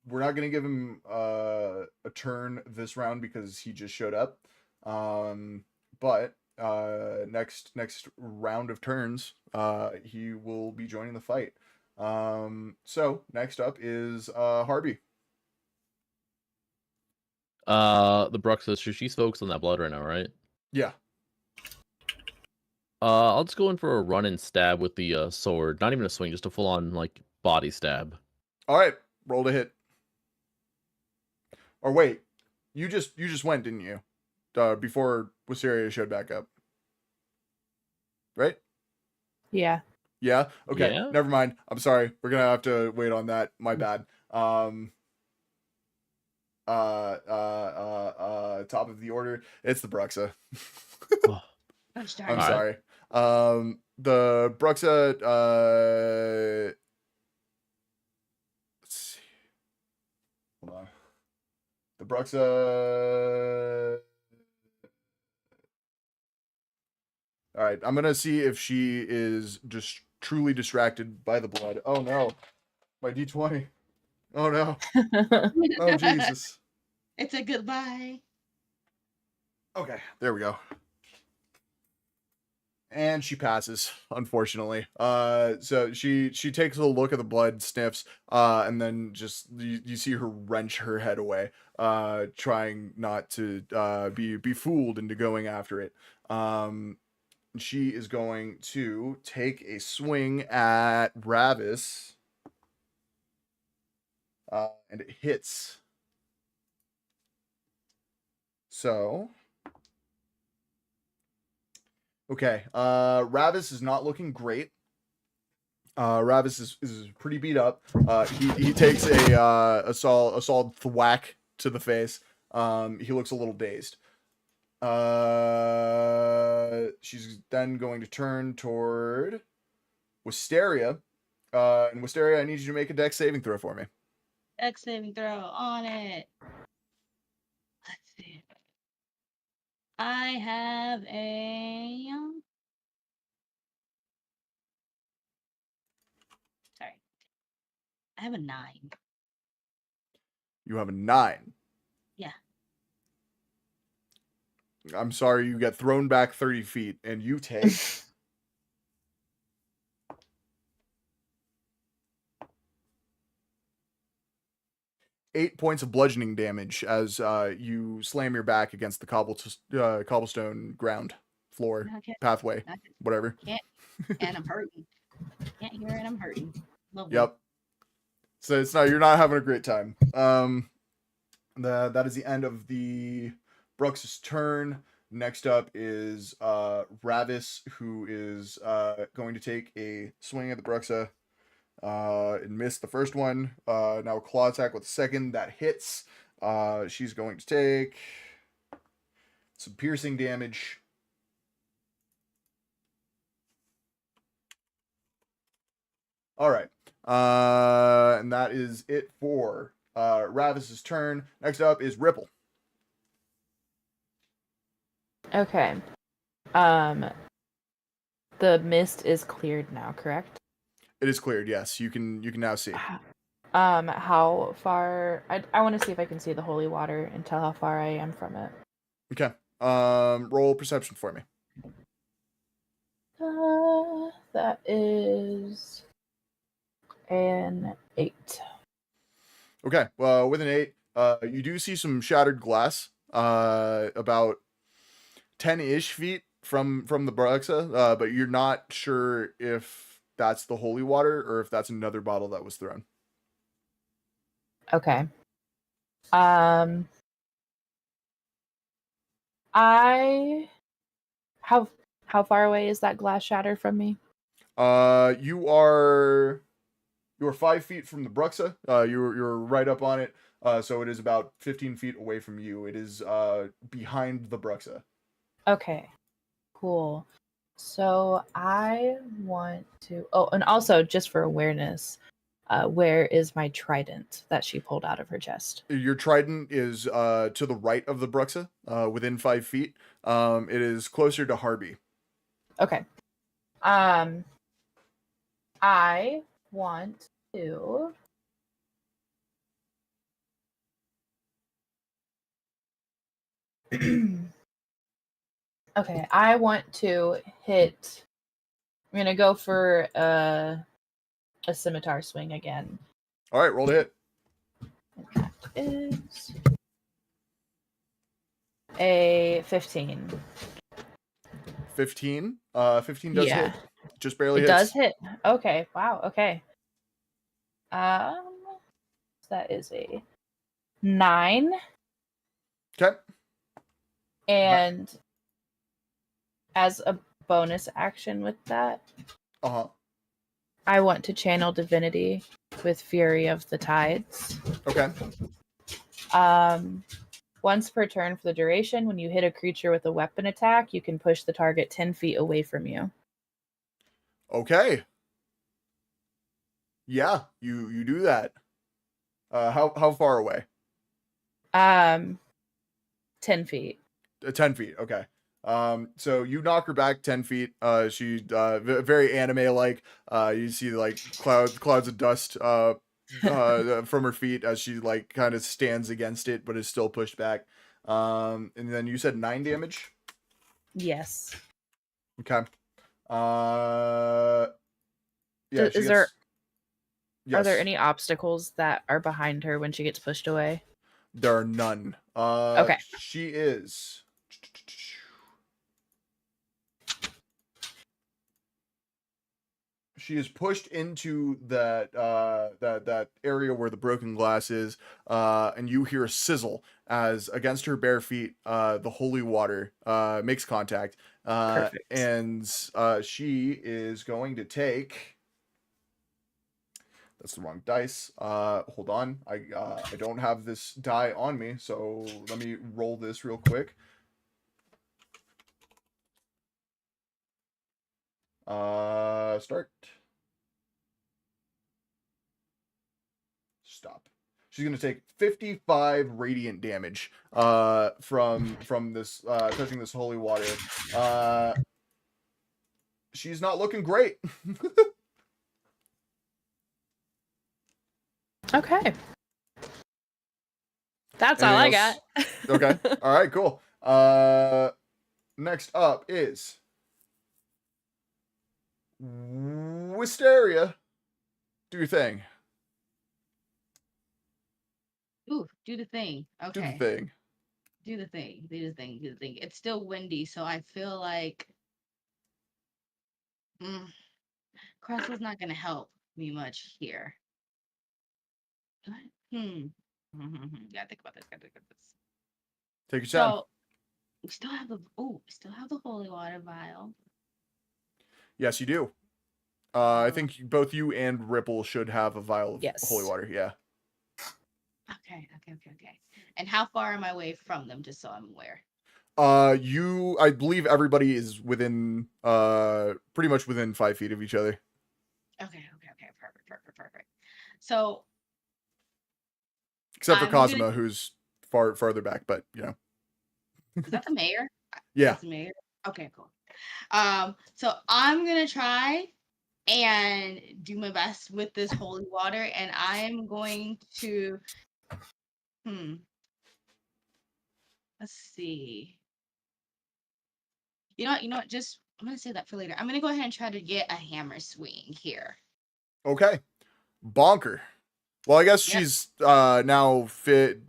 we're not gonna give him a turn this round because he just showed up. But next round of turns, he will be joining the fight. So next up is Harvey. The Bruxa, she's focused on that blood right now, right? Yeah. I'll just go in for a run and stab with the sword. Not even a swing, just a full on like body stab. All right. Roll to hit. Or wait, you just went, didn't you? Before Wisteria showed back up. Right? Yeah. Yeah. Okay. Yeah? Never mind. I'm sorry. We're gonna have to wait on that. My bad. Top of the order. It's the Bruxa. Oh, Gosh darn I'm it. sorry. The Bruxa. Let's see. Hold on. The Bruxa. All right. I'm gonna see if she is just truly distracted by the blood. Oh no, my D20. Oh no. Oh Jesus. It's a goodbye. Okay, there we go. And she passes, unfortunately. So she takes a look at the blood, sniffs, and then just you see her wrench her head away, trying not to be fooled into going after it. She is going to take a swing at Ravis, and it hits. So. Okay, Ravis is not looking great. Ravis is pretty beat up. He takes a solid thwack to the face. He looks a little dazed. She's then going to turn toward Wisteria. And Wisteria, I need you to make a dex saving throw for me. Dex saving throw on it. Let's see. I have a. Sorry. I have a 9. You have a 9. Yeah. I'm sorry, you get thrown back 30 feet, and you take 8 points of bludgeoning damage as you slam your back against the cobblestone ground, floor, Okay. pathway, whatever. And I'm hurting. Can't hear it. I'm hurting. Lovely. Yep. So you're not having a great time. That is the end of the Brux's turn. Next up is Ravis, who is going to take a swing at the Bruxa. And missed the first one. Now claw attack with the second. That hits. She's going to take some piercing damage. All right. And that is it for Ravis's turn. Next up is Ripple. Okay. The mist is cleared now, correct? It is cleared. Yes, you can now see. How far? I want to see if I can see the holy water and tell how far I am from it. Okay. Roll perception for me. That is an 8. Okay. Well, with an 8, you do see some shattered glass. About 10-ish feet from the Bruxa, but you're not sure if that's the holy water or if that's another bottle that was thrown. Okay. How far away is that glass shatter from me? You're 5 feet from the Bruxa. You're right up on it. So it is about 15 feet away from you. It is behind the Bruxa. Okay. Cool. So I want to. Oh, and also just for awareness, where is my trident that she pulled out of her chest? Your trident is to the right of the Bruxa, within 5 feet. It is closer to Harby. Okay. I want to. Okay, I want to hit. I'm gonna go for a scimitar swing again. All right, roll to hit. And that is a 15. 15. 15 does Yeah. hit. Just barely It hits. does hit. Okay. Wow. Okay. That is a 9, Okay. and as a bonus action with that, Uh-huh. I want to channel divinity with Fury of the Tides. Okay. Once per turn for the duration, when you hit a creature with a weapon attack, you can push the target 10 feet away from you. Okay. Yeah, you do that. How far away? 10 feet. 10 feet. Okay. So you knock her back 10 feet. She very anime like. You see like clouds of dust from her feet as she like kind of stands against it, but is still pushed back. And then you said 9 damage. Yes. Okay. Yeah. Is there? Yes. Are there any obstacles that are behind her when she gets pushed away? There are none. Okay. She is. She is pushed into that area where the broken glass is, and you hear a sizzle as against her bare feet, the holy water makes contact, Perfect. and she is going to take. That's the wrong dice. Hold on. I don't have this die on me, so let me roll this real quick. Start. Stop. She's gonna take 55 radiant damage from this touching this holy water. She's not looking great. Okay. That's all I Anything got. Okay. All right, cool. Next up is Wisteria. Do your thing. Ooh, do the thing. Do the Okay. thing. Do the thing. Do the thing. Do the thing. It's still windy, so I feel like Crestle's not gonna help me much here. Hmm. Gotta think about this. Gotta think about this. Take your time. So we still have the holy water vial. Yes, you do. I think both you and Ripple should have a vial of Yes. holy water. Yeah. Okay. And how far am I away from them, just so I'm aware? I believe everybody is within, pretty much within 5 feet of each other. Okay. Perfect. So Except for I'm gonna- Cosima, who's farther back, but you know. is that the mayor? Yeah. That's the mayor. Okay, cool. So I'm gonna try and do my best with this holy water, and I'm going to let's see. You know what? Just I'm gonna say that for later. I'm gonna go ahead and try to get a hammer swing here. Okay. Bonker. Well, I guess Yep. she's now fit.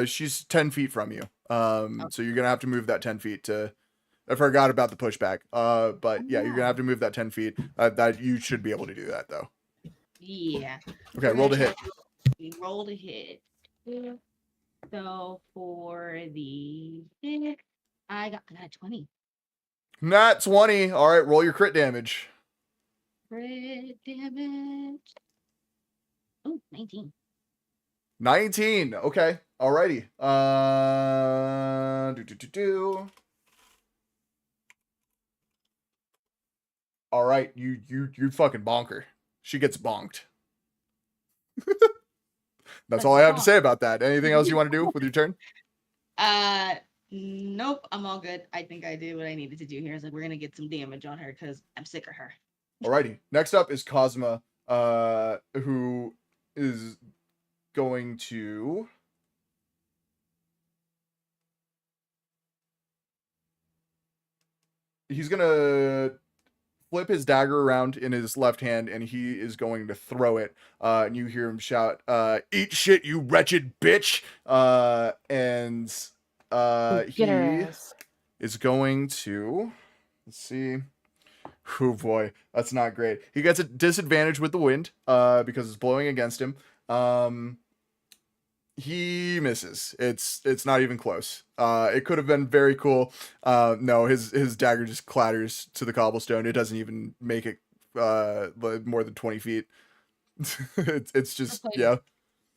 She's 10 feet from you. So you're gonna have to move that 10 feet to. I forgot about the pushback. But yeah, you're gonna have to move that 10 feet. That you should be able to do that though. Yeah. Okay, roll to hit. Roll to hit. So for the hit, I got a 20. Nat 20. All right, roll your crit damage. Crit damage. Oh, 19. 19. Okay. Alrighty. All right, you fucking bonker. She gets bonked. That's all I have to say about that. Anything else you want to do with your turn? Nope, I'm all good. I think I did what I needed to do here. It's like we're gonna get some damage on her because I'm sick of her. Alrighty. Next up is Cosma, who is going to he's gonna flip his dagger around in his left hand, and he is going to throw it. And you hear him shout, "Eat shit, you wretched bitch!" And Get her he ass. is going to, let's see. Oh boy, that's not great. He gets a disadvantage with the wind, because it's blowing against him. He misses. It's not even close. It could have been very cool. No, his dagger just clatters to the cobblestone. It doesn't even make it more than 20 feet. It's just, Okay. yeah.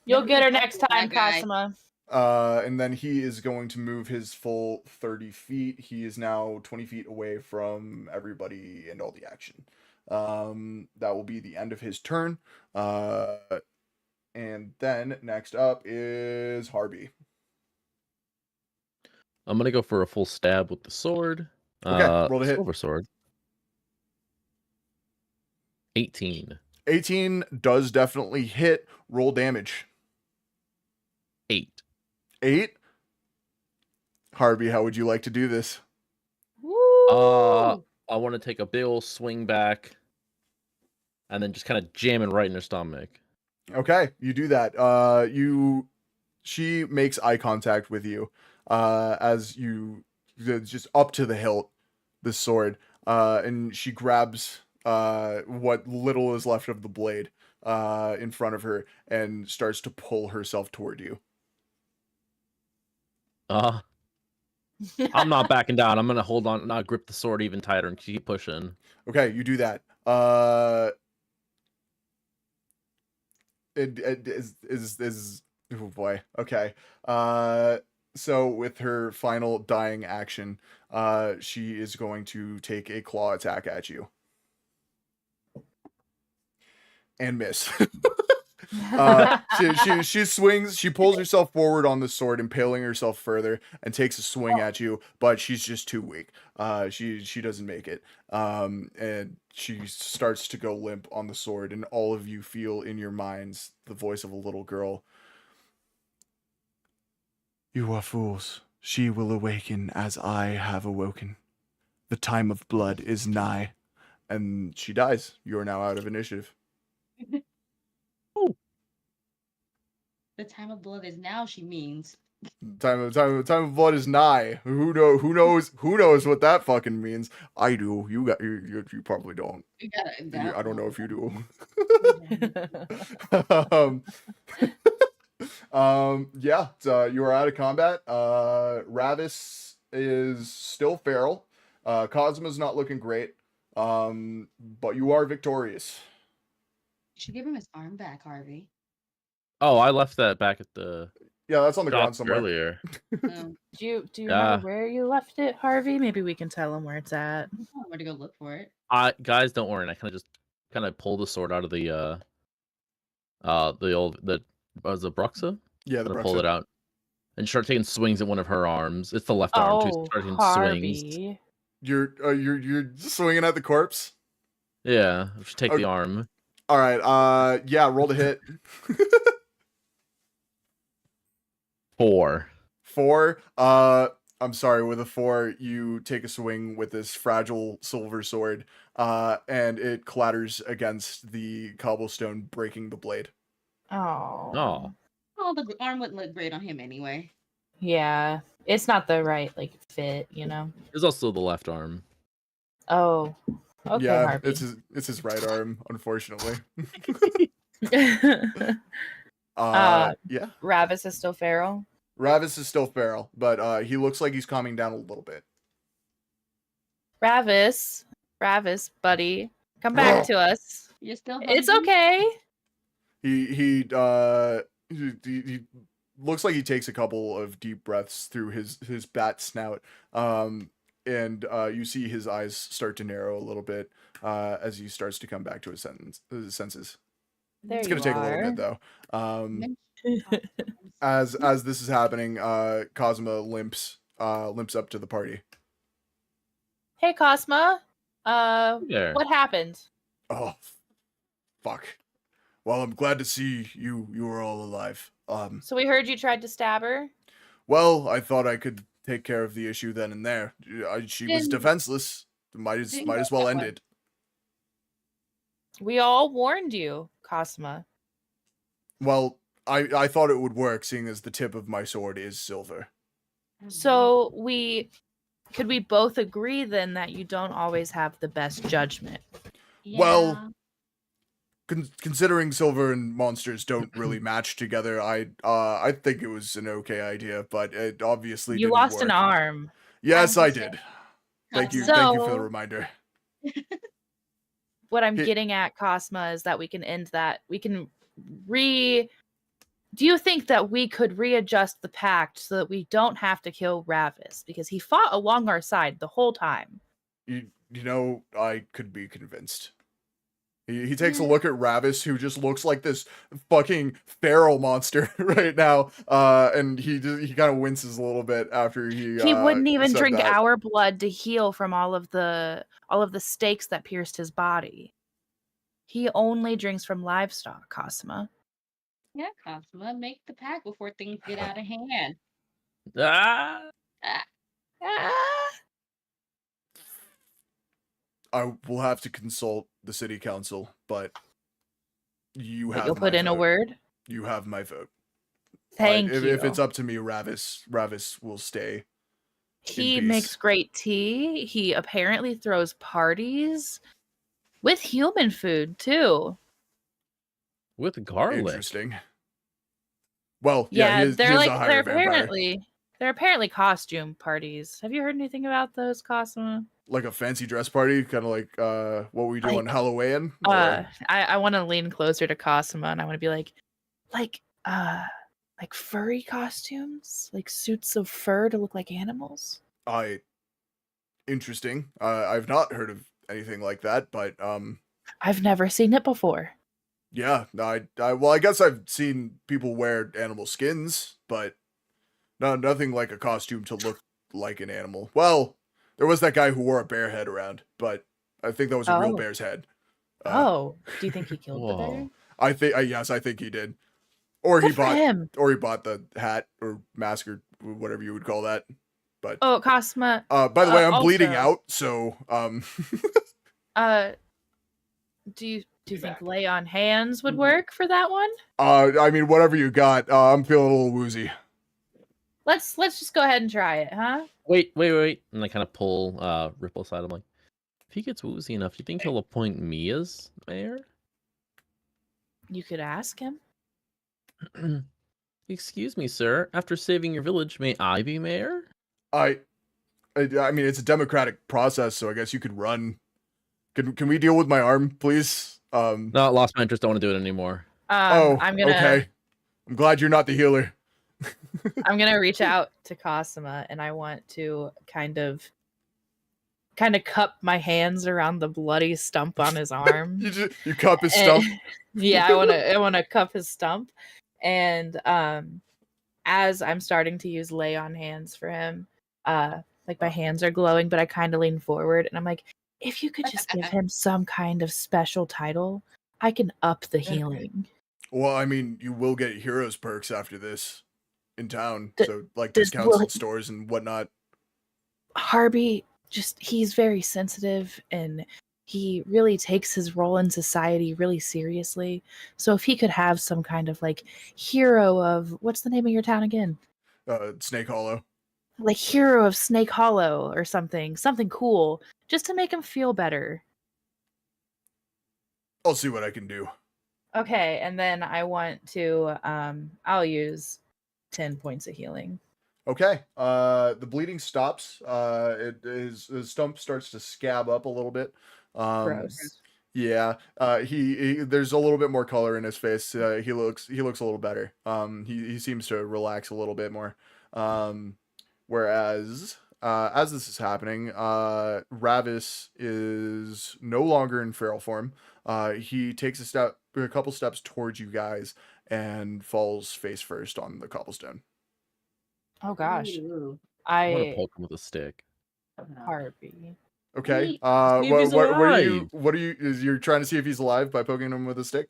You'll Never get her mind next that time, guy. Cosima. And then he is going to move his full 30 feet. He is now 20 feet away from everybody and all the action. That will be the end of his turn. And then next up is Harvey. I'm gonna go for a full stab with the sword. Okay, roll to hit. Silver sword. 18. 18 does definitely hit. Roll damage. 8. 8. Harvey, how would you like to do this? Woo! I want to take a big ol' swing back, and then just kind of jam it right in her stomach. Okay, you do that. She makes eye contact with you, as you just up to the hilt, the sword, and she grabs what little is left of the blade in front of her and starts to pull herself toward you. I'm not backing down. I'm gonna hold on, not grip the sword even tighter, and keep pushing. Okay, you do that. It is oh boy. Okay. So with her final dying action, she is going to take a claw attack at you. And miss. She swings, she pulls herself forward on the sword, impaling herself further, and takes a swing at you, but she's just too weak. She doesn't make it. And she starts to go limp on the sword, and all of you feel in your minds the voice of a little girl. You are fools. She will awaken as I have awoken. The time of blood is nigh. And she dies. You are now out of initiative. The time of blood is now, she means. Time of blood is nigh. Who knows what that fucking means? I do. You probably don't. You gotta, I don't know if you do. Yeah. So you are out of combat. Ravis is still feral. Cosmo's not looking great. But you are victorious. You should give him his arm back, Harvey. Oh, I left that back at the Yeah, that's on the ground shop somewhere. earlier. Um, Do you Yeah. remember where you left it, Harvey? Maybe we can tell him where it's at. I don't know where to go look for it. Guys, don't worry. I kind of pulled the sword out of the was it Bruxa? Yeah, the Gonna pull it Bruxa. out and start taking swings at one of her arms. It's the left arm too. Oh, Start taking swings. Harvey. You're swinging at the corpse. Yeah, we should take Okay. the arm. All right. Yeah, roll to hit. 4. 4. I'm sorry. With a 4, you take a swing with this fragile silver sword, and it clatters against the cobblestone, breaking the blade. Oh. Oh, the arm wouldn't look great on him anyway. Yeah. It's not the right fit, you know. There's also the left arm. Oh. Okay, Yeah, Harvey. it's his right arm, unfortunately. Yeah. Ravis is still feral. Ravis is still feral, but he looks like he's calming down a little bit. Ravis, buddy, come back to us. You're still It's hungry? okay. He looks like he takes a couple of deep breaths through his bat snout, and you see his eyes start to narrow a little bit as he starts to come back to his senses. There It's you gonna take a little are. bit though. Mention As this is happening, Cosmo limps up to the party. Hey, Cosma. There. What happened? Oh, fuck. Well, I'm glad to see you are all alive. So we heard you tried to stab her. Well, I thought I could take care of the issue then and there. She was Didn't- defenseless. Might as didn't might go as well that end way. it. We all warned you, Cosma. Well, I thought it would work, seeing as the tip of my sword is silver. So could we both agree then that you don't always have the best judgment? Well, considering silver and monsters don't really match together, I think it was an okay idea, but it obviously You didn't lost work. an arm. Yes, I'm I just did. saying. Thank you for the So- reminder. What I'm Hey- getting at, Cosma, is that we can end that. We can Do you think that we could readjust the pact so that we don't have to kill Ravis? Because he fought along our side the whole time. You know, I could be convinced. He takes a look at Ravis, who just looks like this fucking feral monster right now, and he kind of winces a little bit after He wouldn't even said drink that. our blood to heal from all of the stakes that pierced his body. He only drinks from livestock, Cosma. Yeah, Cosma, make the pack before things get out of hand. Ah! Ah! I will have to consult the city council, but you But have you'll my put in a vote. word. You have my vote. Thank you. If it's up to me, Ravis will stay. He peace. makes great tea. He apparently throws parties with human food too. With garlic. Interesting. Well, yeah, he is they're a like higher vampire. they're apparently costume parties. Have you heard anything about those, Cosma? Like a fancy dress party, kind of like what we do on Halloween. I want to lean closer to Cosma and I want to be like furry costumes, like suits of fur to look like animals. Interesting. I've not heard of anything like that, but I've never seen it before. yeah, well, I guess I've seen people wear animal skins, but nothing like a costume to look like an animal. Well, there was that guy who wore a bear head around, but I think that was a real Oh. bear's head. Do you think he killed the bear? Whoa. I think yes, I think he did. Or Good he for bought him. the hat or mask or whatever you would call that. But Oh, Cosma. by the way, I'm bleeding also- out, so Do you think lay on hands would work for that one? I mean, whatever you got. I'm feeling a little woozy. Let's just go ahead and try it, huh? Wait. And I kind of pull Ripple aside. I'm like, if he gets woozy enough, do you think he'll appoint me as mayor? You could ask him. Excuse me, sir. After saving your village, may I be mayor? I mean, it's a democratic process, so I guess you could run. Can we deal with my arm, please? No, lost my interest. Don't want to do it anymore. I'm gonna okay. I'm glad you're not the healer. I'm gonna reach out to Cosima and I want to kind of cup my hands around the bloody stump on his arm. You cup his And- stump. Yeah, I wanna cup his stump. And as I'm starting to use lay on hands for him, like my hands are glowing, but I kind of lean forward and I'm like, if you could just give him some kind of special title, I can up the healing. Well, I mean, you will get heroes perks after this in town, D- so like does- discounts will in it- stores and whatnot. Harvey, he's very sensitive and he really takes his role in society really seriously. So if he could have some kind of like hero of, what's the name of your town again? Snake Hollow. Like hero of Snake Hollow or something cool, just to make him feel better. I'll see what I can do. Okay, and then I want to I'll use 10 points of healing. Okay. The bleeding stops. His stump starts to scab up a little bit. Gross. Yeah. He there's a little bit more color in his face. He looks a little better. He seems to relax a little bit more. Whereas as this is happening, Ravis is no longer in feral form. He takes a couple steps towards you guys, and falls face first on the cobblestone. Oh gosh. Ooh. I want to I poke him with a stick. Harvey. Okay. Wait, see if he's What are you? alive. What are you? Is you're trying to see if he's alive by poking him with a stick?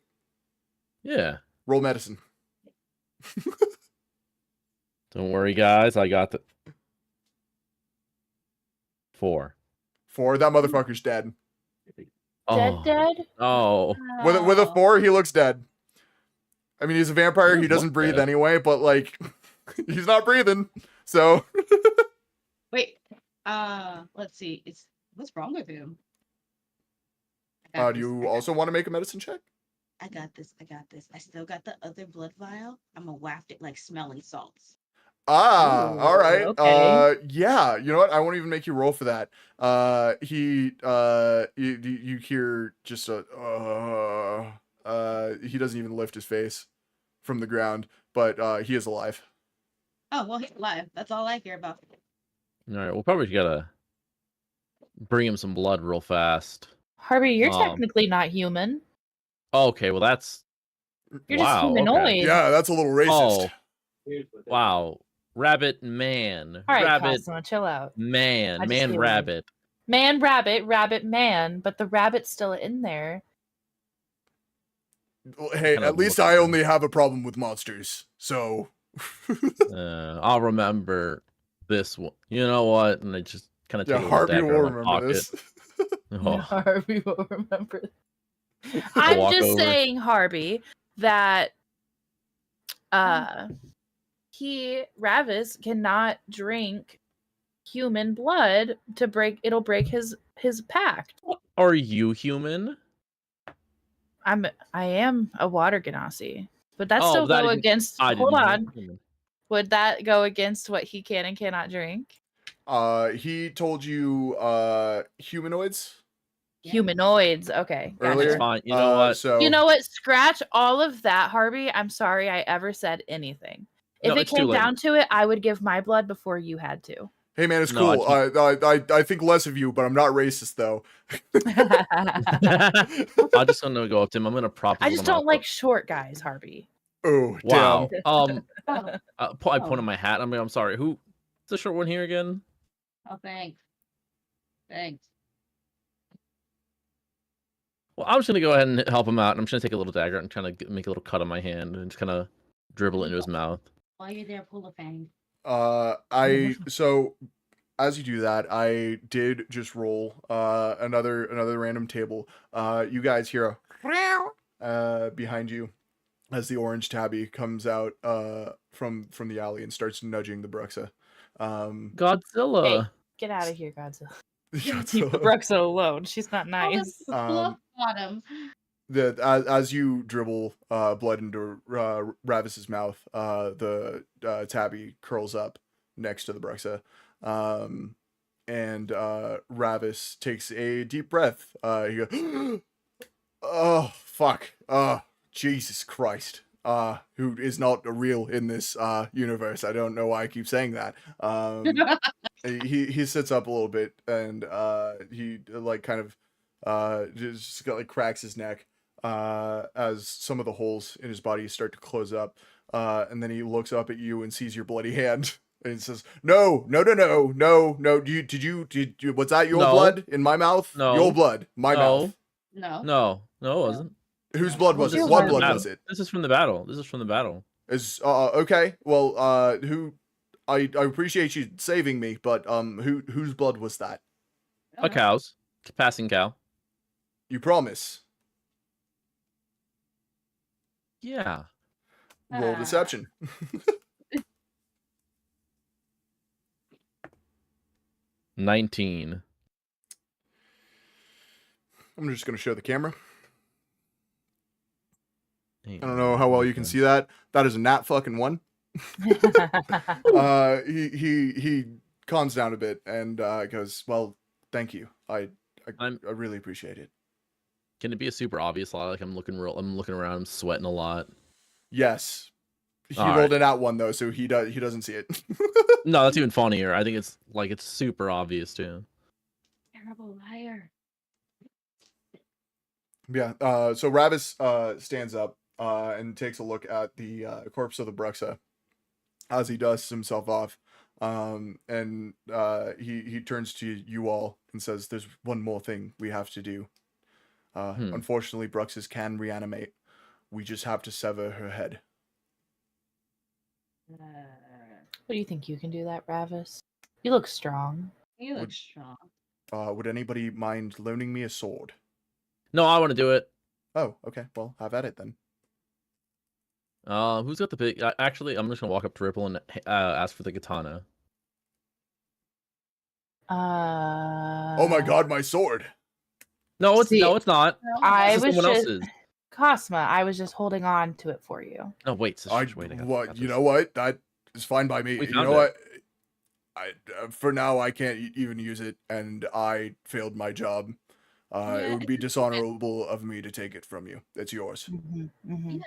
Yeah. Roll medicine. Don't worry, guys. I got the 4. 4. That motherfucker's dead. Oh. Dead? Oh. With a Oh. 4, he looks dead. I mean, he's a vampire. He He doesn't doesn't look breathe dead. anyway, but like, he's not breathing. So, Wait. Let's see. What's wrong with him? I got do this, you also want to make a medicine check? I got this. I still got the other blood vial. I'm gonna waft it like smelling salts. Ah, Ooh, all right. okay. Yeah. You know what? I won't even make you roll for that. You hear just a he doesn't even lift his face from the ground, but he is alive. Oh well, he's alive. That's all I care about. All right. We'll probably gotta bring him some blood real fast. Harvey, you're Um, technically not human. Okay. Well, that's You're just wow. humanoid. Okay. Yeah, that's a little racist. Oh. Wow. Rabbit man. All right, Rabbit Cosmo, chill out. man. I just Man feel rabbit. Man, rabbit, rabbit, man, but the rabbit's still in there. Well, hey, Kinda at least looking I for- only have a problem with monsters. So, I'll remember this one. You know what? And I just kind of yeah, take a little Harvey dagger will out of my remember pocket. this. Oh. Harvey will remember. I'm Walk just over. saying, Harvey, that Ravis cannot drink human blood to break it'll break his pact. Are you human? I am a water genasi. But that Oh, still that go isn't- against I hold didn't know on. human. Would that go against what he can and cannot drink? He told you humanoids Humanoids. Okay. Gotcha. earlier. It's fine. You know what? So You know what? Scratch all of that, Harvey. I'm sorry I ever said anything. If No, it it's too came late. down to it, I would give my blood before you had to. hey man, it's No, cool. I think less of you, but I'm not racist though. I'm just gonna go up to him. I'm gonna prop. I his just little don't mouth like up. short guys, Harvey. Oh, Wow. damn. Oh, I point on my hat. I'm sorry. Who's the short one here again? oh, thanks. Thanks. Well, I'm just gonna go ahead and help him out. I'm just gonna take a little dagger and kind of make a little cut on my hand and just kind of dribble it into his mouth. While you're there, pull a fang. So as you do that, I did just roll another random table. You guys hear a behind you as the orange tabby comes out from the alley and starts nudging the Bruxa. Godzilla. Get out of here, Godzilla. Godzilla. Leave Bruxa alone. She's not nice. Um, Bottom. As you dribble blood into Ravis's mouth, the tabby curls up next to the Bruxa, and Ravis takes a deep breath. He goes, "Oh fuck! Oh Jesus Christ! Who is not real in this universe? I don't know why I keep saying that." He sits up a little bit and he like kind of just got like cracks his neck as some of the holes in his body start to close up, and then he looks up at you and sees your bloody hand and he says, no, did you was that your No. blood in my mouth? No. Your blood, my No. mouth. No. No, it wasn't. Whose blood was This it? is What from blood the was it? This is from the battle. Is okay. Well, who? I appreciate you saving me, but whose blood was that? A cow's. Passing cow. You promise? Yeah. Roll Ah. deception. $19. I'm just gonna show the camera. I I don't know how well you can see that. That is a nat fucking 1. He calms down a bit and goes, "Well, thank you. I really appreciate it." Can it be a super obvious lie? Like I'm looking around, I'm sweating a lot. Yes. He All rolled right. an at 1 though, so he doesn't see it. No, that's even funnier. I think it's super obvious too. Terrible liar. Yeah. So Ravis stands up and takes a look at the corpse of the Bruxa as he dusts himself off. And he turns to you all and says, "There's one more thing we have to do. Unfortunately, Bruxas can reanimate. We just have to sever her head." What do you think? You can do that, Ravis? You look strong. You look Would- strong. Would anybody mind loaning me a sword? No, I want to do it. Oh, okay. Well, have at it then. Who's got the big? Actually, I'm just gonna walk up to Ripple and ask for the katana. Oh my god, my sword! No, it's See, it's not. I It's was someone just else's. Cosma. I was just holding on to it for you. No, wait. Wait, I got You this. know what? That is fine by me. We You found know it. what? For now, I can't even use it, and I failed my job. It would be dishonorable of me to take it from you. It's yours. Yeah,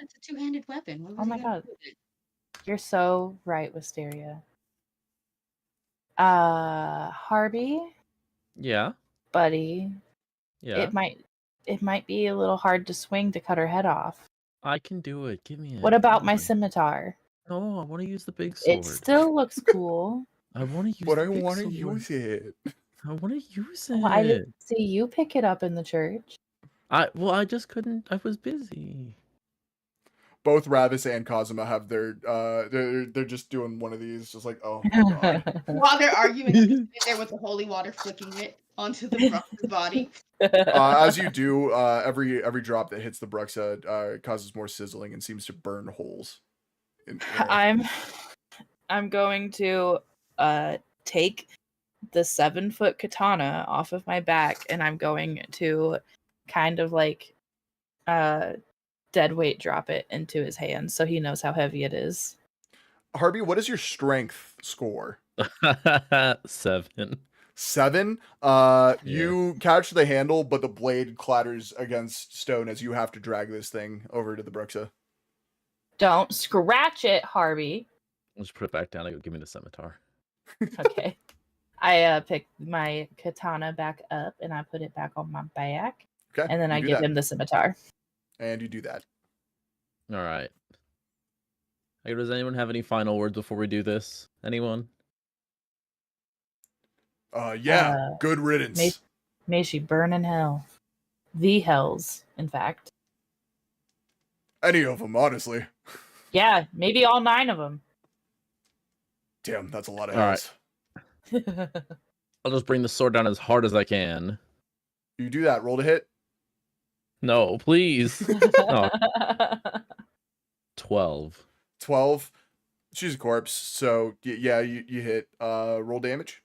it's a two-handed weapon. What Oh was he my gonna God. do with it? You're so right, Wisteria. Harvey, Yeah. buddy, Yeah. it might be a little hard to swing to cut her head off. I can do it. Give me it. What about my Come on. swimmetar? No, I want to use the big sword. It still looks cool. I want to use. But the I big want to sword. use it. I want to use Well, I it. didn't see you pick it up in the church. I just couldn't. I was busy. Both Ravis and Kazuma have their they're just doing one of these, just like, oh my god. While they're arguing, you sit there with the holy water flicking it onto the Bruxa's body. As you do, every drop that hits the Bruxa causes more sizzling and seems to burn holes. I'm going to take the 7-foot katana off of my back, and I'm going to kind of like dead weight drop it into his hands so he knows how heavy it is. Harvey, what is your strength score? 7. 7. You catch the handle, but the blade clatters against stone as you have to drag this thing over to the Bruxa. Don't scratch it, Harvey. I'll just put it back down. I go, give me the scimitar. Okay. I pick my katana back up and I put it back on my back. Okay. And then I give him the scimitar. And you do that. All right. Hey, does anyone have any final words before we do this? Anyone? Yeah. Good riddance. May she burn in hell. The hells, in fact. Any of them, honestly. Yeah, maybe all 9 of them. Damn, that's a lot of All hells. I'll just bring the sword down as hard as I can. You do that. Roll to hit. No, please. Oh. 12. 12. She's a corpse, so yeah, you hit. Roll damage.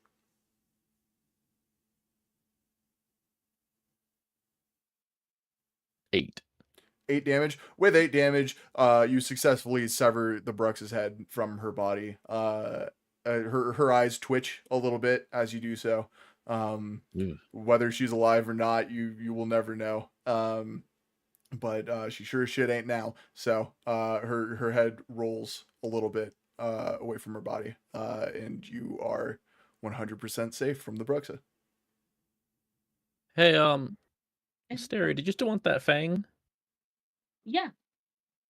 Eight 8 damage. With 8 damage, you successfully sever the Brux's head from her body. Her eyes twitch a little bit as you do so. Whether she's alive or not, you will never know. But she sure as shit ain't now. So her head rolls a little bit away from her body, and you are 100% safe from the Bruxa. Hey, Steri, did you still want that fang? Yeah.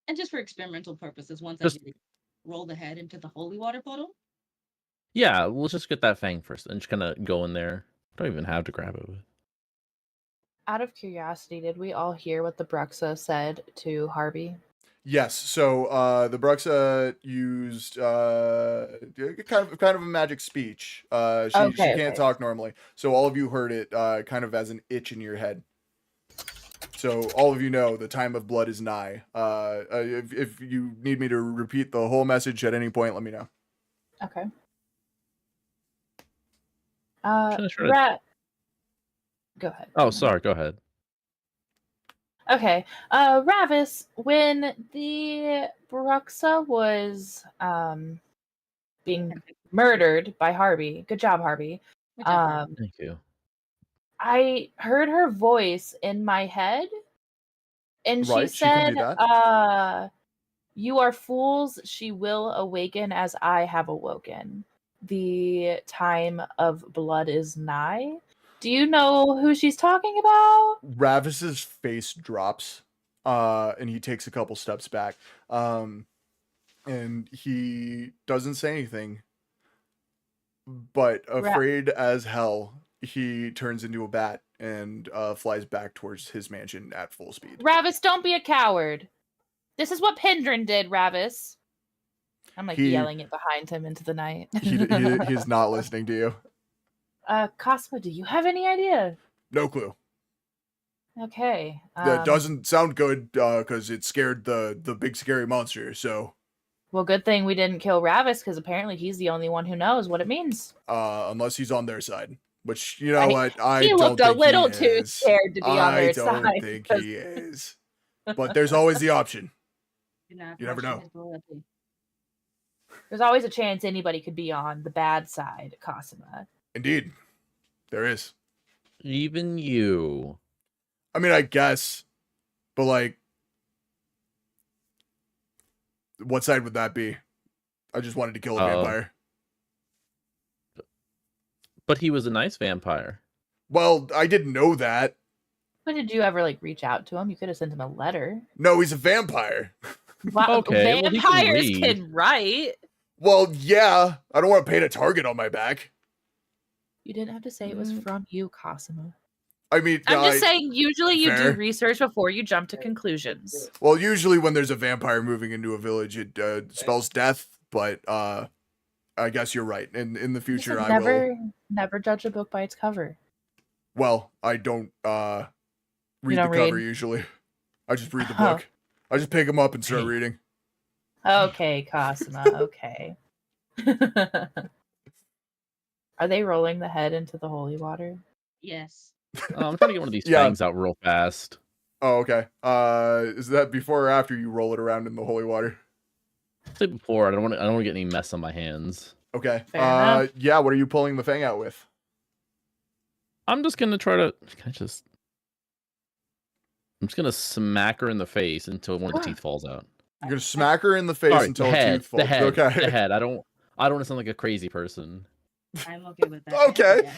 And just for experimental purposes, once Just- I roll the head into the holy water puddle. Yeah, let's just get that fang first and just kind of go in there. Don't even have to grab it. Out of curiosity, did we all hear what the Bruxa said to Harvey? Yes, so the Bruxa used kind of a magic speech. She can't talk normally, so all of you heard it kind of as an itch in your head. So all of you know the time of blood is nigh. If you need me to repeat the whole message at any point, let me know. Okay. Sure. Go ahead. Oh, sorry. Go ahead. Okay. Ravis, when the Bruxa was being murdered by Harvey, good job, Harvey. Good job. Thank you. I heard her voice in my head, and Right, she she can said, do that. "You are fools. She will awaken as I have awoken. The time of blood is nigh." Do you know who she's talking about? Ravis's face drops, and he takes a couple steps back, and he doesn't say anything. But afraid as hell, he turns into a bat and flies back towards his mansion at full speed. Ravis, don't be a coward. This is what Pendrin did, Ravis. I'm like yelling it behind him into the night. He's not listening to you. Cosmo, do you have any idea? No clue. Okay. That doesn't sound good because it scared the big scary monster. So. Well, good thing we didn't kill Ravis because apparently he's the only one who knows what it means. Unless he's on their side, which you know what he looked a little too scared to be on their side. I don't think he is. But there's always the option. You never know. There's always a chance anybody could be on the bad side, Cosima. Indeed, there is. Even you. I mean, I guess, but like, what side would that be? I just wanted to kill a vampire. But he was a nice vampire. Well, I didn't know that. But did you ever like reach out to him? You could have sent him a letter. No, he's a vampire. Well, okay, vampires can write. Well, yeah. I don't want to paint a target on my back. You didn't have to say it was from you, Cosimo. I mean, I'm just saying, usually you do research before you jump to conclusions. Well, usually when there's a vampire moving into a village, it spells death, but I guess you're right. In the future, I will... Never judge a book by its cover. Well, I don't read the cover usually. I just read the book. I just pick them up and start reading. Okay, Cosima, okay. Are they rolling the head into the holy water? Yes. I'm trying to get one of these fangs out real fast. Oh, okay. Is that before or after you roll it around in the holy water? I'd say before. I don't want to get any mess on my hands. Okay. Fair enough. Yeah. What are you pulling the fang out with? I'm just gonna try to. I'm just gonna smack her in the face until one of the teeth falls out. You're gonna smack her in the face until a tooth falls. Okay. The head. I don't want to sound like a crazy person. I'm okay with that. Okay.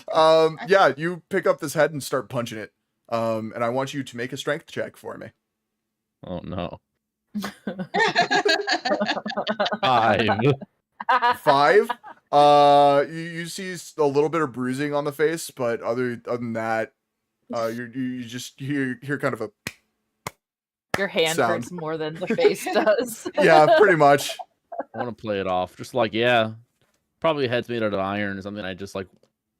Yeah, you pick up this head and start punching it. And I want you to make a strength check for me. Oh no. 5. 5. You see a little bit of bruising on the face, but other than that, you just hear kind of a. Your hand sound. hurts more than the face does. Yeah, pretty much. I want to play it off, just like probably a head's made out of iron or something. I just like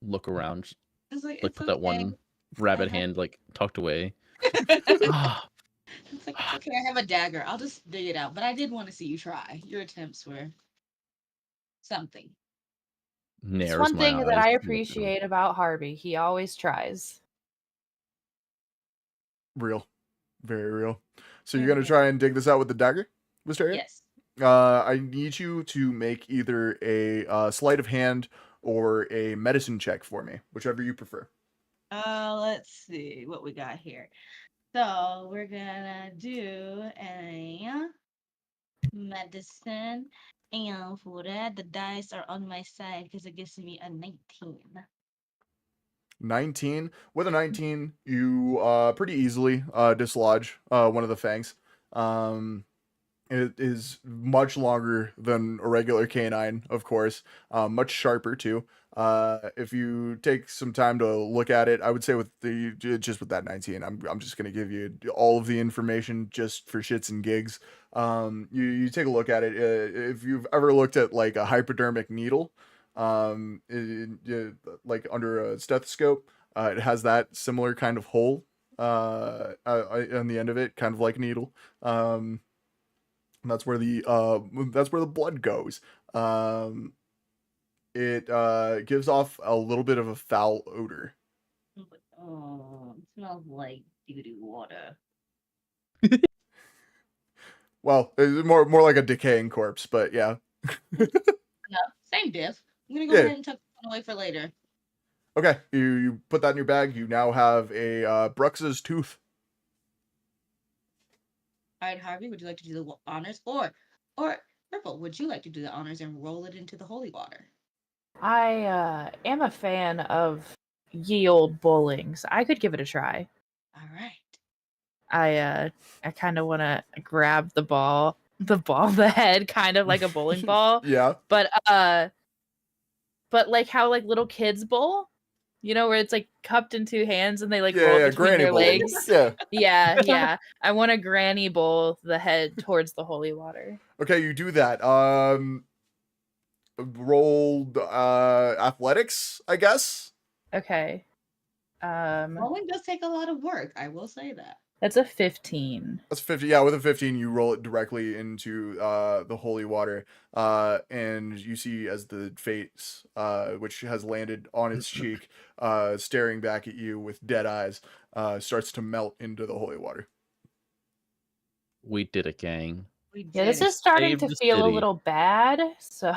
look around, It's like put that one rabbit hand like tucked away. It's like, it's okay, I have a dagger. I'll just dig it out. But I did want to see you try. Your attempts were something. It's one thing that I appreciate about Harvey. He always tries. Real. Very real. So you're going to try and dig this out with the dagger, Wisteria? Yes. I need you to make either a sleight of hand or a medicine check for me, whichever you prefer. Let's see what we got here. So we're gonna do a medicine, and for that, the dice are on my side because it gives me a 19. 19. With a 19, you pretty easily dislodge one of the fangs. It is much longer than a regular canine, of course. Much sharper too. If you take some time to look at it, I would say with that 19, I'm just gonna give you all of the information just for shits and gigs. You take a look at it. If you've ever looked at like a hypodermic needle, like under a stethoscope, it has that similar kind of hole on the end of it, kind of like a needle. That's where the blood goes. It gives off a little bit of a foul odor. Oh, it smells like doo-doo water. Well, it's more like a decaying corpse, but yeah. No, same diff. I'm gonna go ahead and tuck it away for later. Okay, you put that in your bag. You now have a Brux's tooth. All right, Harvey, would you like to do the honors? Or Purple, would you like to do the honors and roll it into the holy water? I am a fan of ye old bowling, so I could give it a try. All right. I kind of want to grab the head, kind of like a bowling ball, Yeah. but like how like little kids bowl, where it's like cupped in two hands and they like roll it between Granny their bowl. legs. Yeah. Yeah. I want to granny bowl the head towards the holy water. Okay, you do that. Rolled athletics, I guess. Okay. Bowling does take a lot of work. I will say that. That's a 15. That's 50. Yeah, with a 15, you roll it directly into the holy water. And you see as the face, which has landed on its cheek, staring back at you with dead eyes, starts to melt into the holy water. We did it, gang. We Yeah, this did. is starting Save to the feel a city. little bad. So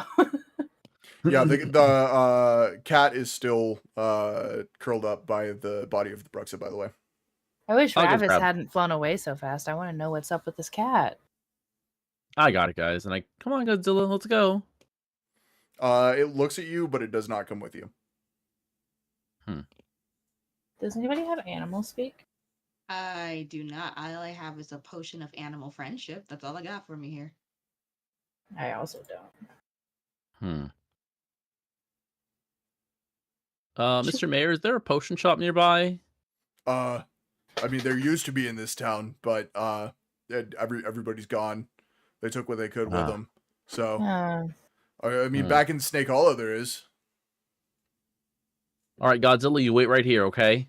Yeah, the cat is still curled up by the body of the Bruxa, by the way. I wish I'll go Ravis grab- hadn't flown away so fast. I want to know what's up with this cat. I got it, guys. And come on, Godzilla, let's go. It looks at you, but it does not come with you. Does anybody have animal speak? I do not. All I have is a potion of animal friendship. That's all I got for me here. I also don't. Mr. Mayor, is there a potion shop nearby? I mean, there used to be in this town, but everybody's gone. They took what they could with them. So, I mean, back in Snake Hollow, there is. All right, Godzilla, you wait right here, okay?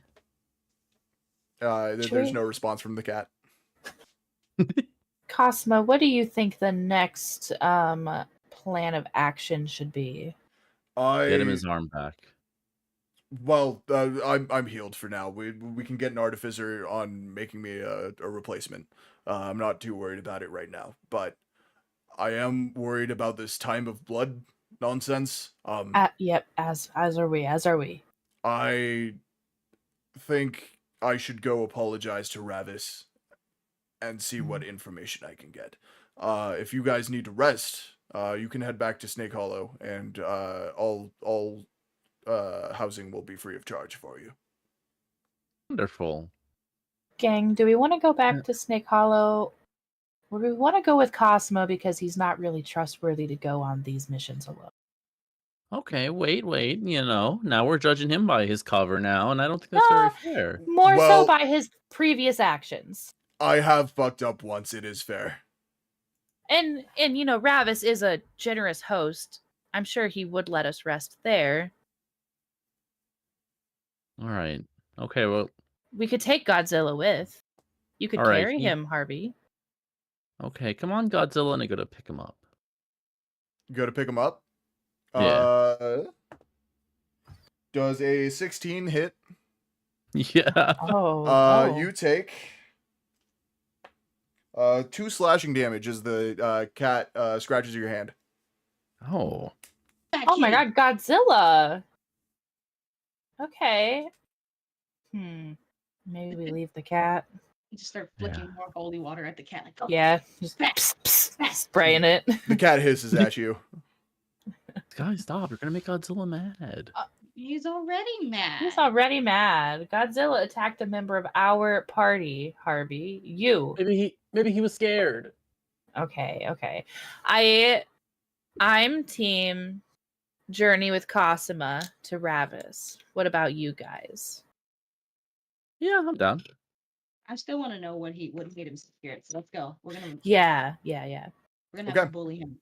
There's no response from the cat. Cosmo, what do you think the next plan of action should be? Get him his arm back. Well, I'm healed for now. We can get an artificer on making me a replacement. I'm not too worried about it right now, but I am worried about this time of blood nonsense. Yep, as are we. I think I should go apologize to Ravis and see what information I can get. If you guys need to rest, you can head back to Snake Hollow, and all housing will be free of charge for you. Wonderful. Gang, do we want to go back to Snake Hollow? Or do we want to go with Cosmo because he's not really trustworthy to go on these missions alone? Okay, wait. Now we're judging him by his cover now, and I don't think that's very fair. More Well- so by his previous actions. I have fucked up once, it is fair. And Ravis is a generous host. I'm sure he would let us rest there. All right. Okay, well, We could take Godzilla with. You could All right, carry him, Harvey. okay, come on, Godzilla, and I gotta pick him up. Go to pick him up. Yeah. Does a 16 hit? Yeah. Oh. You take 2 slashing damage as the cat scratches your hand. Oh. Oh my god, Godzilla! Okay. Maybe we leave the cat. You just start flicking more holy water at the cat. Like, Yeah, just spraying it. The cat hisses at you. Guys, stop. You're gonna make Godzilla mad. he's already mad. He's already mad. Godzilla attacked a member of our party, Harvey. You. Maybe he was scared. Okay. I'm team Journey with Cosima to Ravis. What about you guys? Yeah, I'm down. I still want to know what made him scared. So let's go. We're gonna Yeah. have Okay. to bully him.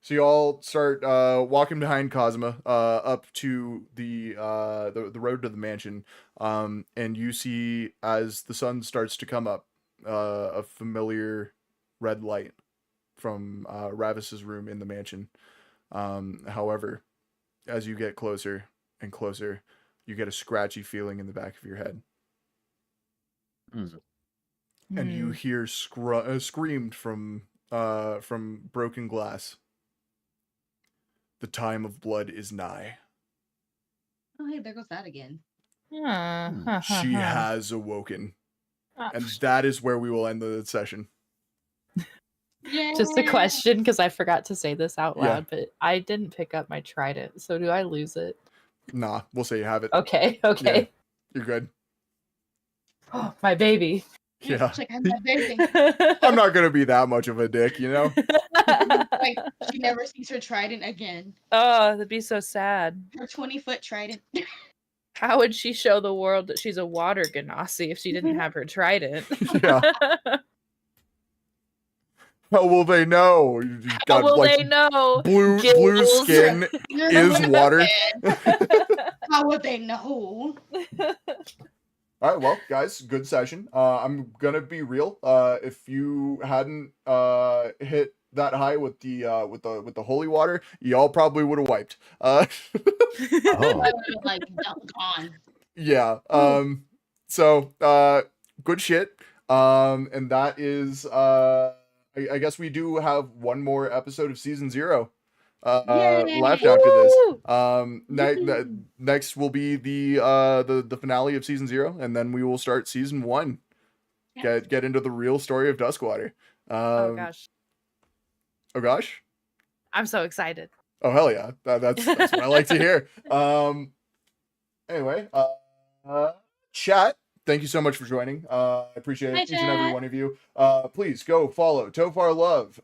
So you all start walking behind Cosima up to the road to the mansion, and you see as the sun starts to come up, a familiar red light from Ravis's room in the mansion. However, as you get closer and closer, you get a scratchy feeling in the back of your head, and you hear screamed from broken glass. The time of blood is nigh. Oh, hey, there goes that again. She has awoken. Uh, And that is where we will end the session. Yeah. Just a question, because I forgot to say this out Yeah. loud, but I didn't pick up my trident, so do I lose it? Nah, we'll say you have it. Okay, okay. You're good. Oh, my baby. Yeah. She's like, I'm not baby. I'm not gonna be that much of a dick, you know? Like, she never sees her trident again. Oh, that'd be so sad. Her 20-foot trident. How would she show the world that she's a water Genasi if she didn't have her trident? Yeah. How will they know? You've How got, will like, they know? blue Gills. skin is water. How would they know? All right, well, guys, good session. I'm gonna be real. If you hadn't hit that high with the holy water, y'all probably would have wiped. Oh. I would have like gone. Yeah. So good shit. And that is I guess we do have one more episode of season 0 Yay! left after this. Woo! Next will be the finale of season 0, and then we will start season 1. Yes. Get into the real story of Duskwater. Oh gosh, Oh gosh. I'm so excited. Oh hell yeah. That's what I like to hear. Anyway, chat, thank you so much for joining. I appreciate Hi, each and every chat. one of you. Please go follow Tofar Love,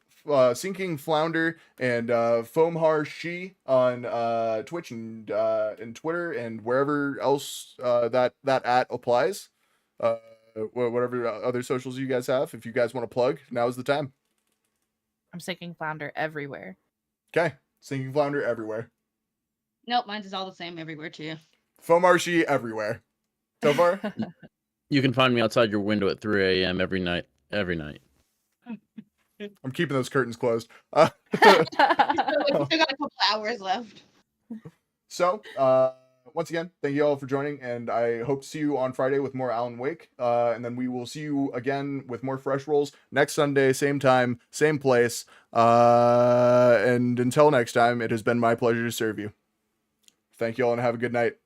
Sinking Flounder, and Foamhar She on Twitch and Twitter and wherever else that at applies. Whatever other socials you guys have. If you guys want to plug, now is the time. I'm sinking flounder everywhere. Okay, Sinking Flounder everywhere. Nope, mine's is all the same everywhere too. Foamhar She everywhere. Tofar? You can find me outside your window at 3 a.m. every night. Every night. I'm keeping those curtains closed. So, like, we still got a couple hours left. So, once again, thank you all for joining, and I hope to see you on Friday with more Alan Wake. And then we will see you again with more Fresh Rolls next Sunday, same time, same place. And until next time, it has been my pleasure to serve you. Thank you all and have a good night.